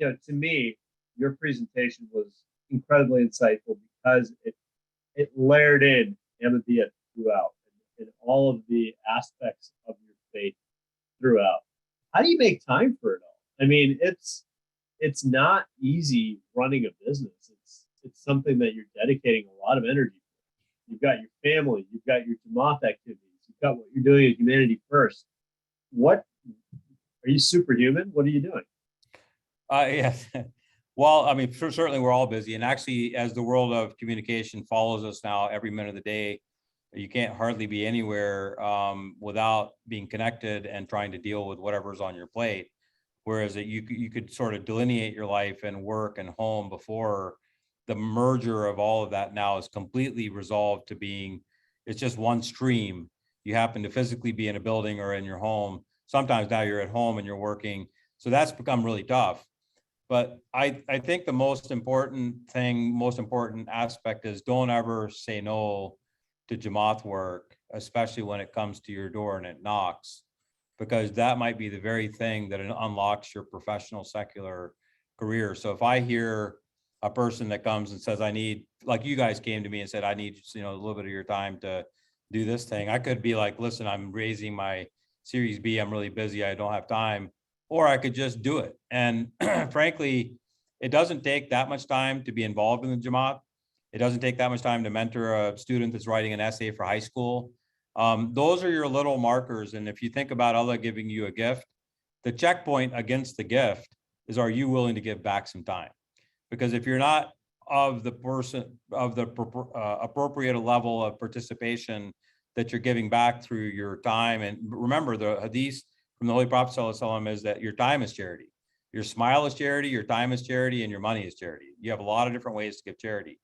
to me, your presentation was incredibly insightful because it layered in Ahmadiyya throughout and all of the aspects of your faith throughout. How do you make time for it all? I mean, it's not easy running a business. It's something that you're dedicating a lot of energy to. You've got your family, you've got your Jamaat activities, you've got what you're doing at Humanity First. What are you superhuman? What are you doing? Yes. Well, I mean, certainly we're all busy. And actually, as the world of communication follows us now every minute of the day, you can't hardly be anywhere without being connected and trying to deal with whatever's on your plate. Whereas you could sort of delineate your life and work and home before. The merger of all of that now is completely resolved to being, it's just one stream. You happen to physically be in a building or in your home. Sometimes now you're at home and you're working. So that's become really tough. But I think the most important aspect is don't ever say no to Jamaat work, especially when it comes to your door and it knocks, because that might be the very thing that unlocks your professional secular career. So if I hear a person that comes and says, I need, like you guys came to me and said, I need, a little bit of your time to do this thing. I could be like, listen, I'm raising my Series B. I'm really busy. I don't have time. Or I could just do it. And frankly, it doesn't take that much time to be involved in the Jamaat. It doesn't take that much time to mentor a student that's writing an essay for high school. Those are your little markers. And if you think about Allah giving you a gift, the checkpoint against the gift is, are you willing to give back some time? Because if you're not of the appropriate level of participation that you're giving back through your time, and remember the hadith from the Holy Prophet ﷺ is that your time is charity, your smile is charity, your time is charity, and your money is charity. You have a lot of different ways to give charity.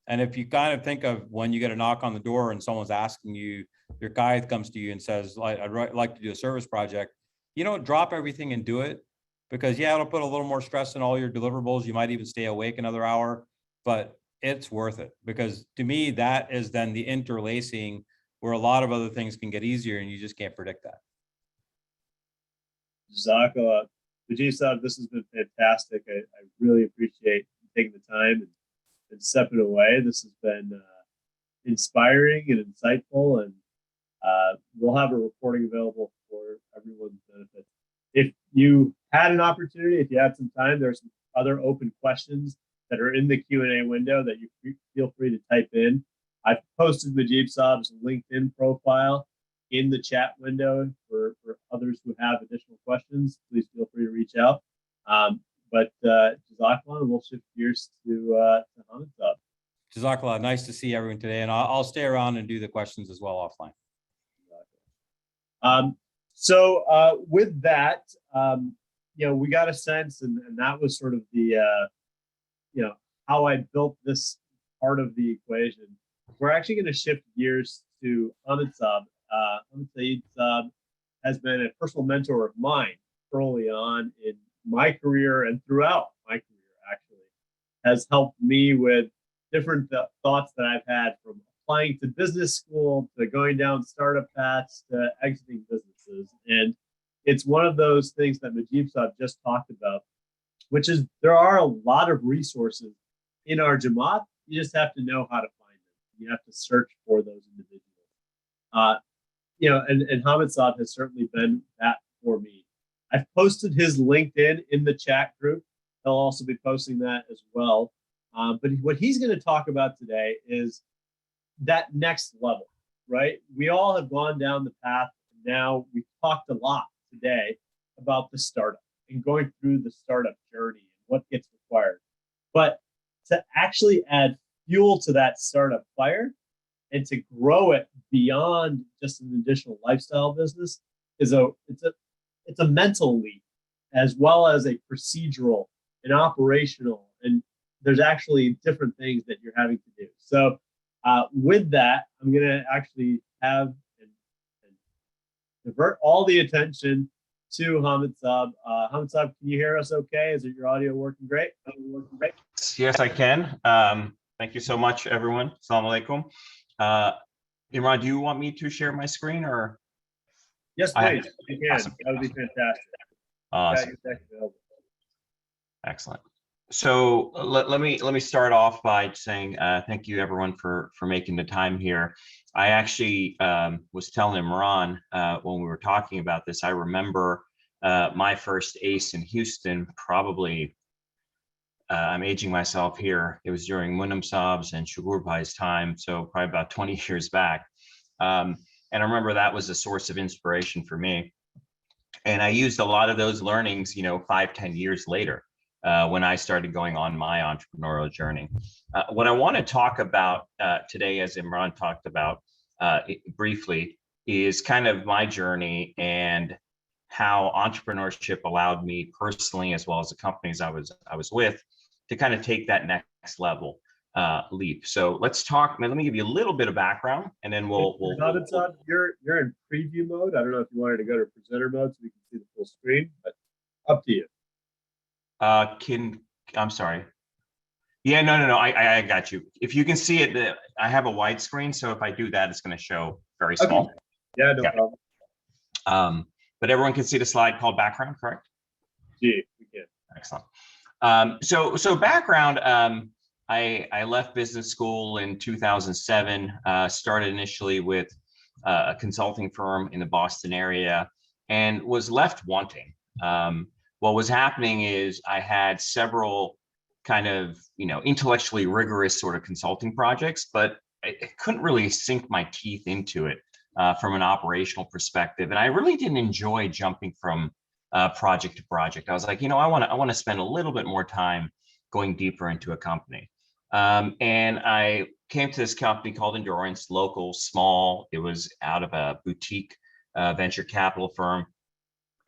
And if you kind of think of when you get a knock on the door and someone's asking you, your guide comes to you and says, I'd like to do a service project, drop everything and do it. Because it'll put a little more stress in all your deliverables. You might even stay awake another hour, but it's worth it. Because to me, that is then the interlacing where a lot of other things can get easier and you just can't predict that. Jazakallah. Saab, this has been fantastic. I really appreciate you taking the time and stepping away. This has been inspiring and insightful. And We'll have a recording available for everyone's benefit. If you had an opportunity, if you had some time, there's some other open questions that are in the Q&A window that you feel free to type in. I've posted Majib Saab's LinkedIn profile in the chat window for others who have additional questions. Please feel free to reach out. But Jazakallah, we'll shift gears to Hamid Saab. Jazakallah, nice to see everyone today, and I'll stay around and do the questions as well offline. So with that, we got a sense, and that was sort of the, how I built this part of the equation. We're actually going to shift gears to Hamid Saab. Hamid Saab has been a personal mentor of mine early on in my career and throughout my career, actually, has helped me with different thoughts that I've had, from applying to business school to going down startup paths to exiting businesses. And it's one of those things that Majib Saab just talked about, which is there are a lot of resources in our Jamaat. You just have to know how to find them. You have to search for those individuals. And Hamid Saab has certainly been that for me. I've posted his LinkedIn in the chat group. He'll also be posting that as well. But what he's going to talk about today is that next level, right? We all have gone down the path. Now we've talked a lot today about the startup and going through the startup journey and what gets required. But to actually add fuel to that startup fire and to grow it beyond just an additional lifestyle business it's a mental leap, as well as a procedural and operational, and there's actually different things that you're having to do. So with that, I'm going to actually have and divert all the attention to Hamid Saab. Hamid Saab, can you hear us okay? Is your audio working great? Yes, I can. Thank you so much, everyone. Assalamu alaikum. Imran, do you want me to share my screen, or? Yes, please. You can. Awesome. That would be fantastic. Awesome. Excellent. So let me start off by saying thank you, everyone, for making the time here. I actually was telling Imran when we were talking about this, I remember my first ACE in Houston, probably, I'm aging myself here. It was during Munam Saab's and Shugur Bhai's time, so probably about 20 years back. And I remember that was a source of inspiration for me. And I used a lot of those learnings, 5-10 years later, when I started going on my entrepreneurial journey. What I want to talk about today, as Imran talked about briefly, is kind of my journey and how entrepreneurship allowed me personally, as well as the companies I was with, to kind of take that next level leap. So let's talk. Let me give you a little bit of background, and then we'll. You're in preview mode. I don't know if you wanted to go to presenter mode so we can see the full screen, but up to you. I'm sorry. Yeah, no. I got you. If you can see it, I have a wide screen, so if I do that, it's going to show very small. Okay. Yeah, no problem. But everyone can see the slide called background, correct? Yeah, we can. Excellent. So background. I left business school in 2007. Started initially with a consulting firm in the Boston area, and was left wanting. What was happening is I had several kind of, intellectually rigorous sort of consulting projects, but I couldn't really sink my teeth into it from an operational perspective. And I really didn't enjoy jumping from project to project. I was like, I want to spend a little bit more time going deeper into a company. And I came to this company called Endurance, local, small. It was out of a boutique venture capital firm,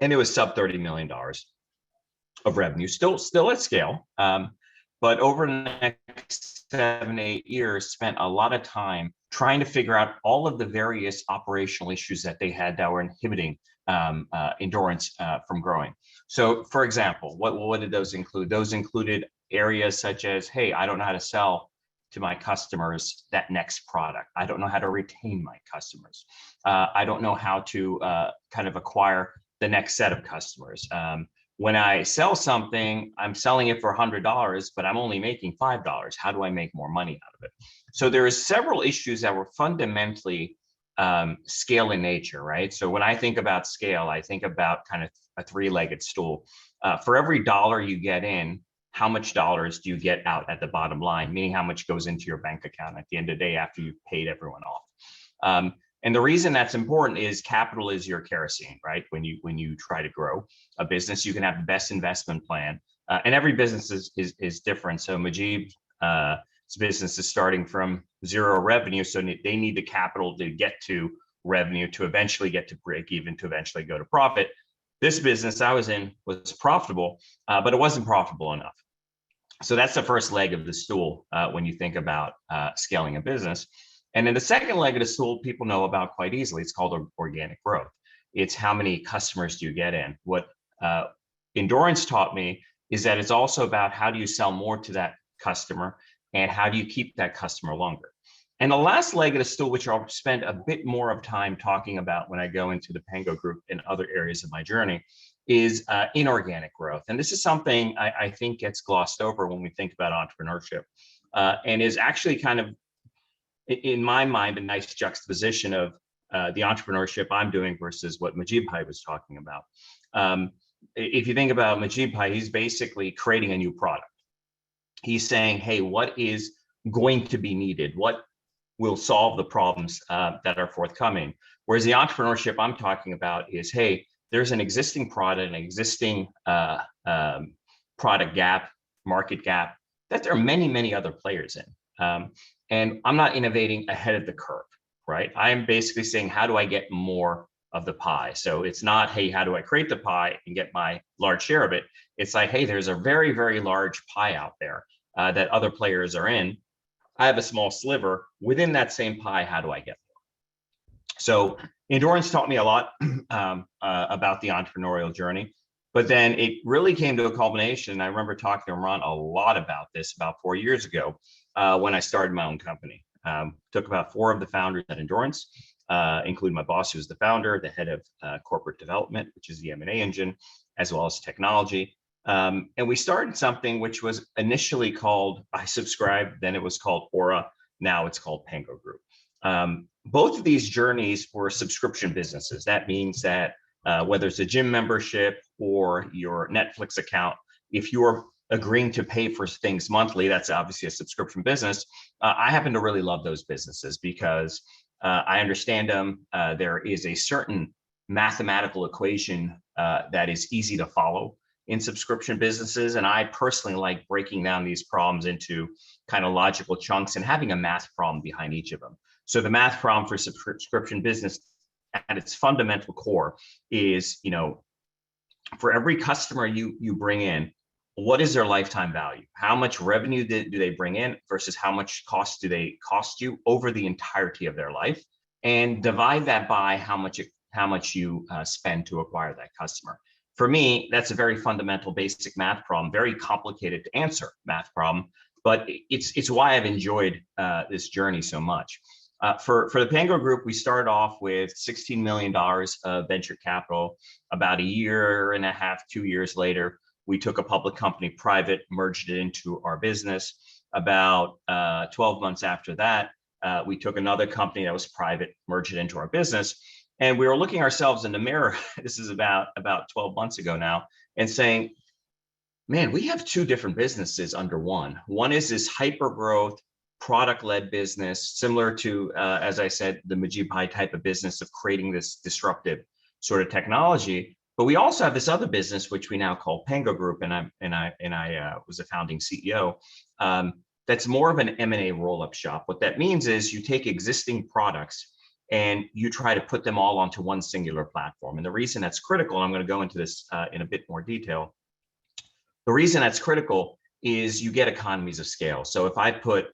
and it was sub $30 million of revenue, still at scale. But over the next 7-8 years, spent a lot of time trying to figure out all of the various operational issues that they had that were inhibiting Endurance from growing. So, for example, what did those include? Those included areas such as, hey, I don't know how to sell to my customers that next product. I don't know how to retain my customers. I don't know how to kind of acquire the next set of customers. When I sell something, I'm selling it for $100, but I'm only making $5. How do I make more money out of it? So there are several issues that were fundamentally scale in nature, right? So when I think about scale, I think about kind of a three-legged stool. For every dollar you get in, how much dollars do you get out at the bottom line? Meaning how much goes into your bank account at the end of the day after you've paid everyone off. And the reason that's important is capital is your kerosene, right? When you try to grow a business, you can have the best investment plan, and every business is different. So Mujib's business is starting from zero revenue, so they need the capital to get to revenue to eventually get to break even, to eventually go to profit. This business I was in was profitable, but it wasn't profitable enough. So that's the first leg of the stool when you think about scaling a business. And then the second leg of the stool people know about quite easily. It's called organic growth. It's how many customers do you get in. What Endurance taught me is that it's also about how do you sell more to that customer and how do you keep that customer longer. And the last leg of the stool, which I'll spend a bit more of time talking about when I go into the Pango Group and other areas of my journey, is inorganic growth. And this is something I think gets glossed over when we think about entrepreneurship, and is actually kind of, in my mind, a nice juxtaposition of the entrepreneurship I'm doing versus what Mujib Bhai was talking about. If you think about Mujib Bhai, he's basically creating a new product. He's saying, hey, what is going to be needed? What will solve the problems that are forthcoming? Whereas the entrepreneurship I'm talking about is, hey, there's an existing product, an existing product gap, market gap, that there are many, many other players in. And I'm not innovating ahead of the curve, right? I'm basically saying, how do I get more of the pie? So it's not, hey, how do I create the pie and get my large share of it? It's like, hey, there's a very, very large pie out there that other players are in. I have a small sliver within that same pie. How do I get there? So Endurance taught me a lot about the entrepreneurial journey, but then it really came to a culmination. I remember talking to Imran a lot about this about 4 years ago when I started my own company. Took about 4 of the founders at Endurance, including my boss, who's the founder, the head of corporate development, which is the M&A engine, as well as technology. And we started something which was initially called I Subscribe, then it was called Aura, now it's called Pango Group. Both of these journeys were subscription businesses. That means that whether it's a gym membership or your Netflix account, if you're agreeing to pay for things monthly, that's obviously a subscription business. I happen to really love those businesses because I understand them. There is a certain mathematical equation that is easy to follow in subscription businesses. And I personally like breaking down these problems into kind of logical chunks and having a math problem behind each of them. So the math problem for subscription business at its fundamental core is, you know, for every customer you bring in, what is their lifetime value? How much revenue do they bring in versus how much cost do they cost you over the entirety of their life? And divide that by how much you spend to acquire that customer. For me, that's a very fundamental, basic math problem, very complicated to answer math problem, but it's why I've enjoyed this journey so much. For the Pango Group, we started off with $16 million of venture capital. About a year and a half, 2 years later, we took a public company private, merged it into our business. About 12 months after that, we took another company that was private, merged it into our business. And we were looking ourselves in the mirror, this is about 12 months ago now, and saying, man, we have 2 different businesses under one. One is this hyper growth, product-led business, similar to, as I said, the Mujib Bhai type of business of creating this disruptive sort of technology. But we also have this other business, which we now call Pango Group, and I was a founding CEO. That's more of an M&A roll-up shop. What that means is you take existing products and you try to put them all onto one singular platform. And the reason that's critical, and I'm going to go into this in a bit more detail, the reason that's critical is you get economies of scale. So if I put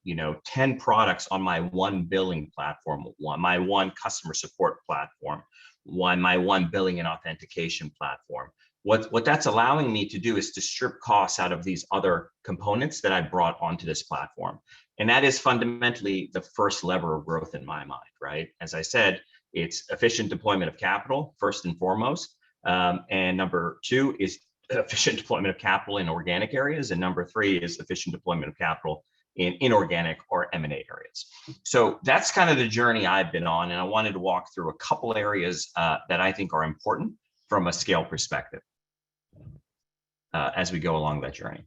10 products on my one billing platform, my one customer support platform, my one billing and authentication platform, what that's allowing me to do is to strip costs out of these other components that I brought onto this platform. And that is fundamentally the first lever of growth in my mind, right? As I said, it's efficient deployment of capital, first and foremost. And number 2 is efficient deployment of capital in organic areas. And number 3 is efficient deployment of capital in inorganic or M&A areas. So that's kind of the journey I've been on, and I wanted to walk through a couple areas that I think are important from a scale perspective as we go along that journey.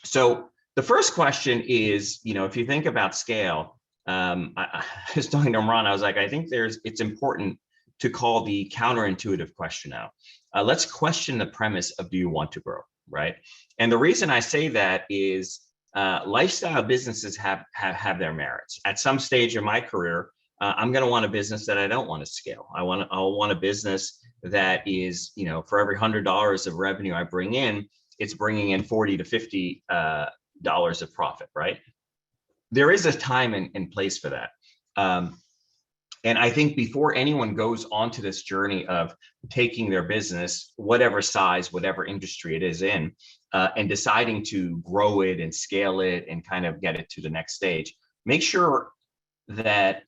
So the first question is, if you think about scale, I was talking to Imran, I was like, I think it's important to call the counterintuitive question out. Let's question the premise of, do you want to grow, right? And the reason I say that is lifestyle businesses have their merits. At some stage in my career, I'm going to want a business that I don't want to scale. I'll want a business that is, for every $100 of revenue I bring in, it's bringing in $40 to $50 of profit, right? There is a time and place for that. And I think before anyone goes onto this journey of taking their business, whatever size, whatever industry it is in, and deciding to grow it and scale it and kind of get it to the next stage, make sure that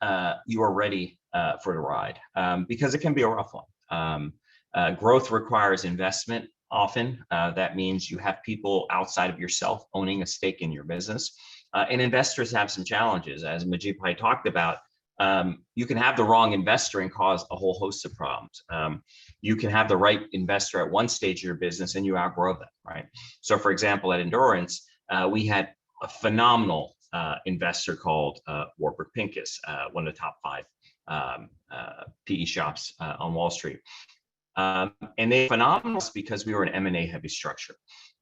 you are ready for the ride, because it can be a rough one. Growth requires investment. Often that means you have people outside of yourself owning a stake in your business, and investors have some challenges. As Majid Bhai talked about, you can have the wrong investor and cause a whole host of problems. You can have the right investor at one stage of your business and you outgrow them, right? So for example, at Endurance, we had a phenomenal investor called Warburg Pincus, one of the top 5 PE shops on Wall Street. And they phenomenal because we were an M&A heavy structure.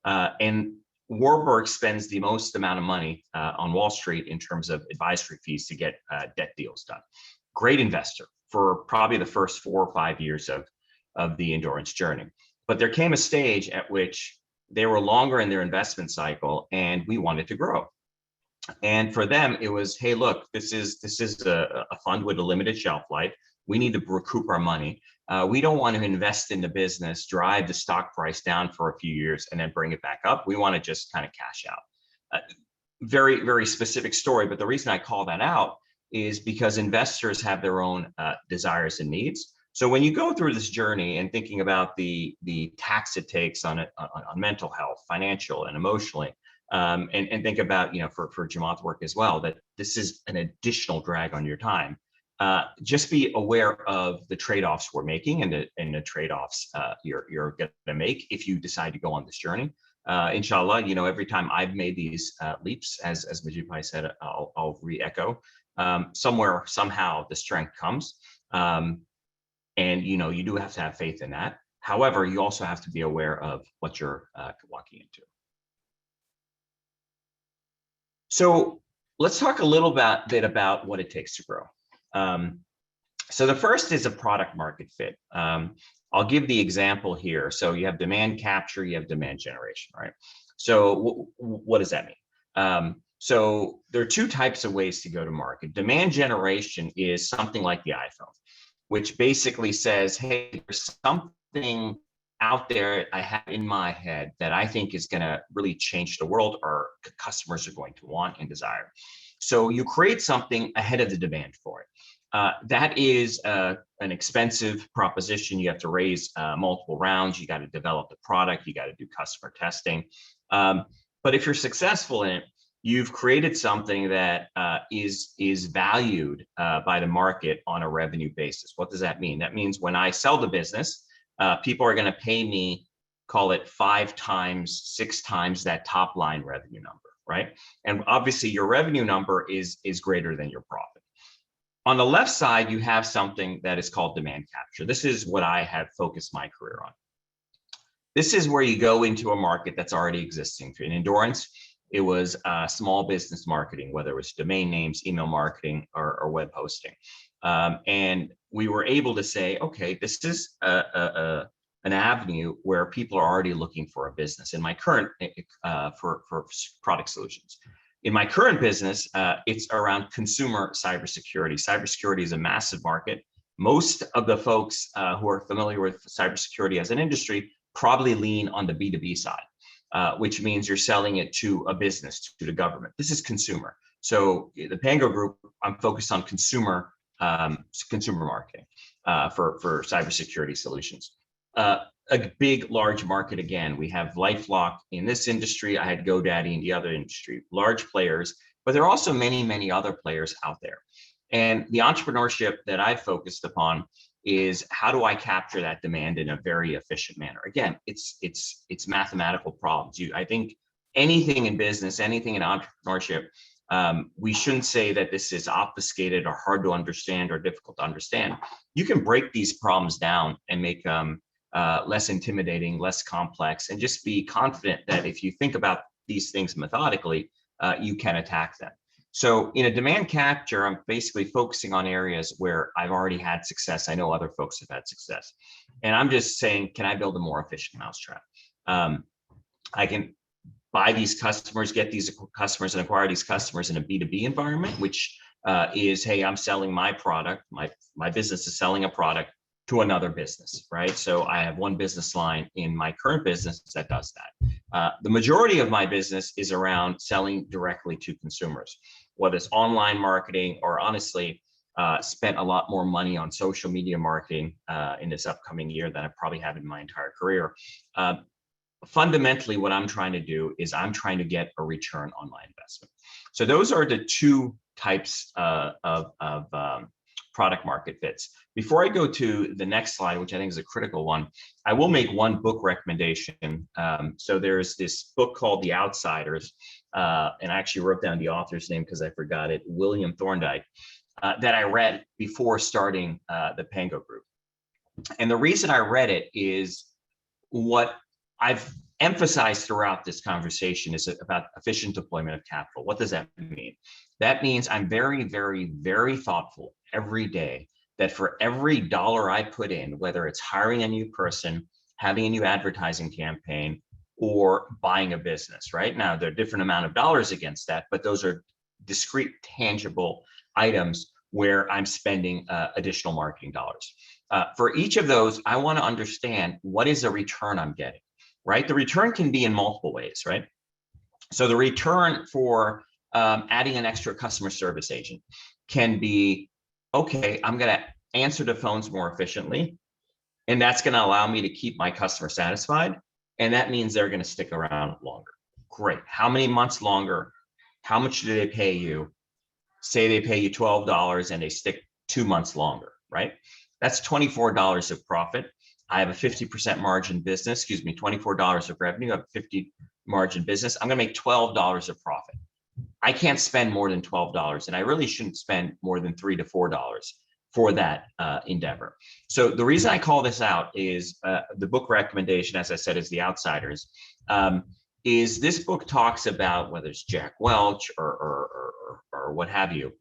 And Warburg spends the most amount of money on Wall Street in terms of advisory fees to get debt deals done. Great investor for probably the first 4 or 5 years of the Endurance journey. But there came a stage at which they were longer in their investment cycle and we wanted to grow. And for them, it was, hey, look, this is a fund with a limited shelf life. We need to recoup our money. We don't want to invest in the business, drive the stock price down for a few years, and then bring it back up. We want to just kind of cash out. Very, very specific story. But the reason I call that out is because investors have their own desires and needs. So when you go through this journey and thinking about the tax it takes on mental health, financial and emotionally, and think about, for Jamaat's work as well, that this is an additional drag on your time. Just be aware of the trade-offs we're making and the trade-offs you're going to make if you decide to go on this journey. Inshallah, every time I've made these leaps, as Majid Bhai said, I'll re-echo, somewhere, somehow the strength comes. And, you do have to have faith in that. However, you also have to be aware of what you're walking into. So let's talk a little bit about what it takes to grow. So the first is a product market fit. I'll give the example here. So you have demand capture, you have demand generation, right? So what does that mean? So there are 2 types of ways to go to market. Demand generation is something like the iPhone, which basically says, hey, there's something out there I have in my head that I think is going to really change the world, or customers are going to want and desire. So you create something ahead of the demand for it. That is an expensive proposition. You have to raise multiple rounds. You got to develop the product. You got to do customer testing. But if you're successful in it, you've created something that is valued by the market on a revenue basis. What does that mean? That means when I sell the business, people are going to pay me, call it 5 times, 6 times that top line revenue number, right? And obviously your revenue number is greater than your profit. On the left side, you have something that is called demand capture. This is what I have focused my career on. This is where you go into a market that's already existing. In Endurance, it was small business marketing, whether it was domain names, email marketing, or web hosting. And we were able to say, okay, this is an avenue where people are already looking for a business. In my current, for product solutions. In my current business, it's around consumer cybersecurity. Cybersecurity is a massive market. Most of the folks who are familiar with cybersecurity as an industry probably lean on the B2B side, which means you're selling it to a business, to the government. This is consumer. So the Pango Group, I'm focused on consumer marketing for cybersecurity solutions. A big, large market again. We have LifeLock in this industry. I had GoDaddy in the other industry. Large players but there are also many, many other players out there. And the entrepreneurship that I've focused upon is how do I capture that demand in a very efficient manner? Again, it's mathematical problems. I think anything in business, anything in entrepreneurship, we shouldn't say that this is obfuscated or hard to understand or difficult to understand. You can break these problems down and make them less intimidating, less complex, and just be confident that if you think about these things methodically, you can attack them. So in a demand capture, I'm basically focusing on areas where I've already had success. I know other folks have had success. And I'm just saying, can I build a more efficient mousetrap? I can buy these customers, get these customers, and acquire these customers in a B2B environment, which is, hey, I'm selling my product. My business is selling a product to another business, right? So I have one business line in my current business that does that. The majority of my business is around selling directly to consumers, whether it's online marketing or honestly, spent a lot more money on social media marketing in this upcoming year than I probably have in my entire career. Fundamentally, what I'm trying to do is I'm trying to get a return on my investment. So those are the two types of product market fits. Before I go to the next slide, which I think is a critical one, I will make one book recommendation. So there's this book called The Outsiders, and I actually wrote down the author's name because I forgot it, William Thorndike, that I read before starting the Pango Group. And the reason I read it is what I've emphasized throughout this conversation is about efficient deployment of capital. What does that mean? That means I'm very, very, very thoughtful every day that for every dollar I put in, whether it's hiring a new person, having a new advertising campaign, or buying a business, right? Now, there are different amount of dollars against that, but those are discrete, tangible items where I'm spending additional marketing dollars. For each of those, I want to understand what is the return I'm getting, right? The return can be in multiple ways, right? So the return for adding an extra customer service agent can be, okay, I'm going to answer the phones more efficiently, and that's going to allow me to keep my customer satisfied, and that means they're going to stick around longer. Great. How many months longer? How much do they pay you? Say they pay you $12 and they stick 2 months longer, right? That's $24 of profit. I have a 50% margin business, excuse me, $24 of revenue, I have a 50 margin business. I'm going to make $12 of profit. I can't spend more than $12, and I really shouldn't spend more than $3 to $4 for that endeavor. So the reason I call this out is the book recommendation, as I said, is The Outsiders. Is this book talks about, whether it's Jack Welch or what have you,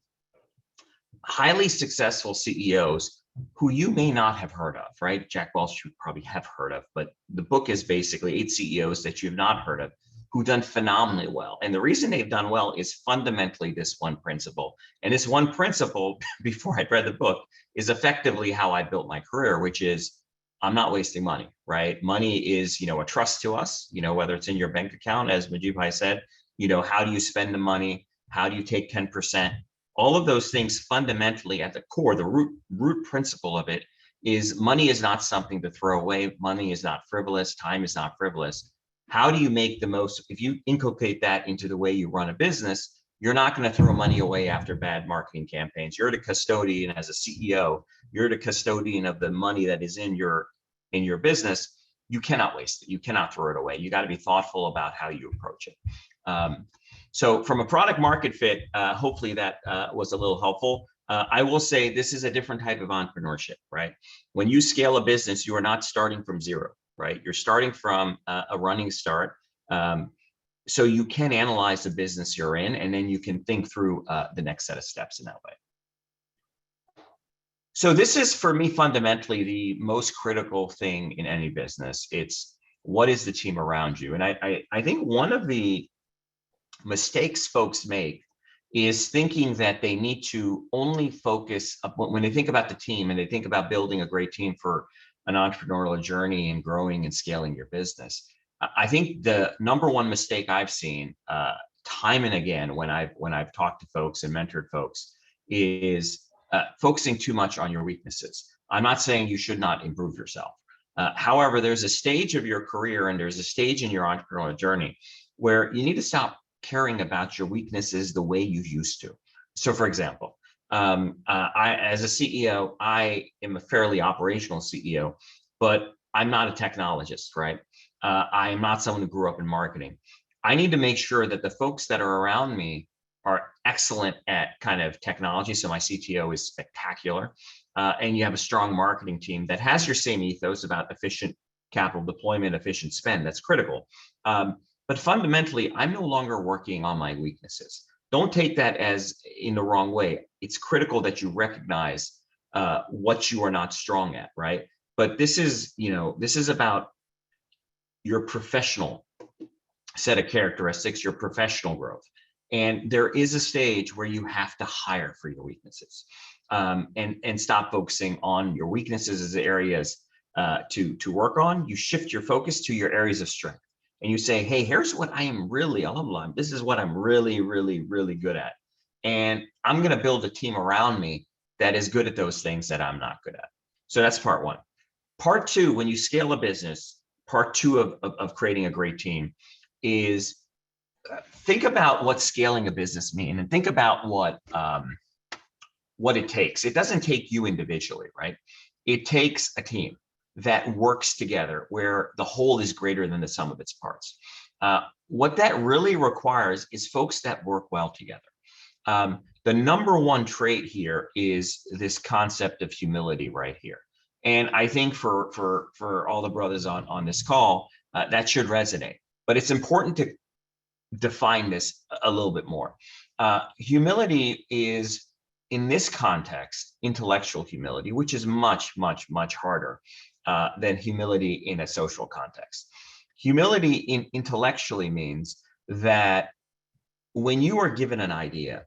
highly successful CEOs who you may not have heard of, right? Jack Welch you probably have heard of, but the book is basically 8 CEOs that you've not heard of who've done phenomenally well. And the reason they've done well is fundamentally this one principle. And this one principle, before I'd read the book, is effectively how I built my career, which is I'm not wasting money, right? Money is, a trust to us, whether it's in your bank account, as Majibhai said, how do you spend the money? How do you take 10%? All of those things fundamentally at the core, the root principle of it is money is not something to throw away. Money is not frivolous. Time is not frivolous. How do you make the most? If you inculcate that into the way you run a business, you're not going to throw money away after bad marketing campaigns. You're the custodian as a CEO. You're the custodian of the money that is in your business. You cannot waste it. You cannot throw it away. You got to be thoughtful about how you approach it. So from a product market fit, hopefully that was a little helpful. I will say this is a different type of entrepreneurship, right? When you scale a business, you are not starting from zero, right? You're starting from a running start. So you can analyze the business you're in, and then you can think through the next set of steps in that way. So this is, for me, fundamentally the most critical thing in any business. It's what is the team around you? And I think one of the mistakes folks make is thinking that they need to only focus when they think about the team and they think about building a great team for an entrepreneurial journey and growing and scaling your business. I think the number one mistake I've seen time and again when I've talked to folks and mentored folks is focusing too much on your weaknesses. I'm not saying you should not improve yourself. However, there's a stage of your career and there's a stage in your entrepreneurial journey where you need to stop caring about your weaknesses the way you used to. So for example, as a CEO, I am a fairly operational CEO, but I'm not a technologist, right? I am not someone who grew up in marketing. I need to make sure that the folks that are around me are excellent at kind of technology. So my CTO is spectacular. And you have a strong marketing team that has your same ethos about efficient capital deployment, efficient spend. That's critical. But fundamentally, I'm no longer working on my weaknesses. Don't take that as in the wrong way. It's critical that you recognize what you are not strong at, right? But this is, this is about your professional set of characteristics, your professional growth. And there is a stage where you have to hire for your weaknesses, and stop focusing on your weaknesses as areas to work on. You shift your focus to your areas of strength. And you say, hey, here's what I am really, this is what I'm really, really, really good at. And I'm going to build a team around me that is good at those things that I'm not good at. So that's part one. Part two, when you scale a business, part two of creating a great team is think about what scaling a business means, and think about what it takes. It doesn't take you individually, right? It takes a team that works together where the whole is greater than the sum of its parts. What that really requires is folks that work well together. The number one trait here is this concept of humility right here. And I think for all the brothers on this call, that should resonate. But it's important to define this a little bit more. Humility is, in this context, intellectual humility, which is much, much, much harder than humility in a social context. Humility intellectually means that when you are given an idea,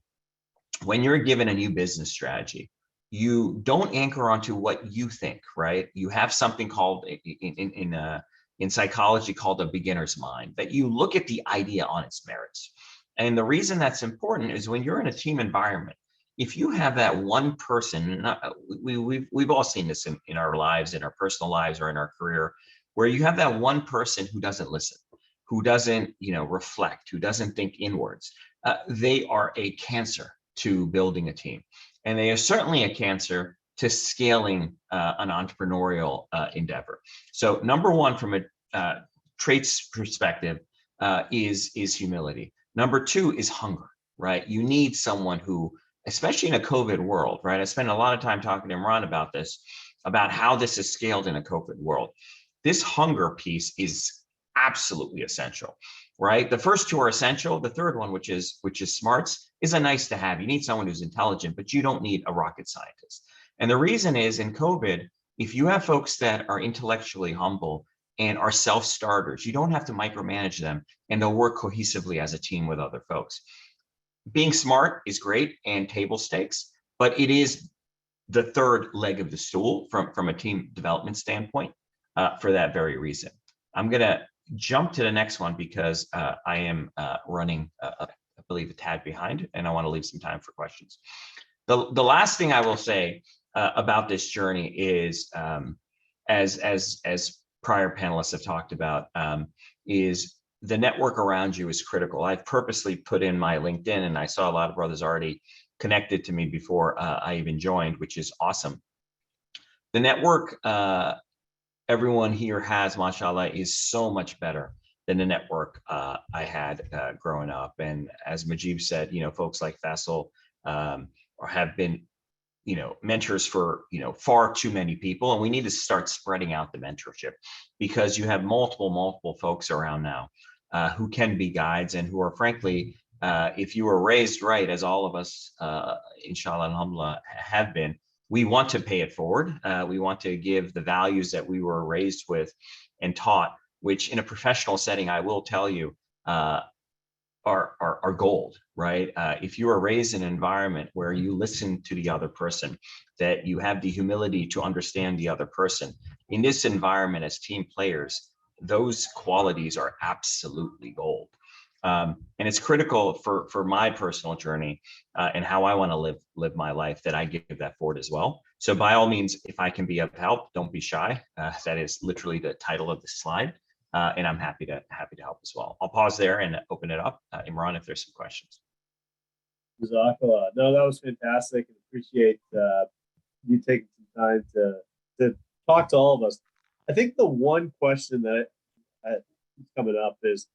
when you're given a new business strategy, you don't anchor onto what you think, right? You have something called in psychology called a beginner's mind, that you look at the idea on its merits. And the reason that's important is when you're in a team environment, if you have that one person, we've all seen this in our lives, in our personal lives or in our career, where you have that one person who doesn't listen, who doesn't, reflect, who doesn't think inwards. They are a cancer to building a team. And they are certainly a cancer to scaling an entrepreneurial endeavor. So number one, from a traits perspective, is humility. Number two is hunger, right? You need someone who, especially in a COVID world, right? I spent a lot of time talking to Imran about this, about how this is scaled in a COVID world. This hunger piece is absolutely essential, right? The first two are essential. The third one, which is smarts, is a nice to have. You need someone who's intelligent, but you don't need a rocket scientist. And the reason is, in COVID, if you have folks that are intellectually humble and are self-starters, you don't have to micromanage them, and they'll work cohesively as a team with other folks. Being smart is great and table stakes, but it is the third leg of the stool from a team development standpoint for that very reason. I'm going to jump to the next one because I am running, I believe, a tad behind, and I want to leave some time for questions. The last thing I will say about this journey is, as prior panelists have talked about, is the network around you is critical. I've purposely put in my LinkedIn, and I saw a lot of brothers already connected to me before I even joined, which is awesome. The network everyone here has, mashallah, is so much better than the network I had growing up. And as Majib said, folks like Faisal have been, mentors for, far too many people. And we need to start spreading out the mentorship, because you have multiple folks around now who can be guides, and who are, frankly, if you were raised right, as all of us, inshallah, alhamdulillah, have been, we want to pay it forward. We want to give the values that we were raised with and taught, which in a professional setting, I will tell you, are gold, right? If you are raised in an environment where you listen to the other person, that you have the humility to understand the other person, in this environment as team players, those qualities are absolutely gold. And it's critical for my personal journey and how I want to live my life, that I give that forward as well. So by all means, if I can be of help, don't be shy. That is literally the title of the slide. and I'm happy to help as well. I'll pause there and open it up. Imran, if there's some questions. Jazakallah. No, that was fantastic. And appreciate you taking some time to talk to all of us. I think the one question that is coming up is,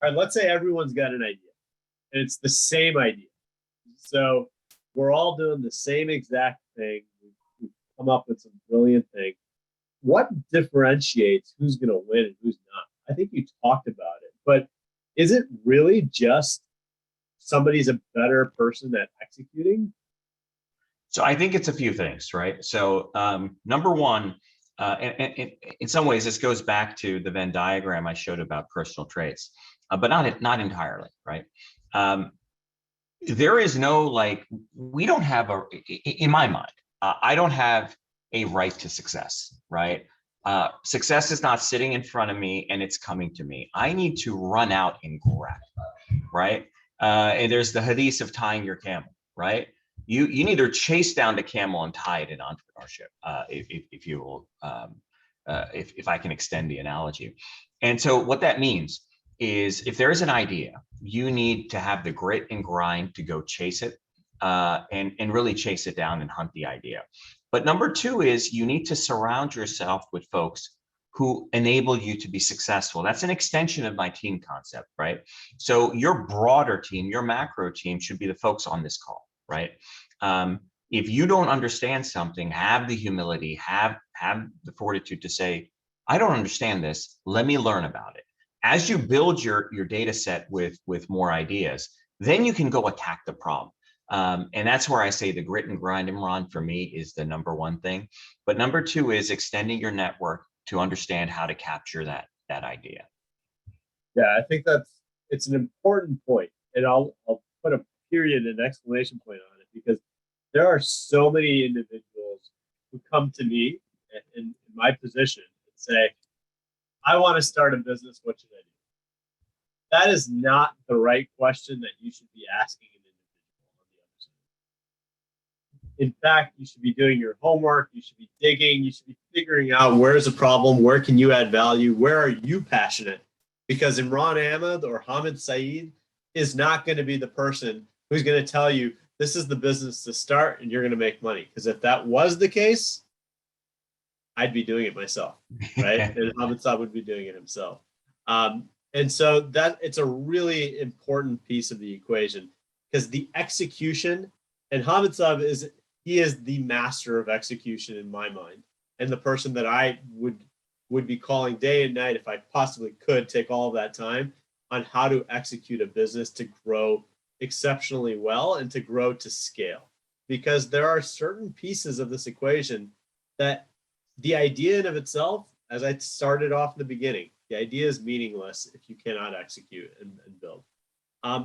all right, let's say everyone's got an idea and it's the same idea. So we're all doing the same exact thing. We've come up with some brilliant thing. What differentiates who's going to win and who's not? I think you talked about it, but is it really just somebody's a better person at executing? So I think it's a few things, right? So number one, and in some ways, this goes back to the Venn diagram I showed about personal traits, but not entirely, right? There is no, like, we don't have in my mind, I don't have a right to success, right? Success is not sitting in front of me and it's coming to me. I need to run out and grab it, right? And there's the hadith of tying your camel, right? You neither chase down the camel and tie it in entrepreneurship, if you will, if I can extend the analogy. And so what that means is, if there is an idea, you need to have the grit and grind to go chase it, and really chase it down and hunt the idea. But number two is, you need to surround yourself with folks who enable you to be successful. That's an extension of my team concept, right? So your broader team, your macro team, should be the folks on this call, right? If you don't understand something, have the humility, have the fortitude to say, I don't understand this, let me learn about it. As you build your data set with more ideas, then you can go attack the problem. And that's where I say the grit and grind, Imran, for me, is the number one thing. But number two is extending your network to understand how to capture that idea. Yeah, I think it's an important point, and I'll put a period and exclamation point on it, because there are so many individuals who come to me in my position and say, I want to start a business, what should I do? That is not the right question that you should be asking an individual on the other side. In fact, you should be doing your homework, you should be digging, you should be figuring out, where's the problem, where can you add value, where are you passionate? Because Imran Ahmed or Hamid Saeed is not going to be the person who's going to tell you, this is the business to start and you're going to make money. Because if that was the case, I'd be doing it myself, right? And Hamid Saab would be doing it himself. And so that it's a really important piece of the equation, because the execution, and Hamid Saab is the master of execution in my mind, and the person that I would be calling day and night if I possibly could take all of that time on how to execute a business to grow exceptionally well and to grow to scale. Because there are certain pieces of this equation that the idea in of itself, as I started off in the beginning, the idea is meaningless if you cannot execute and build.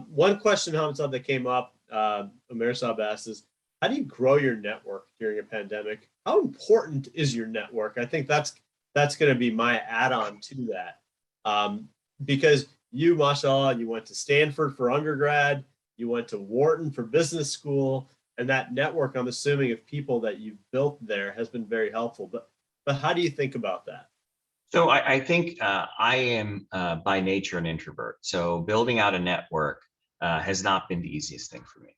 One question, Hamid Saab, that came up, Umair Saab asked, is how do you grow your network during a pandemic? How important is your network? I think that's going to be my add-on to that. Because you, mashallah, you went to Stanford for undergrad, you went to Wharton for business school, and that network, I'm assuming, of people that you've built there has been very helpful. But how do you think about that? So I think I am by nature an introvert. So building out a network has not been the easiest thing for me.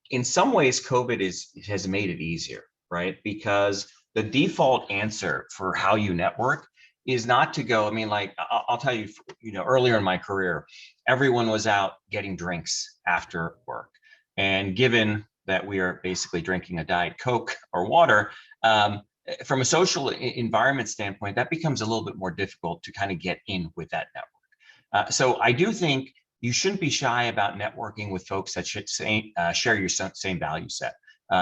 In some ways, COVID has made it easier, right? Because the default answer for how you network is not to go. I mean, like, I'll tell you, earlier in my career, everyone was out getting drinks after work. And given that we are basically drinking a Diet Coke or water, from a social environment standpoint, that becomes a little bit more difficult to kind of get in with that network. So I do think you shouldn't be shy about networking with folks that should share your same value set.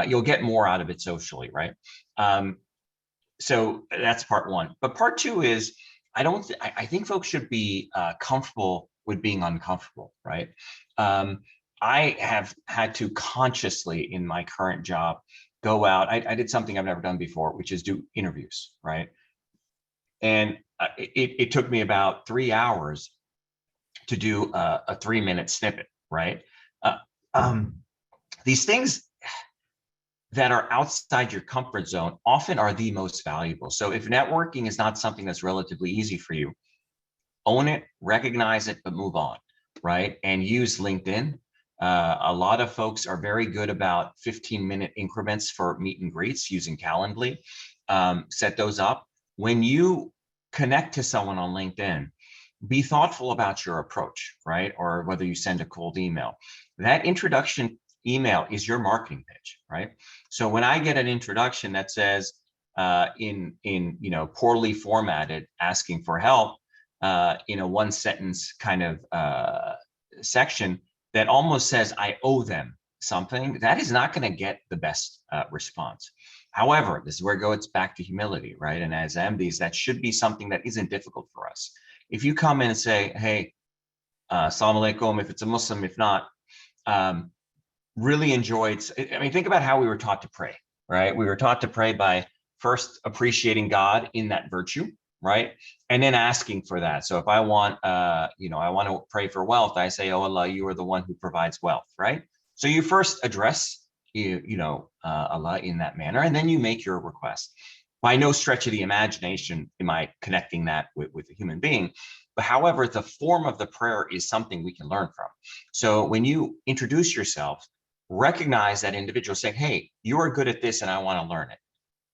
You'll get more out of it socially, right? So that's part one. But part two is, I think folks should be comfortable with being uncomfortable, right? I have had to consciously, in my current job, go out. I did something I've never done before, which is do interviews, right? And it took me about 3 hours to do a 3-minute snippet, right? These things that are outside your comfort zone often are the most valuable. So if networking is not something that's relatively easy for you, own it, recognize it, but move on, right? And use LinkedIn. A lot of folks are very good about 15-minute increments for meet and greets using Calendly. Set those up. When you connect to someone on LinkedIn, be thoughtful about your approach, right? Or whether you send a cold email. That introduction email is your marketing pitch, right? So when I get an introduction that says in poorly formatted, asking for help in a one sentence kind of section that almost says I owe them something, that is not going to get the best response. However, this is where it goes back to humility, right? And as MDs, that should be something that isn't difficult for us. If you come in and say, hey, assalamu alaikum, if it's a Muslim, if not, really enjoyed. I mean, think about how we were taught to pray, right? We were taught to pray by first appreciating God in that virtue, right? And then asking for that. So if I want, I want to pray for wealth, I say, oh Allah, you are the one who provides wealth, right? So you first address, Allah in that manner, and then you make your request. By no stretch of the imagination am I connecting that with a human being. But however, the form of the prayer is something we can learn from. So when you introduce yourself, recognize that individual saying, hey, you are good at this and I want to learn it.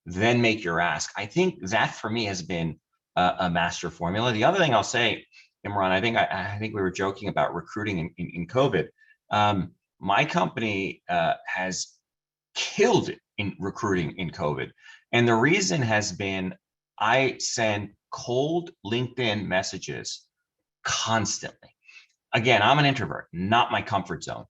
Then make your ask. I think that for me has been a master formula. The other thing I'll say, Imran, I think we were joking about recruiting in COVID. My company has killed it in recruiting in COVID. And the reason has been I send cold LinkedIn messages constantly. Again, I'm an introvert, not my comfort zone,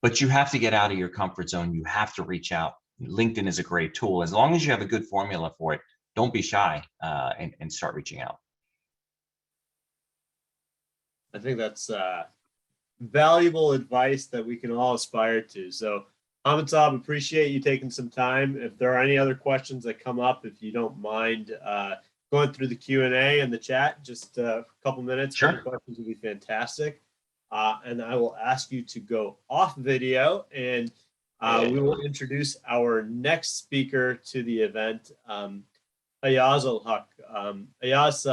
but you have to get out of your comfort zone. You have to reach out. LinkedIn is a great tool. As long as you have a good formula for it, don't be shy and start reaching out. I think that's valuable advice that we can all aspire to. So Amitabh, appreciate you taking some time. If there are any other questions that come up, if you don't mind going through the Q&A and the chat, just a couple minutes. Sure. Questions would be fantastic. And I will ask you to go off video, and we will introduce our next speaker to the event, Ayaz al-Haq. Ayaz,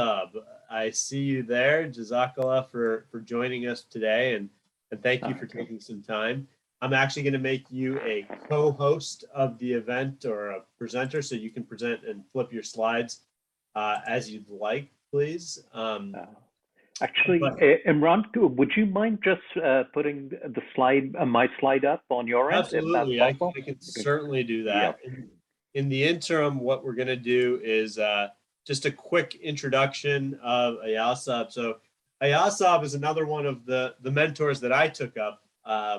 I see you there. Jazakallah for joining us today, and thank you for taking some time. I'm actually going to make you a co-host of the event, or a presenter, so you can present and flip your slides as you'd like, please. Actually, Imran, would you mind just putting the slide, my slide up on your end? Absolutely, I can certainly do that. Yeah. In the interim, what we're going to do is just a quick introduction of Ayasab. So Ayasab is another one of the mentors that I took up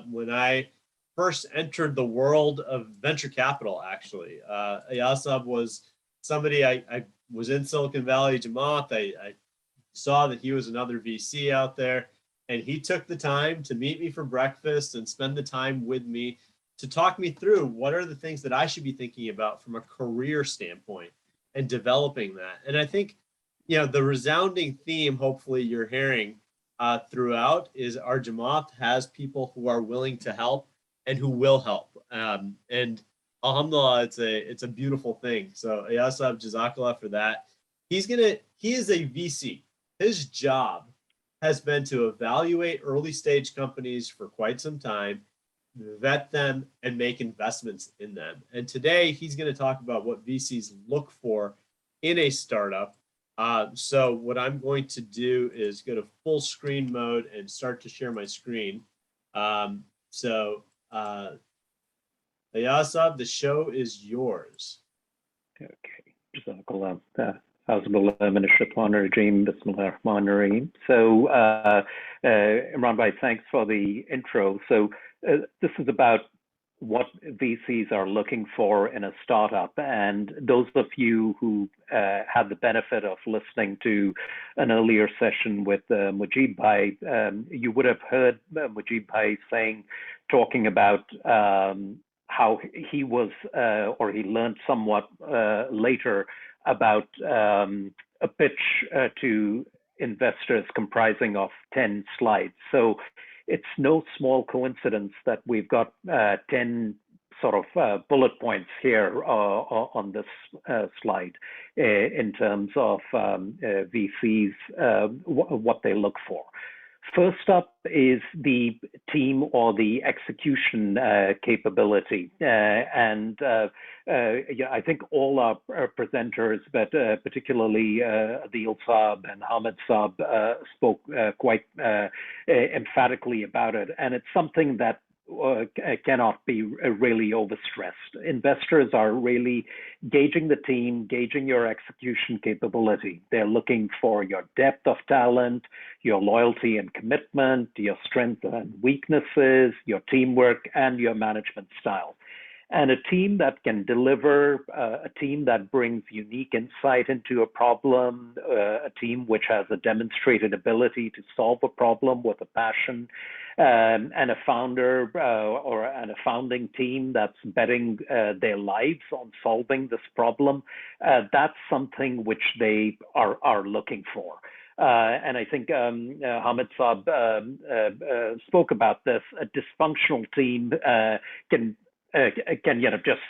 when I first entered the world of venture capital, actually. Ayasab was somebody I was in Silicon Valley Jamaat. I saw that he was another VC out there, and he took the time to meet me for breakfast and spend the time with me to talk me through what are the things that I should be thinking about from a career standpoint and developing that. And I think, the resounding theme, hopefully you're hearing throughout, is our Jamaat has people who are willing to help and who will help. And alhamdulillah, it's a beautiful thing. So Ayasab, Jazakallah for that. He is a VC. His job has been to evaluate early stage companies for quite some time, vet them, and make investments in them. And today he's going to talk about what VCs look for in a startup. So what I'm going to do is go to full screen mode and start to share my screen. Ayasab, the show is yours. Okay. Jazakallah. Bismillahirrahmanirrahim. So, Imran Bhai, thanks for the intro. So, this is about what VCs are looking for in a startup. And those of you who had the benefit of listening to an earlier session with Mujib Bhai, you would have heard Mujib Bhai talking about how he was, or he learned somewhat later about a pitch to investors comprising of 10 slides. So it's no small coincidence that we've got 10 sort of bullet points here on this slide in terms of VCs, what they look for. First up is the team or the execution capability. Yeah, I think all our presenters, but particularly Adil Saab and Hamid Saab spoke quite emphatically about it. And it's something that cannot be really overstressed. Investors are really gauging the team, gauging your execution capability. They're looking for your depth of talent, your loyalty and commitment, your strengths and weaknesses, your teamwork, and your management style. And a team that can deliver, a team that brings unique insight into a problem, a team which has a demonstrated ability to solve a problem with a passion, and a founder and a founding team that's betting their lives on solving this problem. That's something which they are looking for. And I think Hamid Saab spoke about this. A dysfunctional team can just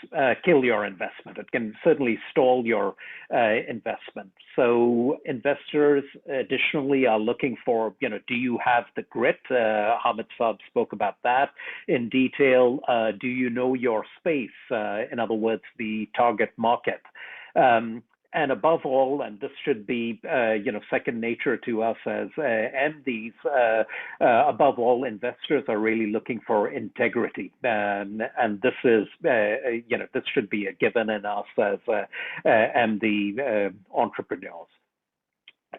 kill your investment. It can certainly stall your investment. So investors additionally are looking for, do you have the grit? Hamid Saab spoke about that in detail. Do you know your space? In other words, the target market. And above all, and this should be, second nature to us as MDs, above all, investors are really looking for integrity. And this is, this should be a given in us as MD entrepreneurs.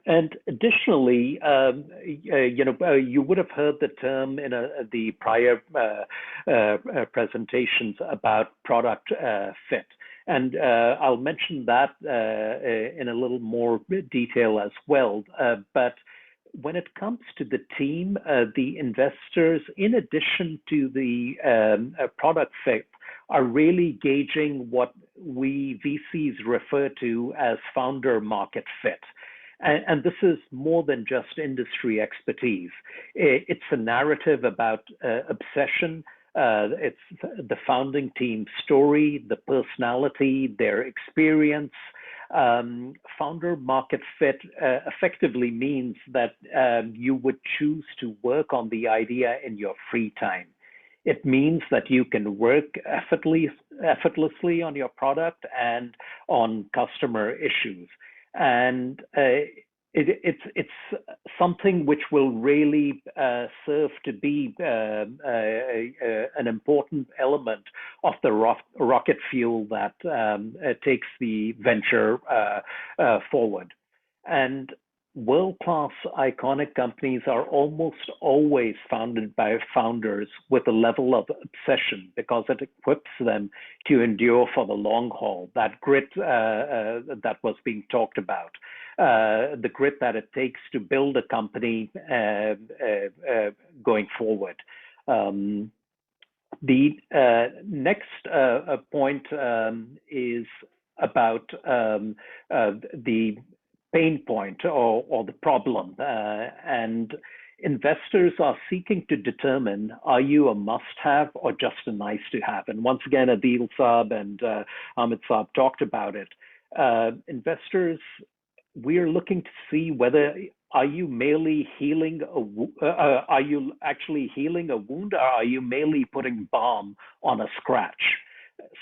And additionally, you would have heard the term in the prior presentations about product fit. And I'll mention that in a little more detail as well. But when it comes to the team, the investors, in addition to the product fit, are really gauging what we VCs refer to as founder market fit. And this is more than just industry expertise. It's a narrative about obsession. It's the founding team's story, the personality, their experience. Founder market fit effectively means that you would choose to work on the idea in your free time. It means that you can work effortlessly on your product and on customer issues. And it's something which will really serve to be an important element of the rocket fuel that takes the venture forward. And world-class iconic companies are almost always founded by founders with a level of obsession because it equips them to endure for the long haul. That grit that was being talked about, the grit that it takes to build a company going forward. The next point is about the pain point or the problem. And investors are seeking to determine, are you a must-have or just a nice-to-have? And once again, Adil Saab and Hamid Saab talked about it. Investors, we're looking to see whether are you merely healing are you actually healing a wound, or are you merely putting balm on a scratch?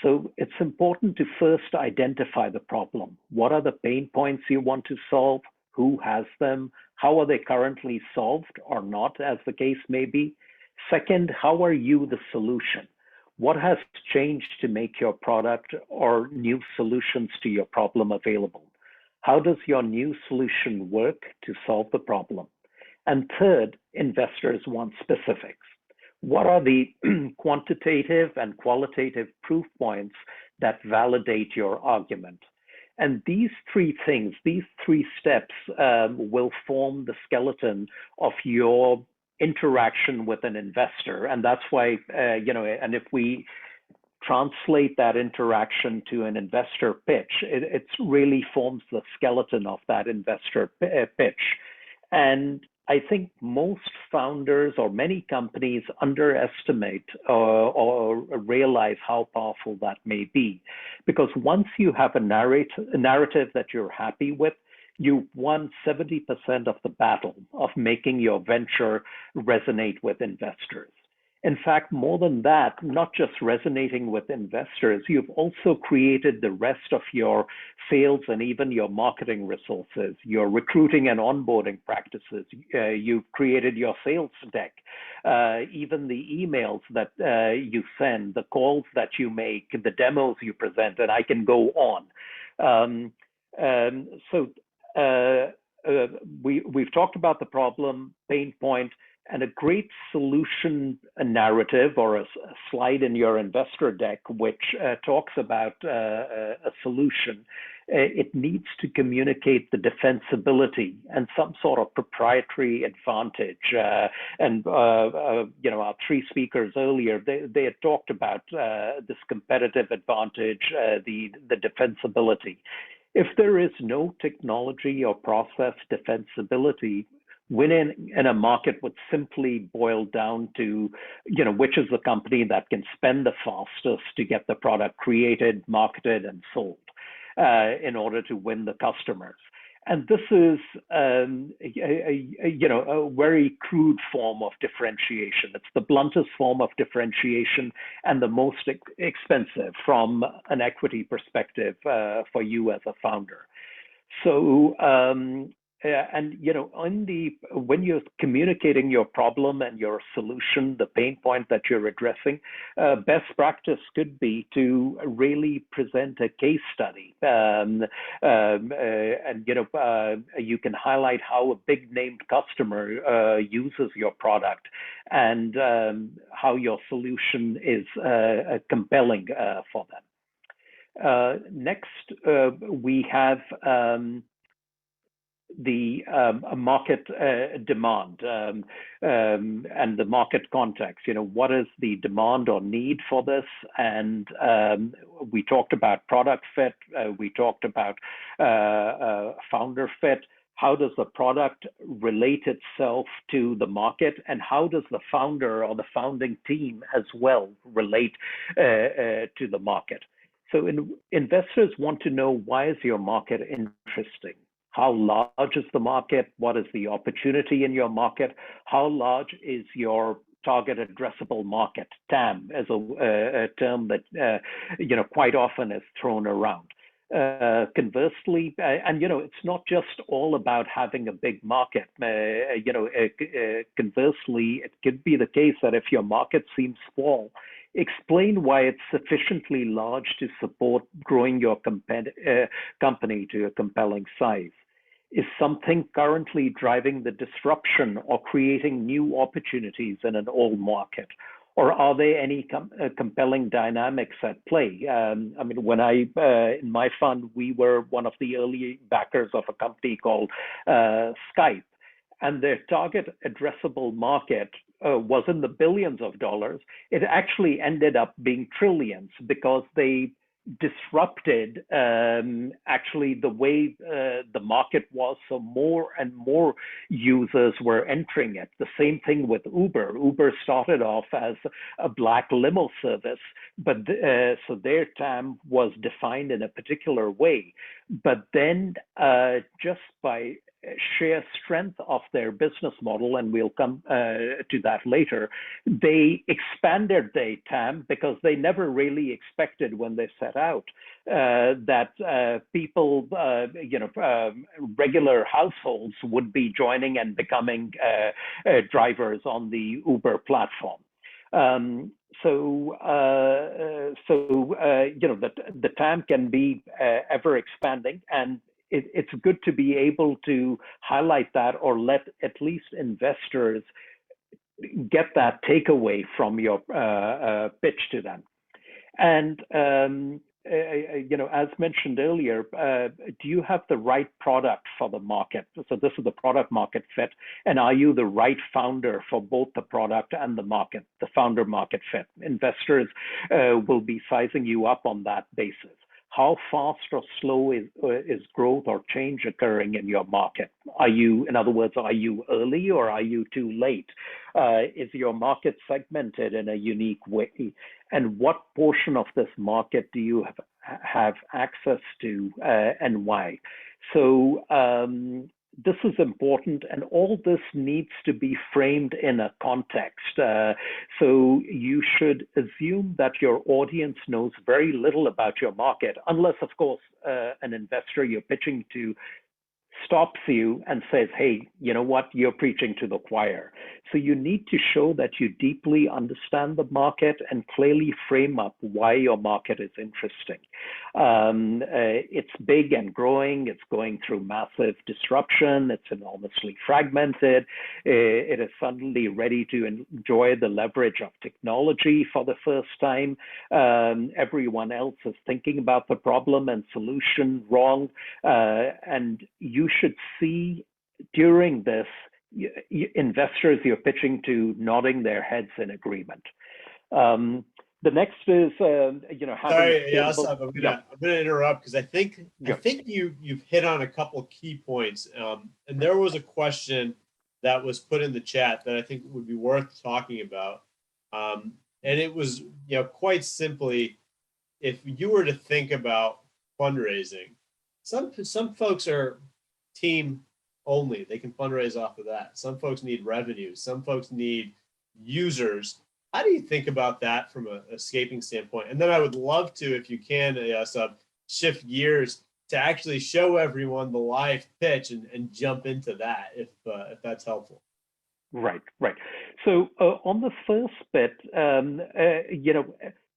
So it's important to first identify the problem. What are the pain points you want to solve? Who has them? How are they currently solved or not, as the case may be? Second, how are you the solution? What has changed to make your product or new solutions to your problem available? How does your new solution work to solve the problem? And third, investors want specifics. What are the quantitative and qualitative proof points that validate your argument? And these three things, these three steps will form the skeleton of your interaction with an investor. And that's why, and if we translate that interaction to an investor pitch, it really forms the skeleton of that investor pitch. And I think most founders or many companies underestimate or realize how powerful that may be. Because once you have a narrative that you're happy with, you've won 70% of the battle of making your venture resonate with investors. In fact, more than that, not just resonating with investors, you've also created the rest of your sales and even your marketing resources, your recruiting and onboarding practices. You've created your sales deck, even the emails that you send, the calls that you make, the demos you present, and I can go on. We've talked about the problem, pain point, and a great solution narrative or a slide in your investor deck, which talks about a solution. It needs to communicate the defensibility and some sort of proprietary advantage. Our three speakers earlier, they had talked about this competitive advantage, the defensibility. If there is no technology or process defensibility, winning in a market would simply boil down to, which is the company that can spend the fastest to get the product created, marketed, and sold in order to win the customers. And this is a very crude form of differentiation. It's the bluntest form of differentiation and the most expensive from an equity perspective for you as a founder. So, when you're communicating your problem and your solution, the pain point that you're addressing, best practice could be to really present a case study. You can highlight how a big named customer uses your product and how your solution is compelling for them. Next, we have the market demand and the market context. What is the demand or need for this? And we talked about product fit. We talked about founder fit. How does the product relate itself to the market? And how does the founder or the founding team as well relate to the market? So investors want to know, why is your market interesting? How large is the market? What is the opportunity in your market? How large is your target addressable market? TAM is a term that quite often is thrown around. Conversely, it's not just all about having a big market. Conversely, it could be the case that if your market seems small, explain why it's sufficiently large to support growing your company to a compelling size. Is something currently driving the disruption or creating new opportunities in an old market? Or are there any compelling dynamics at play? When in my fund, we were one of the early backers of a company called Skype, and their target addressable market was in the billions of dollars. It actually ended up being trillions because they disrupted actually the way the market was. So more and more users were entering it. The same thing with Uber. Uber started off as a black limo service, but so their TAM was defined in a particular way. But then just by sheer strength of their business model, and we'll come to that later, they expanded their TAM because they never really expected when they set out that people, regular households would be joining and becoming drivers on the Uber platform. The TAM can be ever expanding, and it's good to be able to highlight that, or let at least investors get that takeaway from your pitch to them. And as mentioned earlier, do you have the right product for the market? So this is the product market fit. And are you the right founder for both the product and the market, the founder market fit? Investors will be sizing you up on that basis. how fast or slow is growth or change occurring in your market? Are you, in other words, are you early or are you too late? Is your market segmented in a unique way? And what portion of this market do you have access to, and why? So this is important, and all this needs to be framed in a context. So you should assume that your audience knows very little about your market, unless, of course, an investor you're pitching to stops you and says, hey, you know what, you're preaching to the choir. So you need to show that you deeply understand the market and clearly frame up why your market is interesting. It's big and growing. It's going through massive disruption. It's enormously fragmented. It is suddenly ready to enjoy the leverage of technology for the first time. Everyone else is thinking about the problem and solution wrong. And you should see during this investors you're pitching to nodding their heads in agreement. The next is, Sorry, Asaf, I'm gonna interrupt because I think you've hit on a couple key points. And there was a question that was put in the chat that I think would be worth talking about. And it was, quite simply, if you were to think about fundraising, some folks are team only. They can fundraise off of that. Some folks need revenue. Some folks need users. How do you think about that from a escaping standpoint? And then I would love to, if you can, shift gears to actually show everyone the live pitch and jump into that, if that's helpful. Right. So on the first bit,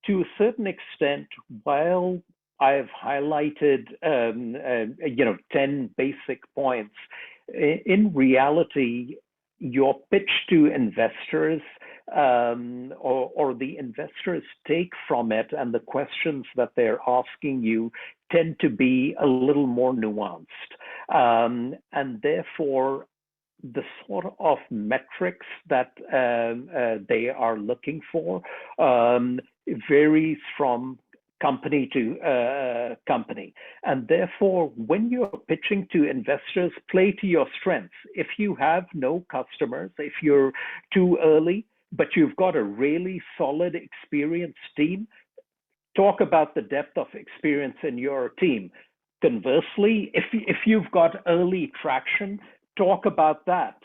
to a certain extent, while I've highlighted, 10 basic points, in reality, your pitch to investors or the investors take from it and the questions that they're asking you tend to be a little more nuanced. And therefore, the sort of metrics that they are looking for varies from company to company. And therefore, when you're pitching to investors, play to your strengths. If you have no customers, if you're too early, but you've got a really solid, experienced team, talk about the depth of experience in your team. Conversely, if you've got early traction, talk about that.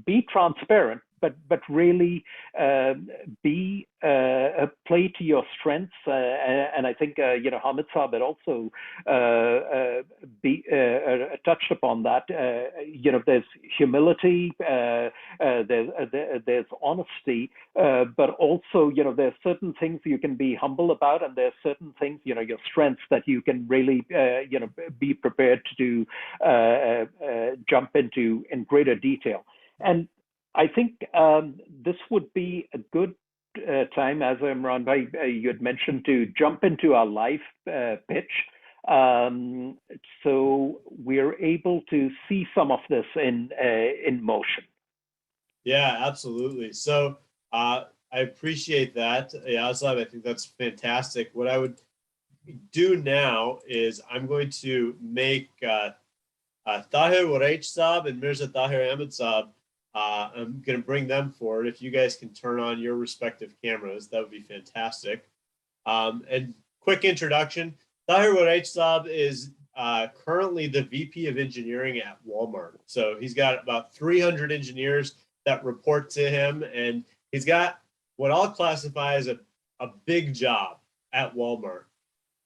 Be transparent, but really play to your strengths. And I think Hamid Saab had also touched upon that. There's humility, there's honesty, but also there's certain things you can be humble about, and there's certain things your strengths that you can really be prepared to jump into in greater detail. And I think this would be a good time, as Imran you had mentioned, to jump into our live pitch. So we're able to see some of this in motion. Yeah, absolutely. So I appreciate that, Asaf. I think that's fantastic. What I would do now is I'm going to make Tahir Waraich Saab and Mirza Tahir Ahmed Saab. I'm going to bring them forward. If you guys can turn on your respective cameras, that would be fantastic. And quick introduction, Tahir Waraich Saab is currently the VP of Engineering at Walmart. So he's got about 300 engineers that report to him, and he's got what I'll classify as a big job at Walmart.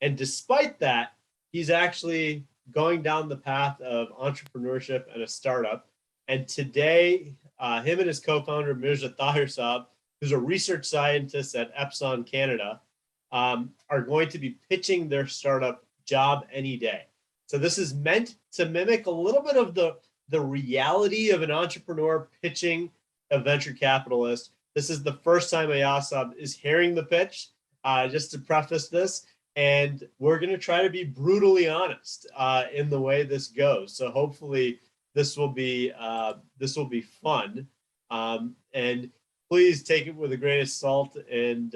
And despite that, he's actually going down the path of entrepreneurship and a startup. And today, him and his co-founder, Mirza Tahir Saab, who's a research scientist at Epson Canada, are going to be pitching their startup Job Any Day. So this is meant to mimic a little bit of the reality of an entrepreneur pitching a venture capitalist. This is the first time Ayasab is hearing the pitch, just to preface this. And we're going to try to be brutally honest in the way this goes. So hopefully this will be fun. And please take it with a grain of salt. And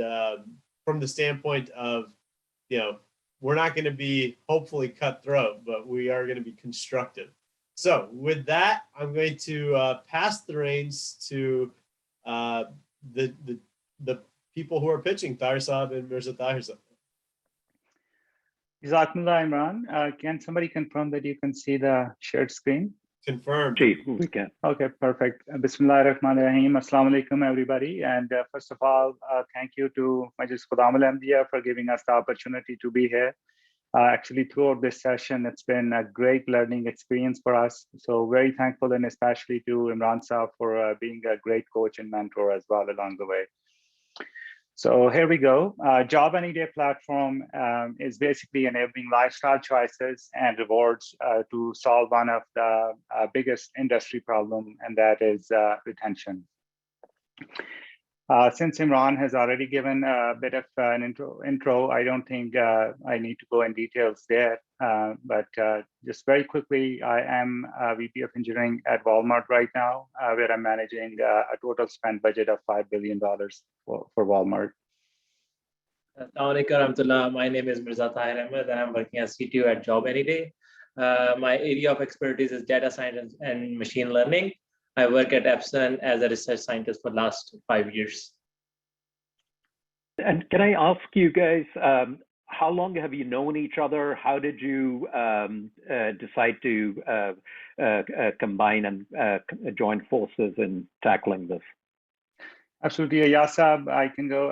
from the standpoint of, we're not going to be hopefully cutthroat, but we are going to be constructive. So with that, I'm going to pass the reins to the people who are pitching, Tahir Saab and Mirza Tahir Saab. Jazakumullah, Imran. Can somebody confirm that you can see the shared screen? Confirmed. Gee, we can. Okay, perfect. Bismillah ar-Rahman ar-Rahim. Assalamu alaikum, everybody. And first of all, thank you to Majlis Khudam al-Ahmadiyya for giving us the opportunity to be here. Actually, throughout this session, it's been a great learning experience for us. So very thankful, and especially to Imran Saab for being a great coach and mentor as well along the way. So here we go. Job Any Day platform is basically enabling lifestyle choices and rewards to solve one of the biggest industry problem, and that is retention. Since Imran has already given a bit of an intro, I don't think I need to go in details there. But just very quickly, I am VP of Engineering at Walmart right now, where I'm managing a total spend budget of $5 billion for Walmart. Assalamualaikum warahmatullah. My name is Mirza Tahir Ahmed, and I'm working as CTO at Job Any Day. My area of expertise is data science and machine learning. I work at Epson as a research scientist for the last 5 years. And can I ask you guys, how long have you known each other? How did you decide to combine and join forces in tackling this? Absolutely, Yasab, I can go.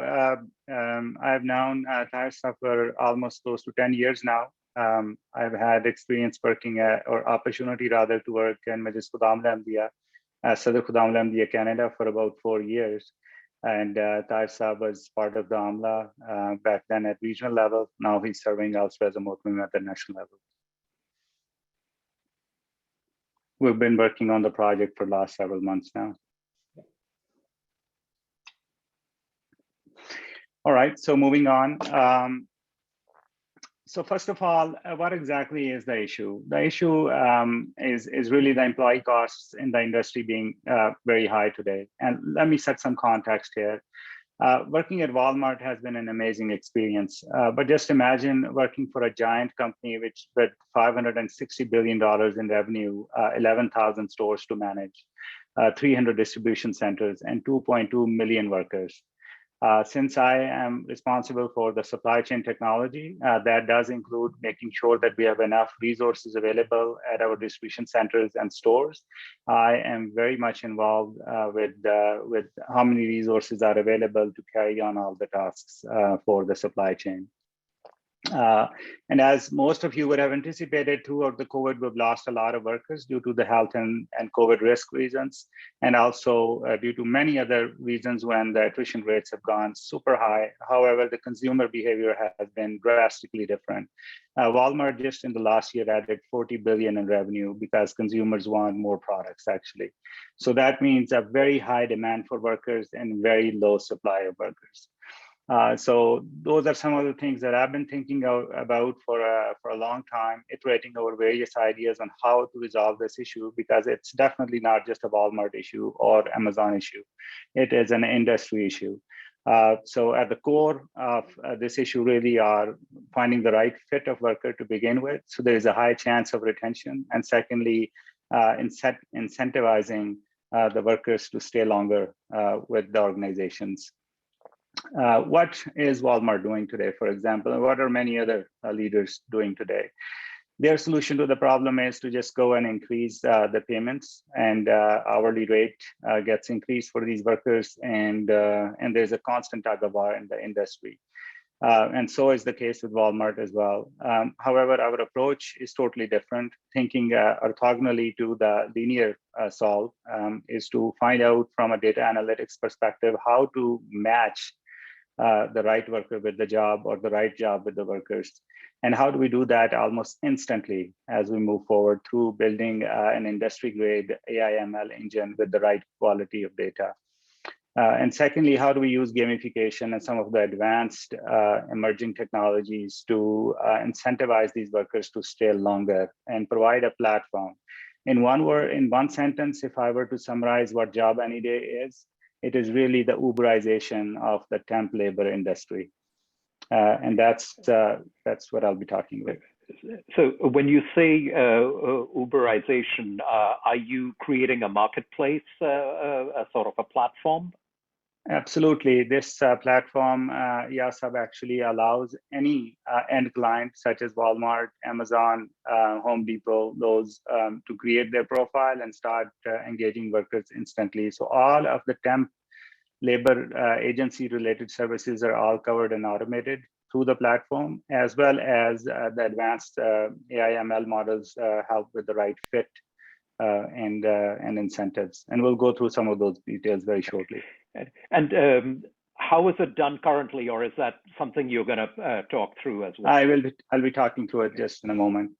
I've known Tahir Saab for almost close to 10 years now. I've had experience working or opportunity rather to work in Majlis Khudam al-Ahmadiyya, Sadr Khudam al-Ahmadiyya Canada for about 4 years. And Tahir Saab was part of the AMLA back then at regional level. Now he's serving elsewhere as a Mohtamim at the national level. We've been working on the project for the last several months now. All right, so moving on. So first of all, what exactly is the issue? The issue is really the employee costs in the industry being very high today. And let me set some context here. Working at Walmart has been an amazing experience, but just imagine working for a giant company with $560 billion in revenue, 11,000 stores to manage, 300 distribution centers, and 2.2 million workers. Since I am responsible for the supply chain technology, that does include making sure that we have enough resources available at our distribution centers and stores. I am very much involved with how many resources are available to carry on all the tasks for the supply chain. And as most of you would have anticipated, throughout the COVID, we've lost a lot of workers due to the health and COVID risk reasons, and also due to many other reasons when the attrition rates have gone super high. However, the consumer behavior has been drastically different. Walmart just in the last year added 40 billion in revenue because consumers want more products actually. So that means a very high demand for workers and very low supply of workers. So those are some of the things that I've been thinking about for a long time, iterating over various ideas on how to resolve this issue, because it's definitely not just a Walmart issue or Amazon issue. It is an industry issue. So at the core of this issue really are finding the right fit of worker to begin with. So there is a high chance of retention. And secondly, incentivizing the workers to stay longer with the organizations. What is Walmart doing today, for example, and what are many other leaders doing today? Their solution to the problem is to just go and increase the payments, and hourly rate gets increased for these workers, and there's a constant tug of war in the industry. And so is the case with Walmart as well. However, our approach is totally different. Thinking orthogonally to the linear solve is to find out from a data analytics perspective how to match the right worker with the job or the right job with the workers. And how do we do that almost instantly as we move forward through building an industry-grade AI/ML engine with the right quality of data. And secondly, how do we use gamification and some of the advanced emerging technologies to incentivize these workers to stay longer and provide a platform? In one word, in one sentence, if I were to summarize what Job Any Day is, it is really the Uberization of the temp labor industry. And that's what I'll be talking about. So when you say Uberization, are you creating a marketplace, a sort of a platform? Absolutely. This platform, YASAB, actually allows any end client, such as Walmart, Amazon, Home Depot, those to create their profile and start engaging workers instantly. So all of the temp labor agency related services are all covered and automated through the platform, as well as the advanced AI/ML models help with the right fit and incentives. And we'll go through some of those details very shortly. And how is it done currently, or is that something you're going to talk through as well? I'll be talking to it just in a moment.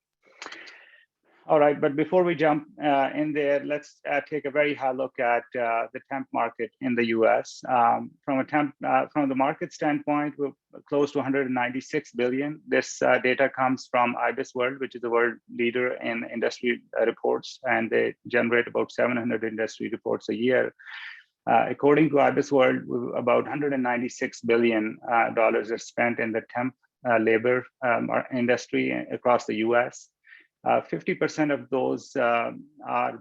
All right, but before we jump in there, let's take a very high look at the temp market in the U.S. From the market standpoint, we're close to 196 billion. This data comes from IBISWorld, which is the world leader in industry reports, and they generate about 700 industry reports a year. According to IBISWorld, about $196 billion are spent in the temp labor industry across the U.S. 50% of those are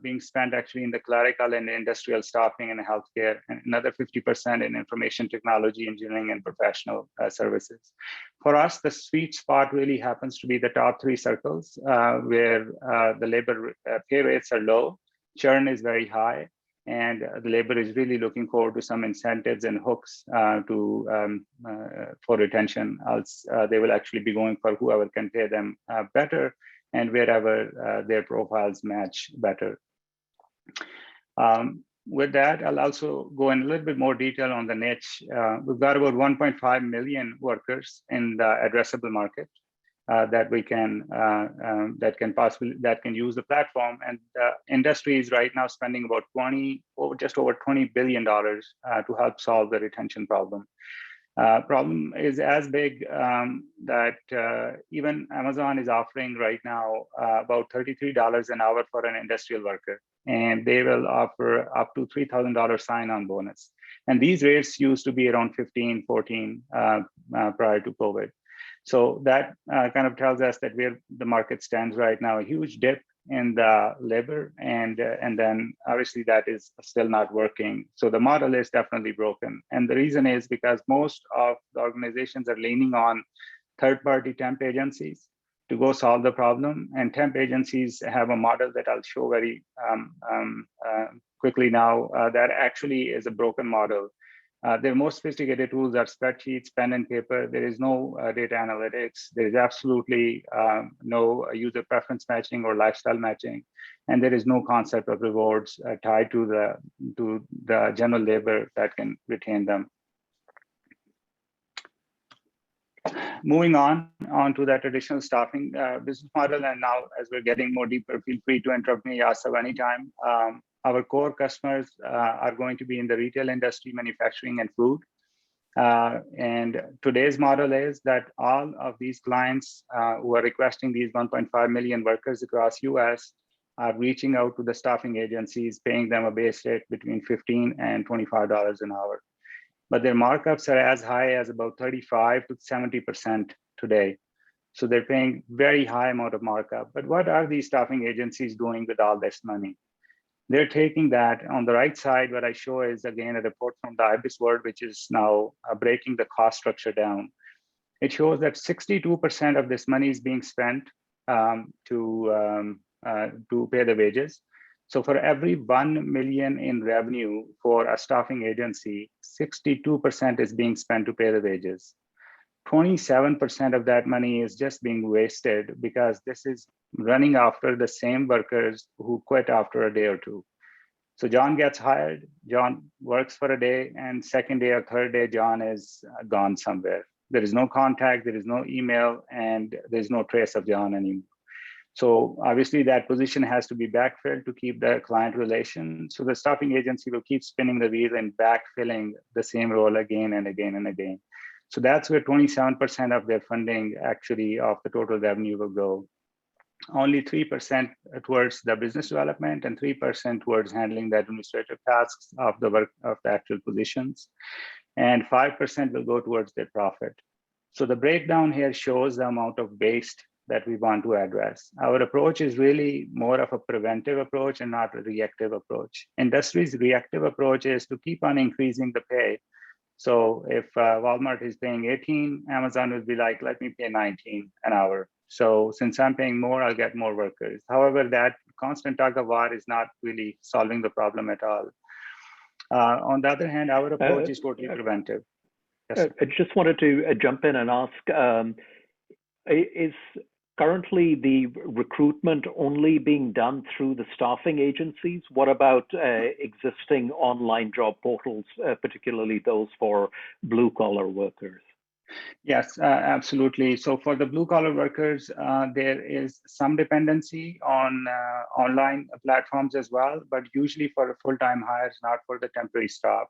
being spent actually in the clerical and industrial staffing and healthcare, and another 50% in information technology, engineering, and professional services. For us, the sweet spot really happens to be the top three circles, where the labor pay rates are low, churn is very high, and the labor is really looking forward to some incentives and hooks for retention. Else, they will actually be going for whoever can pay them better, and wherever their profiles match better. With that, I'll also go in a little bit more detail on the niche. We've got about 1.5 million workers in the addressable market that can use the platform, and the industry is right now spending about just over $20 billion to help solve the retention problem. Problem is as big that even Amazon is offering right now about $33 an hour for an industrial worker, and they will offer up to $3,000 sign-on bonus. And these rates used to be around 15, 14 prior to COVID. So that kind of tells us that where the market stands right now, a huge dip in the labor, and then obviously that is still not working. So the model is definitely broken. And the reason is because most of the organizations are leaning on third-party temp agencies to go solve the problem. And temp agencies have a model that I'll show very quickly now that actually is a broken model. Their most sophisticated tools are spreadsheets, pen and paper. There is no data analytics. There is absolutely no user preference matching or lifestyle matching, and there is no concept of rewards tied to the general labor that can retain them. Moving on to that traditional staffing business model, and now as we're getting more deeper, feel free to interrupt me, Yasser, anytime. Our core customers are going to be in the retail industry, manufacturing, and food. And today's model is that all of these clients who are requesting these 1.5 million workers across US are reaching out to the staffing agencies, paying them a base rate between $15 and $25 an hour. But their markups are as high as about 35 to 70% today. So they're paying very high amount of markup. But what are these staffing agencies doing with all this money? They're taking that. On the right side, what I show is, again, a report from the IBISWorld, which is now breaking the cost structure down. It shows that 62% of this money is being spent to pay the wages. So for every 1 million in revenue for a staffing agency, 62% is being spent to pay the wages. 27% of that money is just being wasted because this is running after the same workers who quit after a day or two. So John gets hired, John works for a day, and second day or third day, John is gone somewhere. There is no contact, there is no email, and there's no trace of John anymore. So obviously that position has to be backfilled to keep the client relation. So the staffing agency will keep spinning the wheel and backfilling the same role again and again and again. So that's where 27% of their funding actually of the total revenue will go. Only 3% towards the business development and 3% towards handling the administrative tasks of the work of the actual positions. And 5% will go towards their profit. So the breakdown here shows the amount of waste that we want to address. Our approach is really more of a preventive approach and not a reactive approach. Industry's reactive approach is to keep on increasing the pay. So if Walmart is paying 18, Amazon will be like, let me pay 19 an hour. So since I'm paying more, I'll get more workers. However, that constant tug of war is not really solving the problem at all. On the other hand, our approach is totally preventive. Yes, I just wanted to jump in and ask, is currently the recruitment only being done through the staffing agencies? What about existing online job portals, particularly those for blue collar workers? Yes, absolutely. So for the blue collar workers, there is some dependency on online platforms as well, but usually for full-time hires, not for the temporary staff.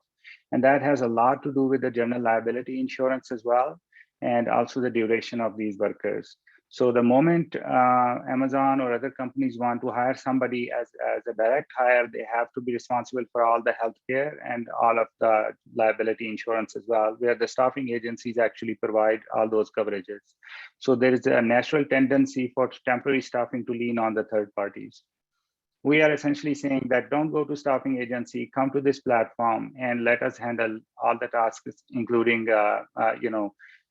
And that has a lot to do with the general liability insurance as well, and also the duration of these workers. So the moment Amazon or other companies want to hire somebody as a direct hire, they have to be responsible for all the healthcare and all of the liability insurance as well, where the staffing agencies actually provide all those coverages. So there is a natural tendency for temporary staffing to lean on the third parties. We are essentially saying that don't go to staffing agency, come to this platform and let us handle all the tasks, including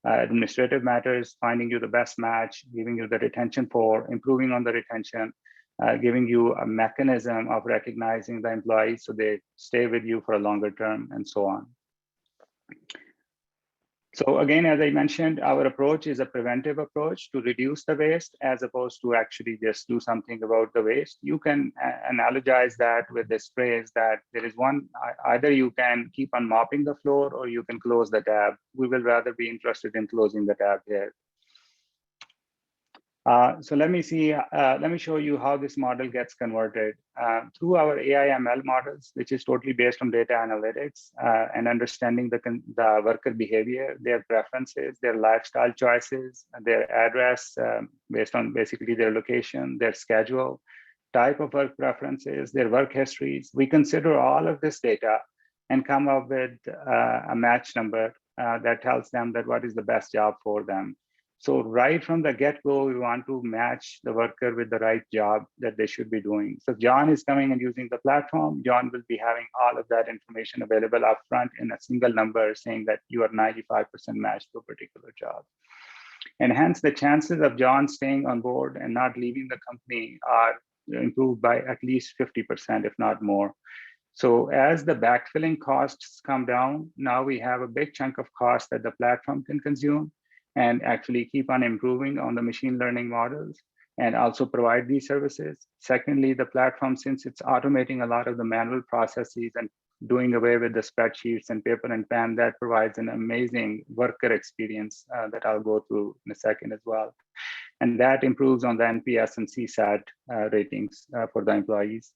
administrative matters, finding you the best match, giving you the retention for, improving on the retention, giving you a mechanism of recognizing the employees so they stay with you for a longer term, and so on. So again, as I mentioned, our approach is a preventive approach to reduce the waste as opposed to actually just do something about the waste. You can analogize that with this phrase that there is one, either you can keep on mopping the floor or you can close the tab. We will rather be interested in closing the tab here. So let me show you how this model gets converted through our AI/ML models, which is totally based on data analytics and understanding the worker behavior, their preferences, their lifestyle choices, their address based on basically their location, their schedule, type of work preferences, their work histories. We consider all of this data and come up with a match number that tells them that what is the best job for them. So right from the get-go, we want to match the worker with the right job that they should be doing. So John is coming and using the platform. John will be having all of that information available upfront in a single number saying that you are 95% matched to a particular job. And hence the chances of John staying on board and not leaving the company are improved by at least 50%, if not more. So as the backfilling costs come down, now we have a big chunk of cost that the platform can consume and actually keep on improving on the machine learning models and also provide these services. Secondly, the platform, since it's automating a lot of the manual processes and doing away with the spreadsheets and paper and pen, that provides an amazing worker experience that I'll go through in a second as well. And that improves on the NPS and CSAT ratings for the employees.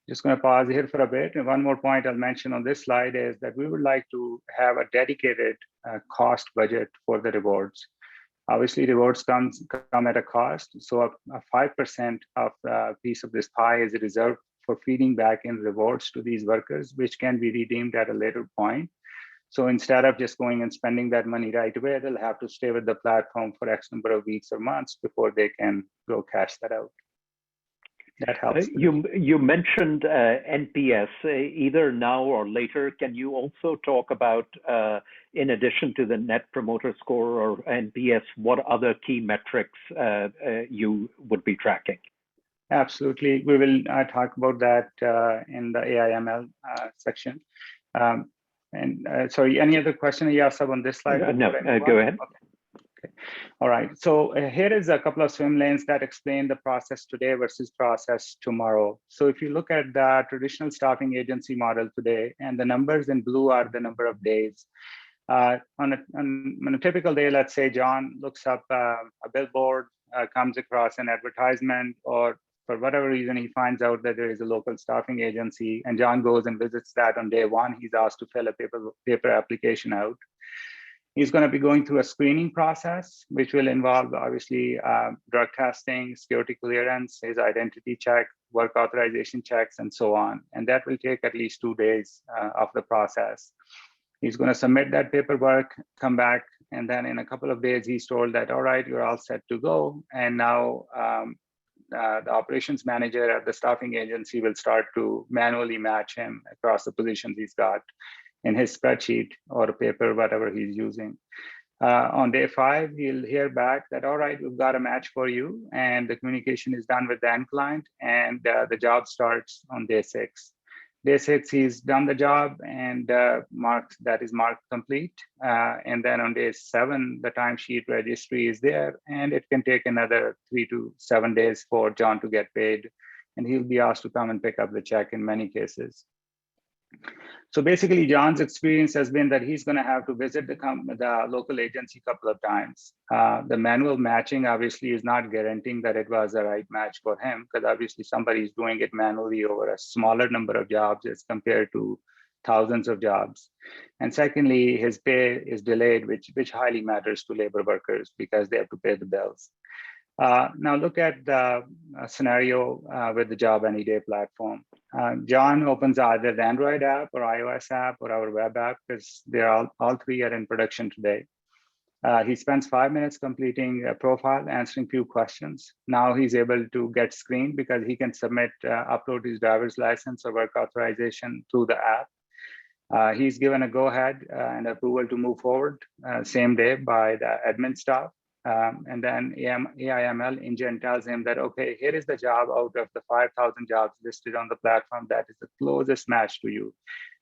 Just going to pause here for a bit. And one more point I'll mention on this slide is that we would like to have a dedicated cost budget for the rewards. Obviously, rewards come at a cost. So a 5% of the piece of this pie is reserved for feeding back in rewards to these workers, which can be redeemed at a later point. So instead of just going and spending that money right away, they'll have to stay with the platform for X number of weeks or months before they can go cash that out. That helps. You mentioned NPS either now or later. Can you also talk about, in addition to the Net Promoter Score or NPS, what other key metrics you would be tracking? Absolutely. We will talk about that in the AI/ML section. Sorry, any other question, Yasab, on this slide? No, go ahead. Okay. All right. So here is a couple of swim lanes that explain the process today versus process tomorrow. So if you look at the traditional staffing agency model today, and the numbers in blue are the number of days. On a typical day, let's say John looks up a billboard, comes across an advertisement, or for whatever reason, he finds out that there is a local staffing agency, and John goes and visits that on day one. He's asked to fill a paper application out. He's going to be going through a screening process, which will involve obviously drug testing, security clearance, his identity check, work authorization checks, and so on. And that will take at least 2 days of the process. He's going to submit that paperwork, come back And then in a couple of days, he's told that, all right, you're all set to go. And now the operations manager at the staffing agency will start to manually match him across the positions he's got in his spreadsheet or paper, whatever he's using. On day 5, he'll hear back that, all right, we've got a match for you, and the communication is done with the end client, and the job starts on day 6. Day 6, he's done the job and marked complete. And then on day 7, the timesheet registry is there, and it can take another 3 to 7 days for John to get paid, and he'll be asked to come and pick up the check in many cases. So basically, John's experience has been that he's going to have to visit the local agency a couple of times. The manual matching obviously is not guaranteeing that it was the right match for him, because obviously somebody is doing it manually over a smaller number of jobs as compared to thousands of jobs. And secondly, his pay is delayed, which highly matters to labor workers because they have to pay the bills. Now look at the scenario with the Job Any Day platform. John opens either the Android app or iOS app or our web app, because they're all 3 are in production today. He spends 5 minutes completing a profile, answering few questions. Now he's able to get screened because he can upload his driver's license or work authorization through the app. He's given a go-ahead and approval to move forward same day by the admin staff. And then AIML engine tells him that, okay, here is the job out of the 5,000 jobs listed on the platform that is the closest match to you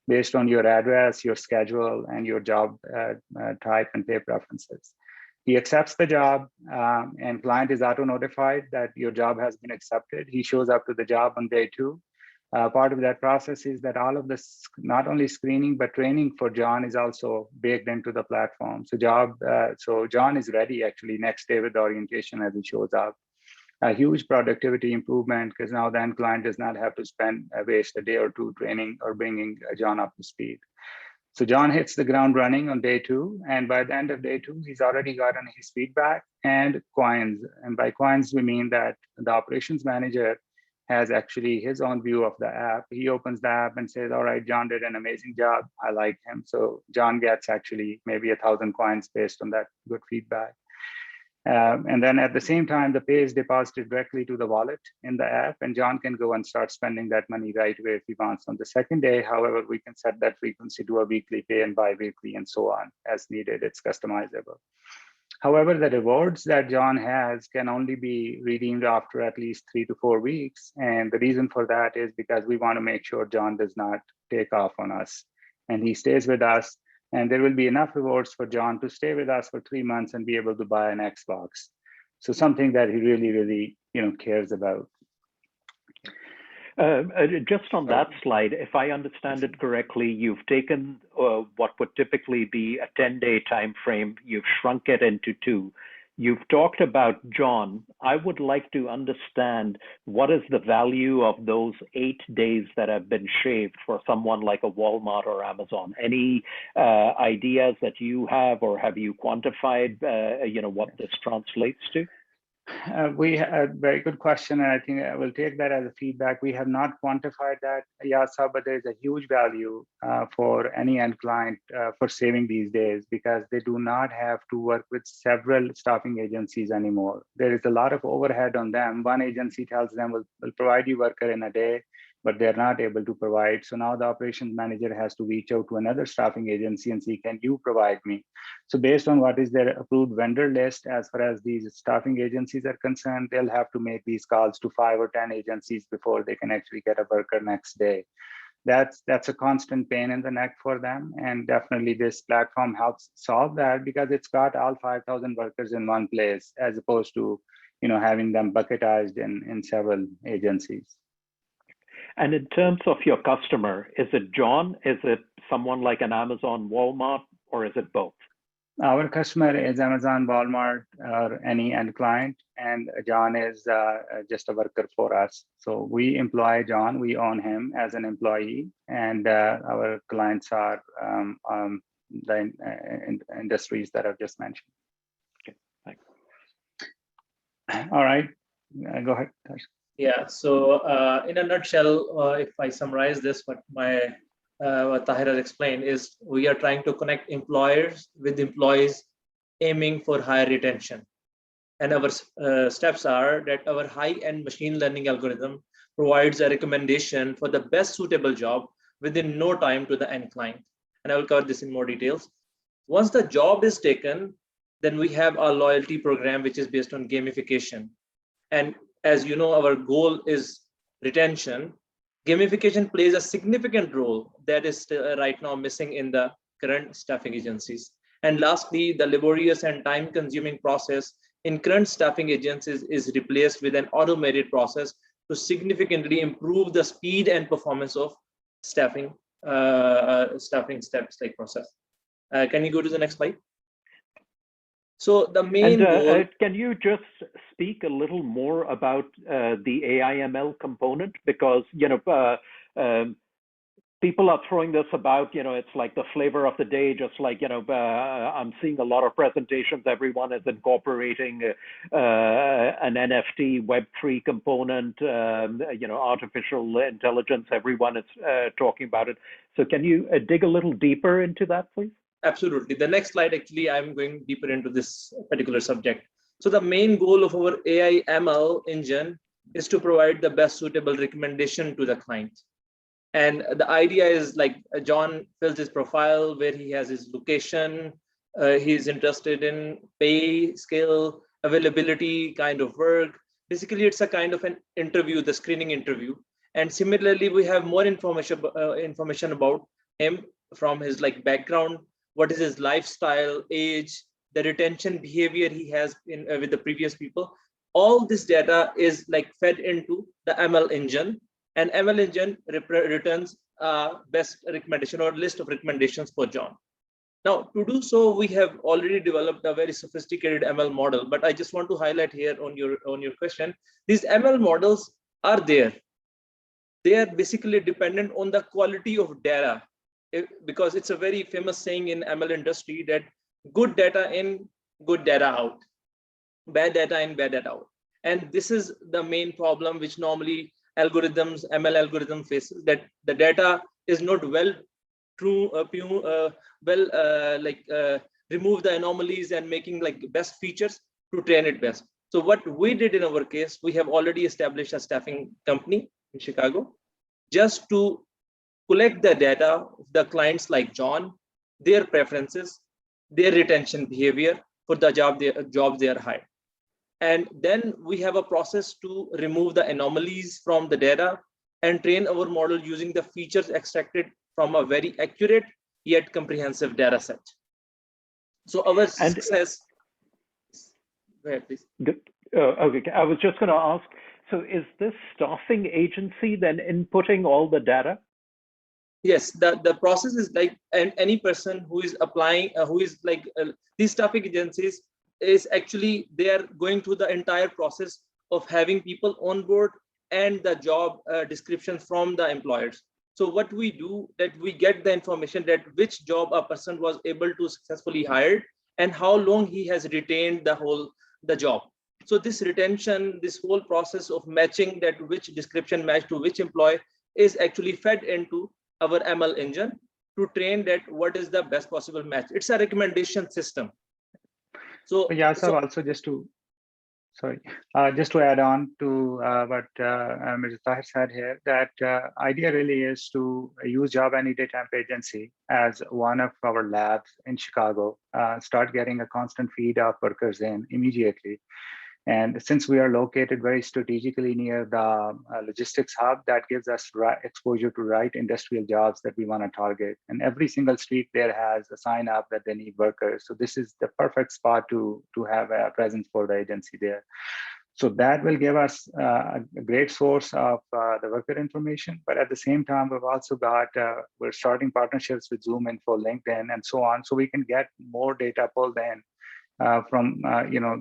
based on your address, your schedule, and your job type and pay preferences. He accepts the job, and client is auto-notified that your job has been accepted. He shows up to the job on day 2. Part of that process is that all of this, not only screening, but training for John is also baked into the platform. So John is ready actually next day with the orientation as he shows up. A huge productivity improvement, because now the end client does not have to waste a day or 2 training or bringing John up to speed. So John hits the ground running on day 2, and by the end of day 2, he's already gotten his feedback and coins. And by coins, we mean that the operations manager has actually his own view of the app. He opens the app and says, all right, John did an amazing job. I like him. So John gets actually maybe 1,000 coins based on that good feedback. And then at the same time, the pay is deposited directly to the wallet in the app, and John can go and start spending that money right away if he wants on the second day. However, we can set that frequency to a weekly pay and bi-weekly and so on as needed. It's customizable. However, the rewards that John has can only be redeemed after at least 3 to 4 weeks. And the reason for that is because we want to make sure John does not take off on us and he stays with us. And there will be enough rewards for John to stay with us for 3 months and be able to buy an Xbox. So something that he really, really, cares about. Just on that slide, if I understand it correctly, you've taken what would typically be a 10-day time frame, you've shrunk it into 2. You've talked about John. I would like to understand what is the value of those 8 days that have been shaved for someone like a Walmart or Amazon. Any ideas that you have, or have you quantified, what this translates to? We have a very good question, and I think I will take that as a feedback. We have not quantified that, Yasa, but there's a huge value for any end client for saving these days, because they do not have to work with several staffing agencies anymore. There is a lot of overhead on them. One agency tells them, we'll provide you worker in a day, but they're not able to provide. So now the operations manager has to reach out to another staffing agency and see, can you provide me? So based on what is their approved vendor list, as far as these staffing agencies are concerned, they'll have to make these calls to 5 or 10 agencies before they can actually get a worker next day. That's a constant pain in the neck for them. And definitely this platform helps solve that, because it's got all 5,000 workers in one place, as opposed to having them bucketized in several agencies. And in terms of your customer, is it John? Is it someone like an Amazon, Walmart, or is it both? Our customer is Amazon, Walmart, or any end client, and John is just a worker for us. So we employ John, we own him as an employee, and our clients are the industries that I've just mentioned. Okay, thanks. All right, go ahead, Tash. Yeah, so in a nutshell, if I summarize this, what Tahir has explained is, we are trying to connect employers with employees aiming for higher retention. And our steps are that our high-end machine learning algorithm provides a recommendation for the best suitable job within no time to the end client. And I will cover this in more details. Once the job is taken, then we have a loyalty program, which is based on gamification. And as you know, our goal is retention. Gamification plays a significant role that is right now missing in the current staffing agencies. And lastly, the laborious and time-consuming process in current staffing agencies is replaced with an automated process to significantly improve the speed and performance of staffing steps like process. Can you go to the next slide? So the main goal. Can you just speak a little more about the AI/ML component? Because people are throwing this about, it's like the flavor of the day, just like, I'm seeing a lot of presentations. Everyone is incorporating an NFT Web3 component, artificial intelligence. Everyone is talking about it. So can you dig a little deeper into that, please? Absolutely. The next slide, actually, I'm going deeper into this particular subject. So the main goal of our AI/ML engine is to provide the best suitable recommendation to the client. And the idea is like John fills his profile where he has his location, he's interested in pay, skill, availability, kind of work. Basically, it's a kind of an interview, the screening interview. And similarly, we have more information about him from his background, what is his lifestyle, age, the retention behavior he has in with the previous people. All this data is fed into the ML engine. And ML engine returns best recommendation or list of recommendations for John. Now, to do so, we have already developed a very sophisticated ML model. But I just want to highlight here on your question, these ML models are there. They are basically dependent on the quality of data, because it's a very famous saying in ML industry that good data in, good data out, bad data in, bad data out. And this is the main problem which normally ML algorithm faces, that the data is not well remove the anomalies and making best features to train it best. So what we did in our case, we have already established a staffing company in Chicago just to collect the data of the clients like John, their preferences, their retention behavior for the jobs they are hired. And then we have a process to remove the anomalies from the data and train our model using the features extracted from a very accurate yet comprehensive data set. So our success. Go ahead, please. Okay, I was just going to ask, so is this staffing agency then inputting all the data? Yes, the process is any person who is applying, these staffing agencies is actually, they are going through the entire process of having people on board and the job description from the employers. So what we do, that we get the information that which job a person was able to successfully hire and how long he has retained the job. So this retention, this whole process of matching that which description match to which employee is actually fed into our ML engine to train that what is the best possible match. It's a recommendation system. So yeah, sir, also just to add on to what Mr. Tahir said here, that idea really is to use Job Any Day Temp Agency as one of our labs in Chicago, start getting a constant feed of workers in immediately. And since we are located very strategically near the logistics hub, that gives us exposure to right industrial jobs that we want to target. And every single street there has a sign up that they need workers. So this is the perfect spot to have a presence for the agency there. So that will give us a great source of the worker information. But at the same time, we've also got, we're starting partnerships with Zoom Info, LinkedIn, and so on. So we can get more data pulled in from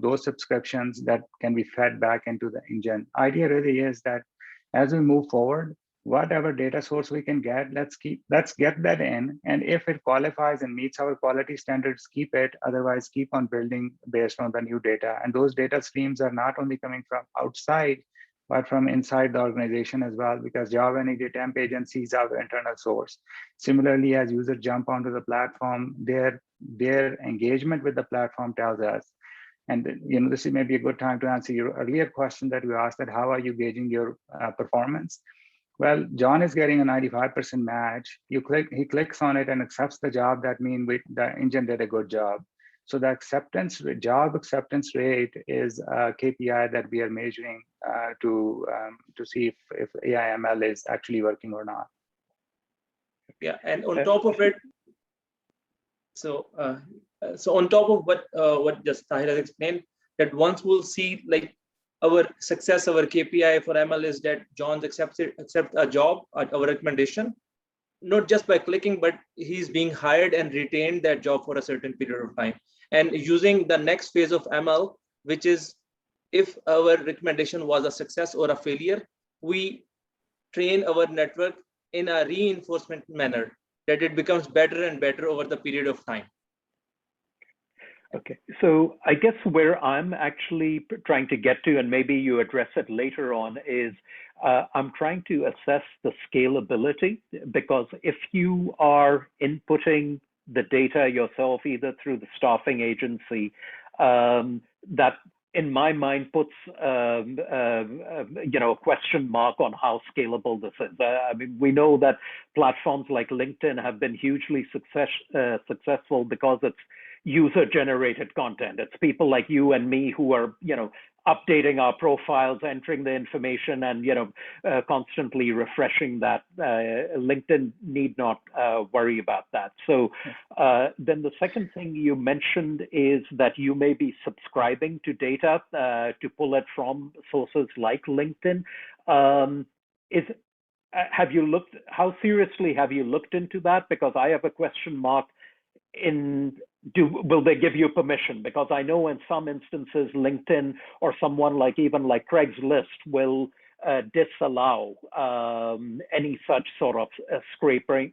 those subscriptions that can be fed back into the engine. Idea really is that as we move forward, whatever data source we can get, let's get that in, and if it qualifies and meets our quality standards, keep it. Otherwise, keep on building based on the new data. And those data streams are not only coming from outside but from inside the organization as well, because job any temp agency is our internal source. Similarly, as users jump onto the platform, their engagement with the platform tells us. And this is maybe a good time to answer your earlier question that we asked, that how are you gauging your performance? Well, John is getting a 95% match. He clicks on it and accepts the job. That means the engine did a good job. So the job acceptance rate is a KPI that we are measuring to see if AI/ML is actually working or not. Yeah, and on top of it, so on top of what just Tahir has explained, that once we'll see like our success, our KPI for ML is that John accept a job at our recommendation, not just by clicking, but he's being hired and retained that job for a certain period of time. And using the next phase of ML, which is if our recommendation was a success or a failure, we train our network in a reinforcement manner that it becomes better and better over the period of time. Okay, so I guess where I'm actually trying to get to, and maybe you address it later on, is I'm trying to assess the scalability, because if you are inputting the data yourself, either through the staffing agency, that in my mind puts a question mark on how scalable this is. I mean, we know that platforms like LinkedIn have been hugely successful because it's user-generated content. It's people like you and me who are, updating our profiles, entering the information, and constantly refreshing that. LinkedIn need not worry about that. So then the second thing you mentioned is that you may be subscribing to data to pull it from sources like LinkedIn. Have you looked? How seriously have you looked into that? Because I have a question mark will they give you permission? Because I know in some instances, LinkedIn or someone like Craigslist will disallow any such sort of scraping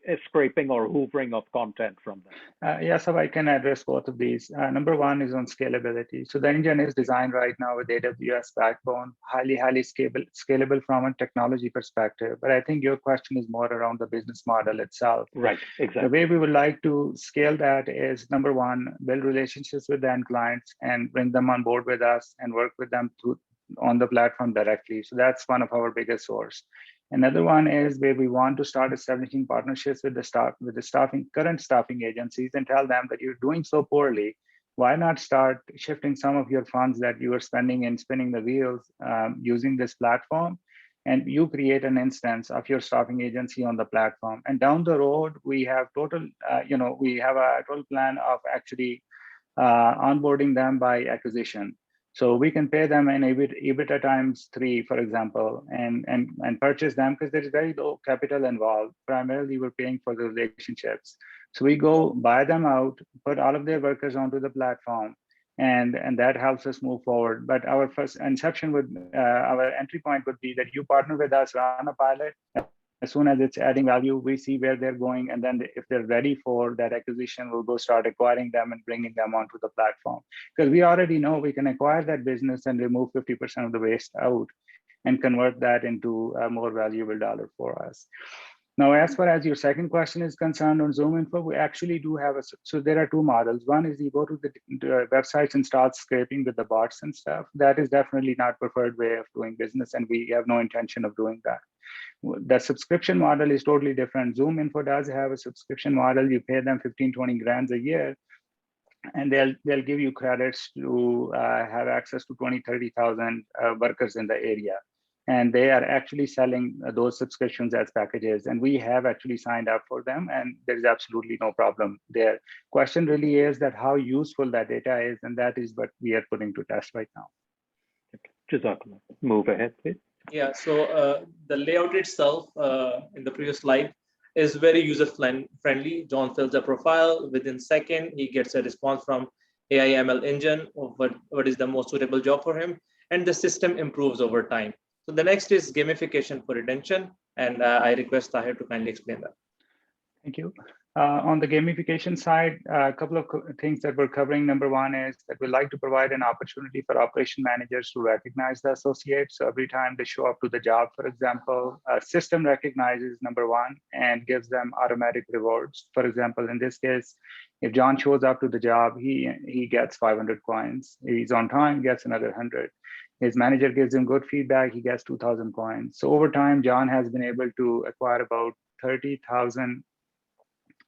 or hoovering of content from them. Yeah, so I can address both of these. Number one is on scalability. So the engine is designed right now with AWS backbone, highly scalable from a technology perspective. But I think your question is more around the business model itself. Right, exactly. The way we would like to scale that is, number one, build relationships with the end clients and bring them on board with us and work with them on the platform directly. So that's one of our biggest source. Another one is where we want to start establishing partnerships with the current staffing agencies, and tell them that you're doing so poorly. Why not start shifting some of your funds that you are spending and spinning the wheels using this platform, and you create an instance of your staffing agency on the platform. And down the road, we have a total plan of actually onboarding them by acquisition. So we can pay them an EBITDA times 3, for example, and purchase them, because there is very low capital involved. Primarily, we're paying for the relationships. So we go buy them out, put all of their workers onto the platform, and that helps us move forward. But our first inception our entry point would be that you partner with us, run a pilot. As soon as it's adding value, we see where they're going. And then if they're ready for that acquisition, we'll go start acquiring them and bringing them onto the platform. Because we already know we can acquire that business and remove 50% of the waste out and convert that into a more valuable dollar for us. Now, as far as your second question is concerned on ZoomInfo, we actually do have so there are two models. One is you go to the websites and start scraping with the bots and stuff. That is definitely not preferred way of doing business, and we have no intention of doing that. The subscription model is totally different. ZoomInfo does have a subscription model. You pay them 15-20 grand a year, and they'll give you credits to have access to 20,000-30,000 workers in the area. And they are actually selling those subscriptions as packages. And we have actually signed up for them, and there's absolutely no problem there. Question really is that how useful that data is, and that is what we are putting to test right now. Jazakallah. Move ahead, please. Yeah, so the layout itself in the previous slide is very user-friendly. John fills a profile. Within a second, he gets a response from AI/ML engine of what is the most suitable job for him. And the system improves over time. So the next is gamification for retention. And I request Tahir to kindly explain that. Thank you. On the gamification side, a couple of things that we're covering. Number one is that we like to provide an opportunity for operation managers to recognize the associates. So every time they show up to the job, for example, a system recognizes number one and gives them automatic rewards. For example, in this case, if John shows up to the job, he gets 500 coins. If he's on time, gets another 100. His manager gives him good feedback, he gets 2,000 coins. So over time, John has been able to acquire about 30,000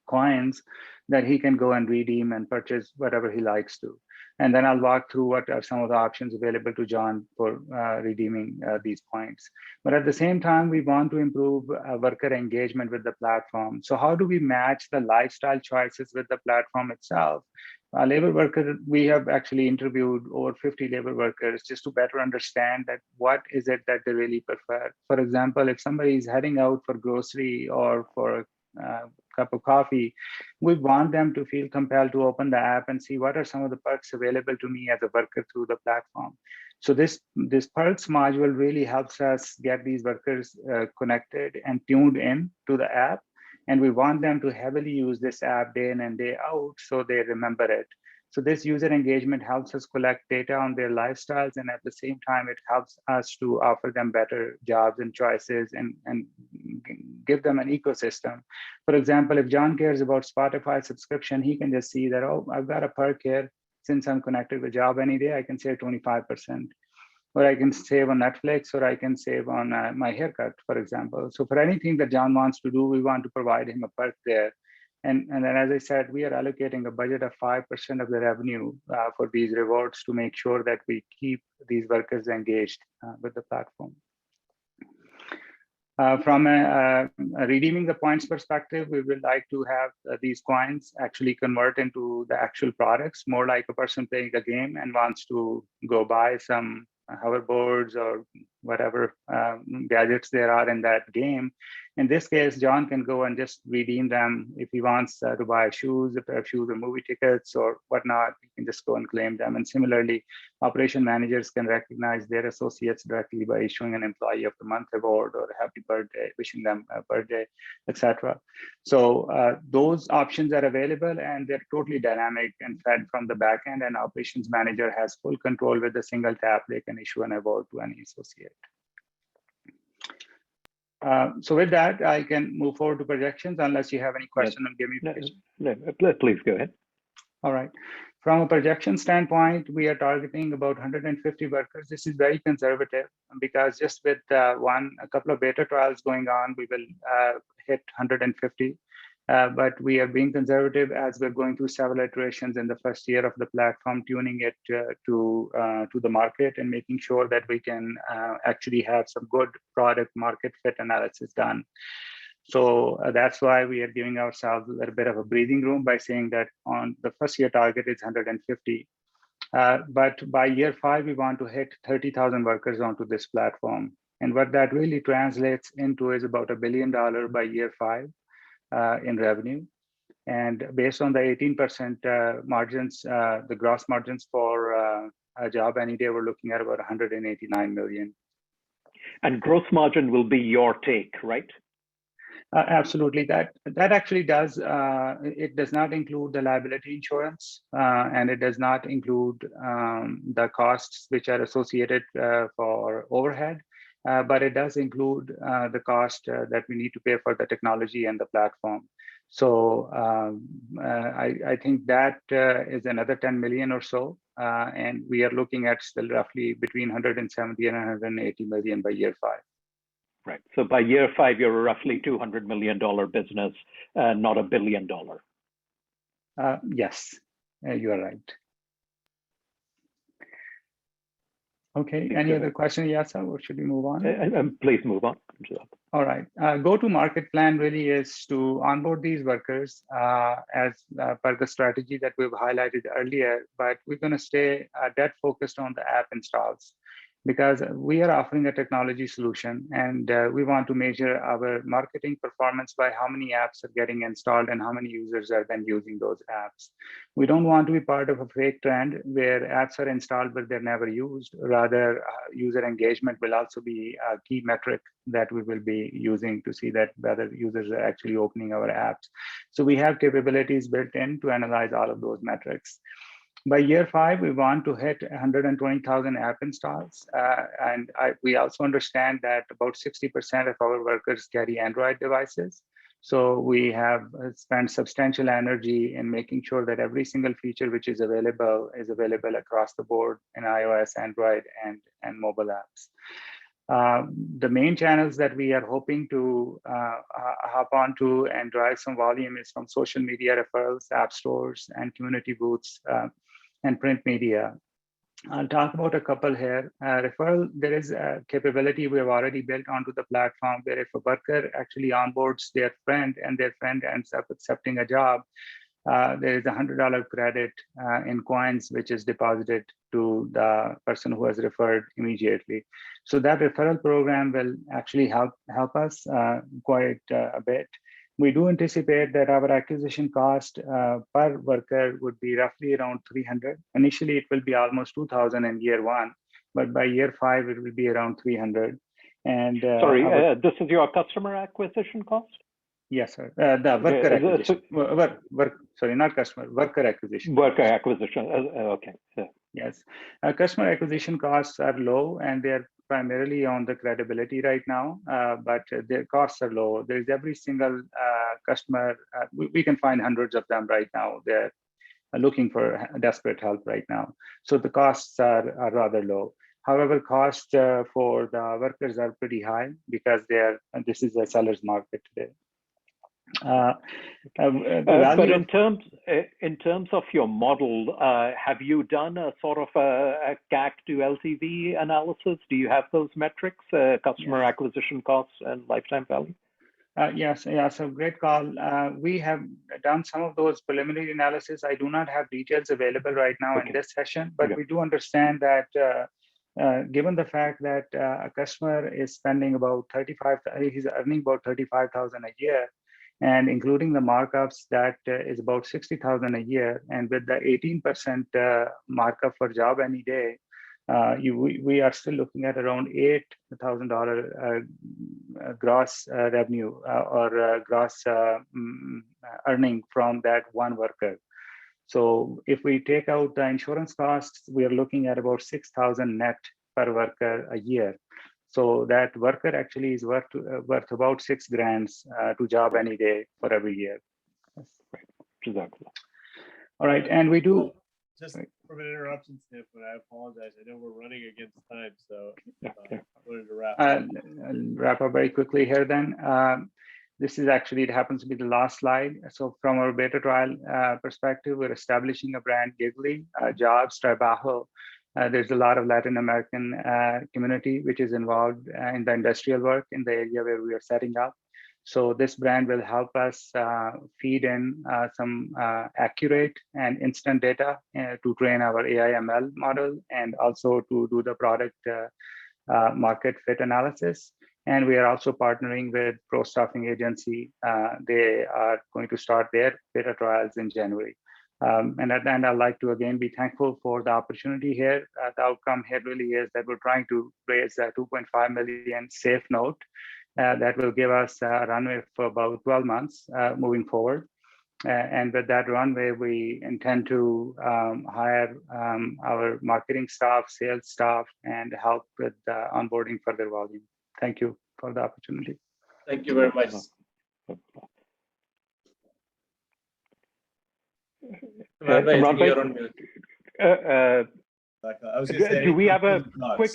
coins that he can go and redeem and purchase whatever he likes to. And then I'll walk through what are some of the options available to John for redeeming these points. But at the same time, we want to improve worker engagement with the platform. So how do we match the lifestyle choices with the platform itself? Labor worker, we have actually interviewed over 50 labor workers just to better understand that what is it that they really prefer. For example, if somebody is heading out for grocery or for a cup of coffee, we want them to feel compelled to open the app and see what are some of the perks available to me as a worker through the platform. So this perks module really helps us get these workers connected and tuned in to the app. And we want them to heavily use this app day in and day out so they remember it. So this user engagement helps us collect data on their lifestyles, and at the same time, it helps us to offer them better jobs and choices and give them an ecosystem. For example, if John cares about Spotify subscription, he can just see that, oh, I've got a perk here. Since I'm connected with Job Any Day, I can save 25%. Or I can save on Netflix, or I can save on my haircut, for example. So for anything that John wants to do, we want to provide him a perk there. And then, as I said, we are allocating a budget of 5% of the revenue for these rewards to make sure that we keep these workers engaged with the platform. From a redeeming the points perspective, we would like to have these coins actually convert into the actual products, more like a person playing a game and wants to go buy some hoverboards or whatever gadgets there are in that game. In this case, John can go and just redeem them if he wants to buy shoes, a pair of shoes or movie tickets or whatnot. He can just go and claim them. And similarly, operation managers can recognize their associates directly by issuing an Employee of the Month award or a happy birthday, wishing them a birthday, etc. So those options are available and they're totally dynamic and fed from the backend, and operations manager has full control. With a single tap, they can issue an award to any associate. So with that, I can move forward to projections unless you have any question on gamification. No, please go ahead. All right. From a projection standpoint, we are targeting about 150 workers. This is very conservative because just with a couple of beta trials going on, we will hit 150. But we are being conservative as we're going through several iterations in the first year of the platform, tuning it to the market and making sure that we can actually have some good product market fit analysis done. So that's why we are giving ourselves a little bit of a breathing room by saying that on the first year target is 150. But by year 5, we want to hit 30,000 workers onto this platform. And what that really translates into is about $1 billion by year 5. In revenue, and based on the 18% margins, the gross margins for a Job Any Day, we're looking at about 189 million. And gross margin will be your take, right? Absolutely. That actually does. It does not include the liability insurance, and it does not include the costs which are associated for overhead. But it does include the cost that we need to pay for the technology and the platform. So I think that is another 10 million or so. And we are looking at still roughly between 170 and 180 million by year 5. Right. So by year 5, you're a roughly $200 million business, not $1 billion. Yes, you are right. Okay, any other question, Yasa, or should we move on? Please move on. All right, go-to-market plan really is to onboard these workers as per the strategy that we've highlighted earlier, but we're gonna stay dead focused on the app installs. because we are offering a technology solution, and we want to measure our marketing performance by how many apps are getting installed and how many users are then using those apps. We don't want to be part of a fake trend where apps are installed but they're never used. Rather, user engagement will also be a key metric that we will be using to see that whether users are actually opening our apps. So we have capabilities built in to analyze all of those metrics. By year 5, we want to hit 120,000 app installs. We also understand that about 60% of our workers carry Android devices. So we have spent substantial energy in making sure that every single feature which is available across the board in iOS, Android, and mobile apps. The main channels that we are hoping to hop onto and drive some volume is from social media referrals, app stores, and community booths, and print media. I'll talk about a couple here. Referral, there is a capability we have already built onto the platform where if a worker actually onboards their friend and their friend ends up accepting a job, there is a $100 credit in coins, which is deposited to the person who has referred immediately. So that referral program will actually help us quite a bit. We do anticipate that our acquisition cost per worker would be roughly around 300. Initially, it will be almost 2,000 in year 1, but by year 5, it will be around 300. And sorry, this is your customer acquisition cost? Yes, sir. The worker acquisition. Sorry, not customer. Worker acquisition. Worker acquisition. Okay. Yeah. Yes, customer acquisition costs are low, and they're primarily on the credibility right now, but their costs are low. There's every single customer, we can find hundreds of them right now. They're looking for desperate help right now. So the costs are rather low. However, costs for the workers are pretty high because this is a seller's market today. But in terms of your model, have you done a sort of a CAC to LTV analysis? Do you have those metrics, customer acquisition costs and lifetime value? Yes, so great call. We have done some of those preliminary analysis. I do not have details available right now in this session, but we do understand that given the fact that a customer is spending about he's earning about 35,000 a year, and including the markups, that is about 60,000 a year. And with the 18% markup for job any day, we are still looking at around $8,000 gross revenue or gross earning from that one worker. So if we take out the insurance costs, we are looking at about 6,000 net per worker a year. So that worker actually is worth about $6,000 to job any day for every year. Exactly. All right, and we do. Just from an interruption standpoint, I apologize. I know we're running against time, so I wanted to wrap up. I'll wrap up very quickly here then. This is actually, it happens to be the last slide. So from our beta trial perspective, we're establishing a brand, Giggly, Jobs, Trabajo. There's a lot of Latin American community which is involved in the industrial work in the area where we are setting up. So this brand will help us feed in some accurate and instant data to train our AI/ML model, and also to do the product market fit analysis. And we are also partnering with Pro Staffing Agency. They are going to start their beta trials in January. And at the end, I'd like to again be thankful for the opportunity here. The outcome here really is that we're trying to raise a 2.5 million safe note that will give us a runway for about 12 months moving forward. And with that runway, we intend to hire our marketing staff, sales staff, and help with onboarding further volume. Thank you for the opportunity. Thank you very much. Do we have a quick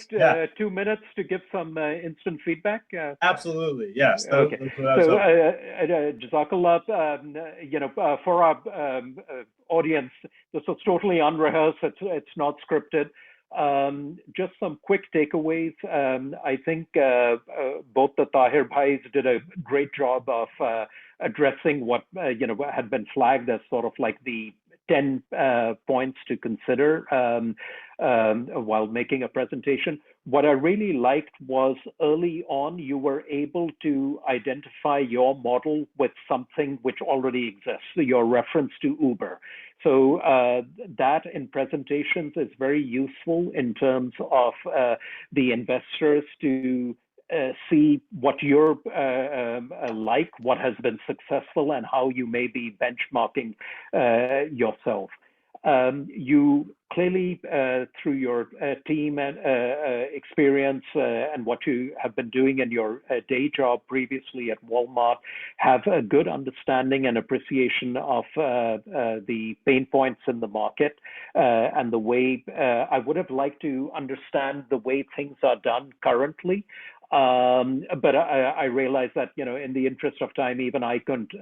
2 minutes to give some instant feedback? Absolutely, yes. Okay. So, Jazakallah, for our audience, this was totally unrehearsed. It's not scripted. Just some quick takeaways. I think both the Tahir Bhais did a great job of addressing what had been flagged as sort of like the 10 points to consider while making a presentation. What I really liked was early on, you were able to identify your model with something which already exists, your reference to Uber. So that in presentations is very useful in terms of the investors to see what you're like, what has been successful, and how you may be benchmarking yourself. You clearly, through your team and experience and what you have been doing in your day job previously at Walmart, have a good understanding and appreciation of the pain points in the market and the way I would have liked to understand the way things are done currently. But I realize that, in the interest of time, even I couldn't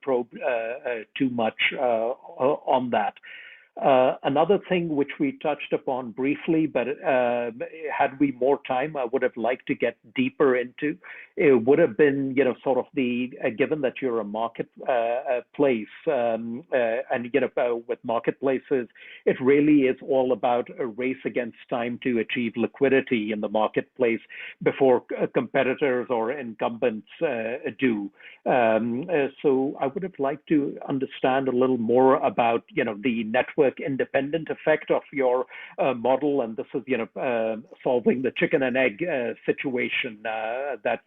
probe too much on that. Another thing which we touched upon briefly, but had we more time, I would have liked to get deeper into, it would have been, sort of given that you're a marketplace, and, with marketplaces, it really is all about a race against time to achieve liquidity in the marketplace before competitors or incumbents do. So I would have liked to understand a little more about, the network independent effect of your model, and this is solving the chicken and egg situation that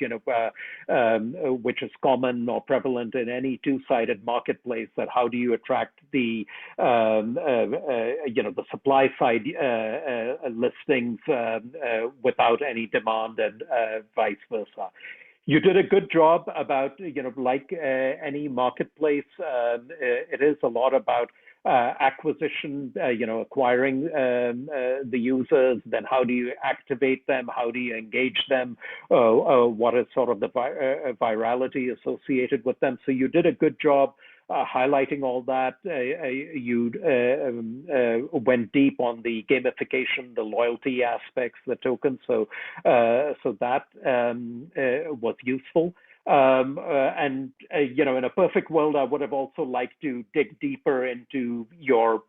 which is common or prevalent in any two-sided marketplace. That how do you attract the the supply side listings without any demand, and vice versa. You did a good job about, like any marketplace, it is a lot about acquisition, acquiring the users, then how do you activate them, how do you engage them, what is sort of the virality associated with them. So you did a good job highlighting all that. You went deep on the gamification, the loyalty aspects, the tokens. So that was useful. And in a perfect world, I would have also liked to dig deeper into your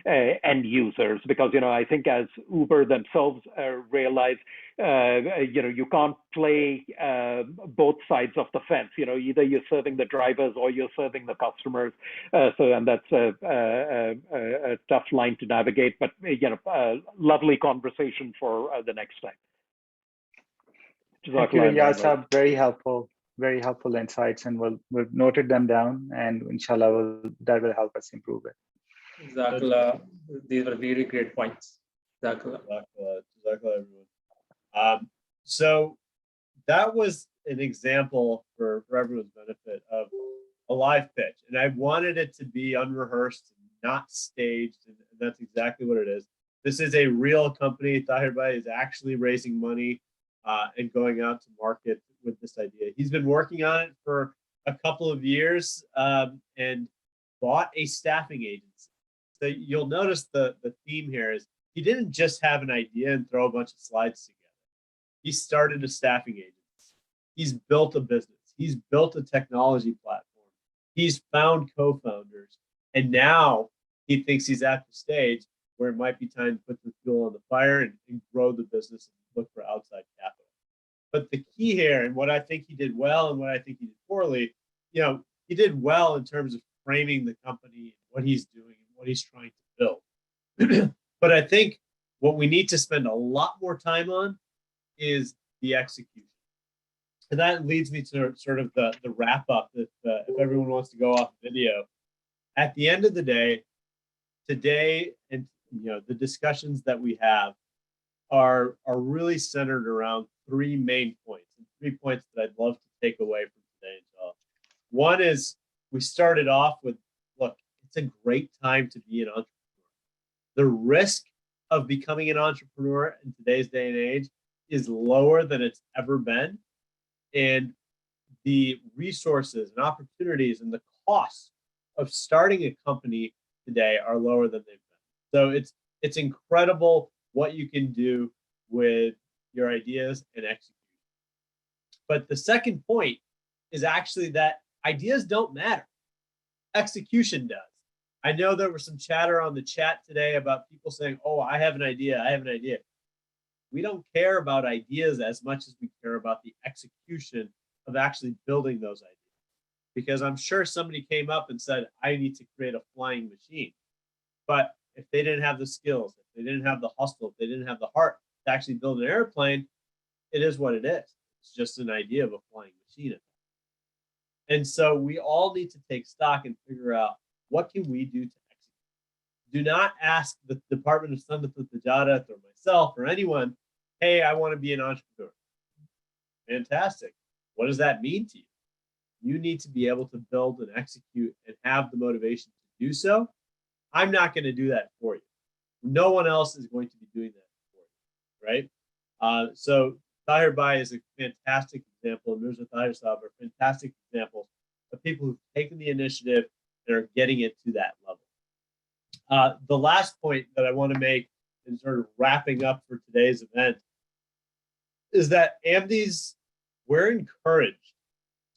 end users, because I think as Uber themselves realize, you can't play both sides of the fence. Either you're serving the drivers or you're serving the customers. And that's a tough line to navigate. But lovely conversation for the next time. Thank you, Yasab. Very helpful insights, and we've noted them down, and inshallah that will help us improve it. Jazakallah. These were really great points. Jazakallah. Jazakallah, everyone. So that was an example for everyone's benefit of a live pitch, and I wanted it to be unrehearsed, not staged, and that's exactly what it is. This is a real company. Tahir Bhai is actually raising money and going out to market with this idea. He's been working on it for a couple of years and bought a staffing agency. So you'll notice the theme here is he didn't just have an idea and throw a bunch of slides together. He started a staffing agency. He's built a business. He's built a technology platform. He's found co-founders. And now he thinks he's at the stage where it might be time to put the fuel on the fire and grow the business and look for outside capital. But the key here, and what I think he did well and what I think he did poorly, he did well in terms of framing the company, what he's doing and what he's trying to build. But I think what we need to spend a lot more time on is the execution. And that leads me to sort of the wrap up, if everyone wants to go off video. At the end of the day, today, and the discussions that we have are really centered around three main points, and 3 points that I'd love to take away from today. One is we started off with, look, it's a great time to be an entrepreneur. The risk of becoming an entrepreneur in today's day and age is lower than it's ever been. And the resources and opportunities and the costs of starting a company today are lower than they've been. So it's incredible what you can do with your ideas and execution. But the second point is actually that ideas don't matter. Execution does. I know there was some chatter on the chat today about people saying, oh, I have an idea, I have an idea. We don't care about ideas as much as we care about the execution of actually building those ideas. Because I'm sure somebody came up and said, I need to create a flying machine. But if they didn't have the skills, if they didn't have the hustle, if they didn't have the heart to actually build an airplane, it is what it is. It's just an idea of a flying machine. And so we all need to take stock and figure out, what can we do to execute? Do not ask the Department of Sanat al-Tijarat or myself or anyone, hey, I want to be an entrepreneur. Fantastic. What does that mean to you? You need to be able to build and execute and have the motivation to do so. I'm not going to do that for you. No one else is going to be doing that for you, right? So Tahir Bhai is a fantastic example, and Mirza Tahir Saab are fantastic examples of people who've taken the initiative and are getting it to that level. The last point that I want to make in sort of wrapping up for today's event is that AMDs, we're encouraged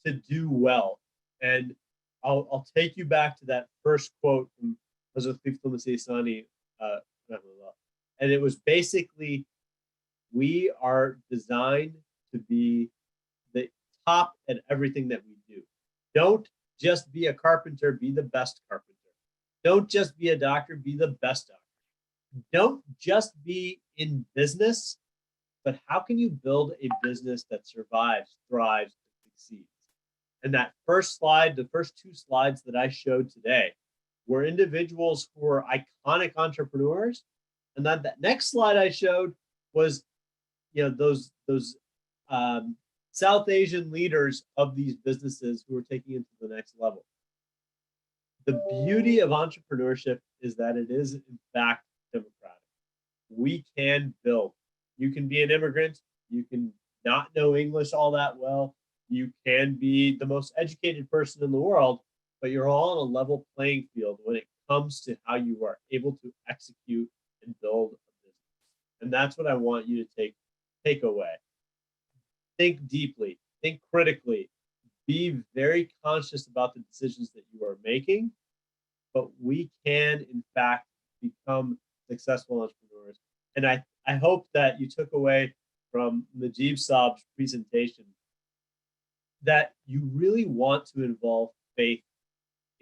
to do well. And I'll take you back to that first quote from Hazrat Qutb Masih Sani, and it was basically, we are designed to be the top at everything that we do. Don't just be a carpenter, be the best carpenter. Don't just be a doctor, be the best doctor. Don't just be in business, but how can you build a business that survives, thrives, and succeeds? And that first slide, the first two slides that I showed today, were individuals who were iconic entrepreneurs. And then that next slide I showed was, those South Asian leaders of these businesses who are taking it to the next level. The beauty of entrepreneurship is that it is, in fact, democratic. We can build. You can be an immigrant. You can not know English all that well. You can be the most educated person in the world, but you're all on a level playing field when it comes to how you are able to execute and build a business. And that's what I want you to take away. Think deeply, think critically, be very conscious about the decisions that you are making, but we can, in fact, become successful entrepreneurs. And I hope that you took away from Najib Saab's presentation that you really want to involve faith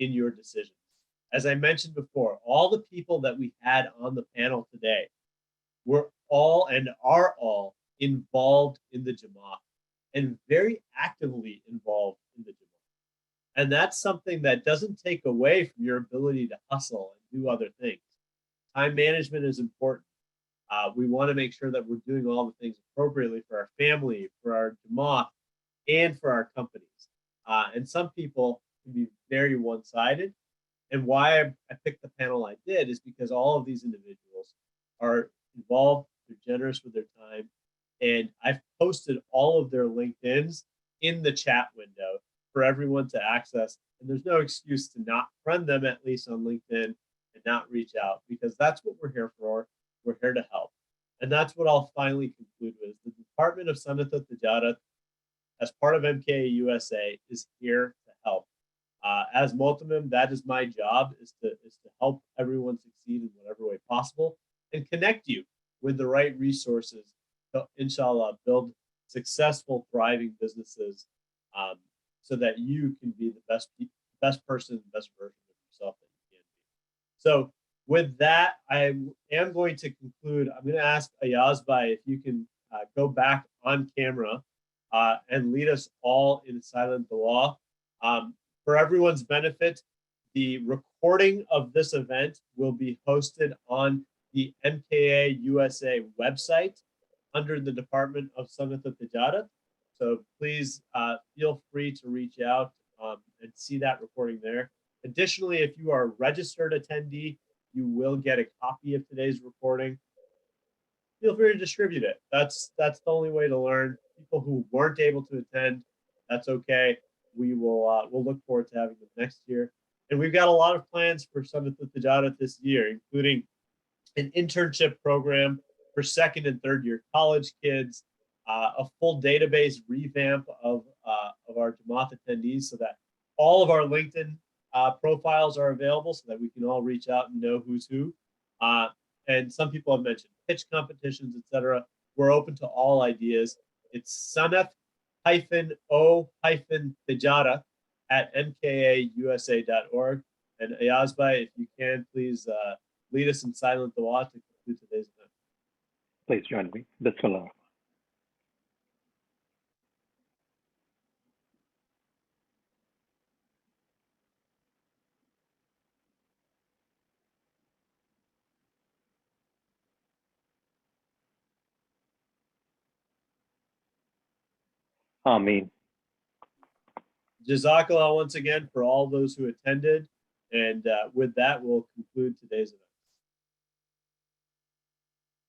in your decisions. As I mentioned before, all the people that we had on the panel today were all and are all involved in the Jamaat and very actively involved in the Jamaat. And that's something that doesn't take away from your ability to hustle and do other things. Time management is important. We want to make sure that we're doing all the things appropriately for our family, for our Jamaat, and for our companies. And some people can be very one-sided. And why I picked the panel I did is because all of these individuals are involved, they're generous with their time, and I've posted all of their LinkedIns in the chat window for everyone to access. And there's no excuse to not friend them, at least on LinkedIn, and not reach out, because that's what we're here for. We're here to help. And that's what I'll finally conclude with. The Department of Sanat al-Tijarat, as part of MKA USA, is here to help. As Motamim, that is my job, is to help everyone succeed in whatever way possible and connect you with the right resources to, inshallah, build successful, thriving businesses so that you can be the best person, the best version of yourself that you can be. So with that, I am going to conclude. I'm going to ask Ayaz Bhai if you can go back on camera and lead us all in silent dua. For everyone's benefit, the recording of this event will be hosted on the MKA USA website under the Department of Sanat al-Tijarat. So please feel free to reach out and see that recording there. Additionally, if you are a registered attendee, you will get a copy of today's recording. Feel free to distribute it. That's the only way to learn. People who weren't able to attend, that's okay. We will we'll look forward to having them next year. And we've got a lot of plans for Sanat al-Tijarat this year, including an internship program for second and third year college kids, a full database revamp of our Jamaat attendees so that all of our LinkedIn profiles are available so that we can all reach out and know who's who. And some people have mentioned pitch competitions, etc. We're open to all ideas. It's sanat-o-tijara at mkausa.org. And Ayazbay, if you can, please lead us in silent dua to conclude today's event. Please join me. Bismillah. Ameen. Jazakallah once again for all those who attended. And with that, we'll conclude today's event.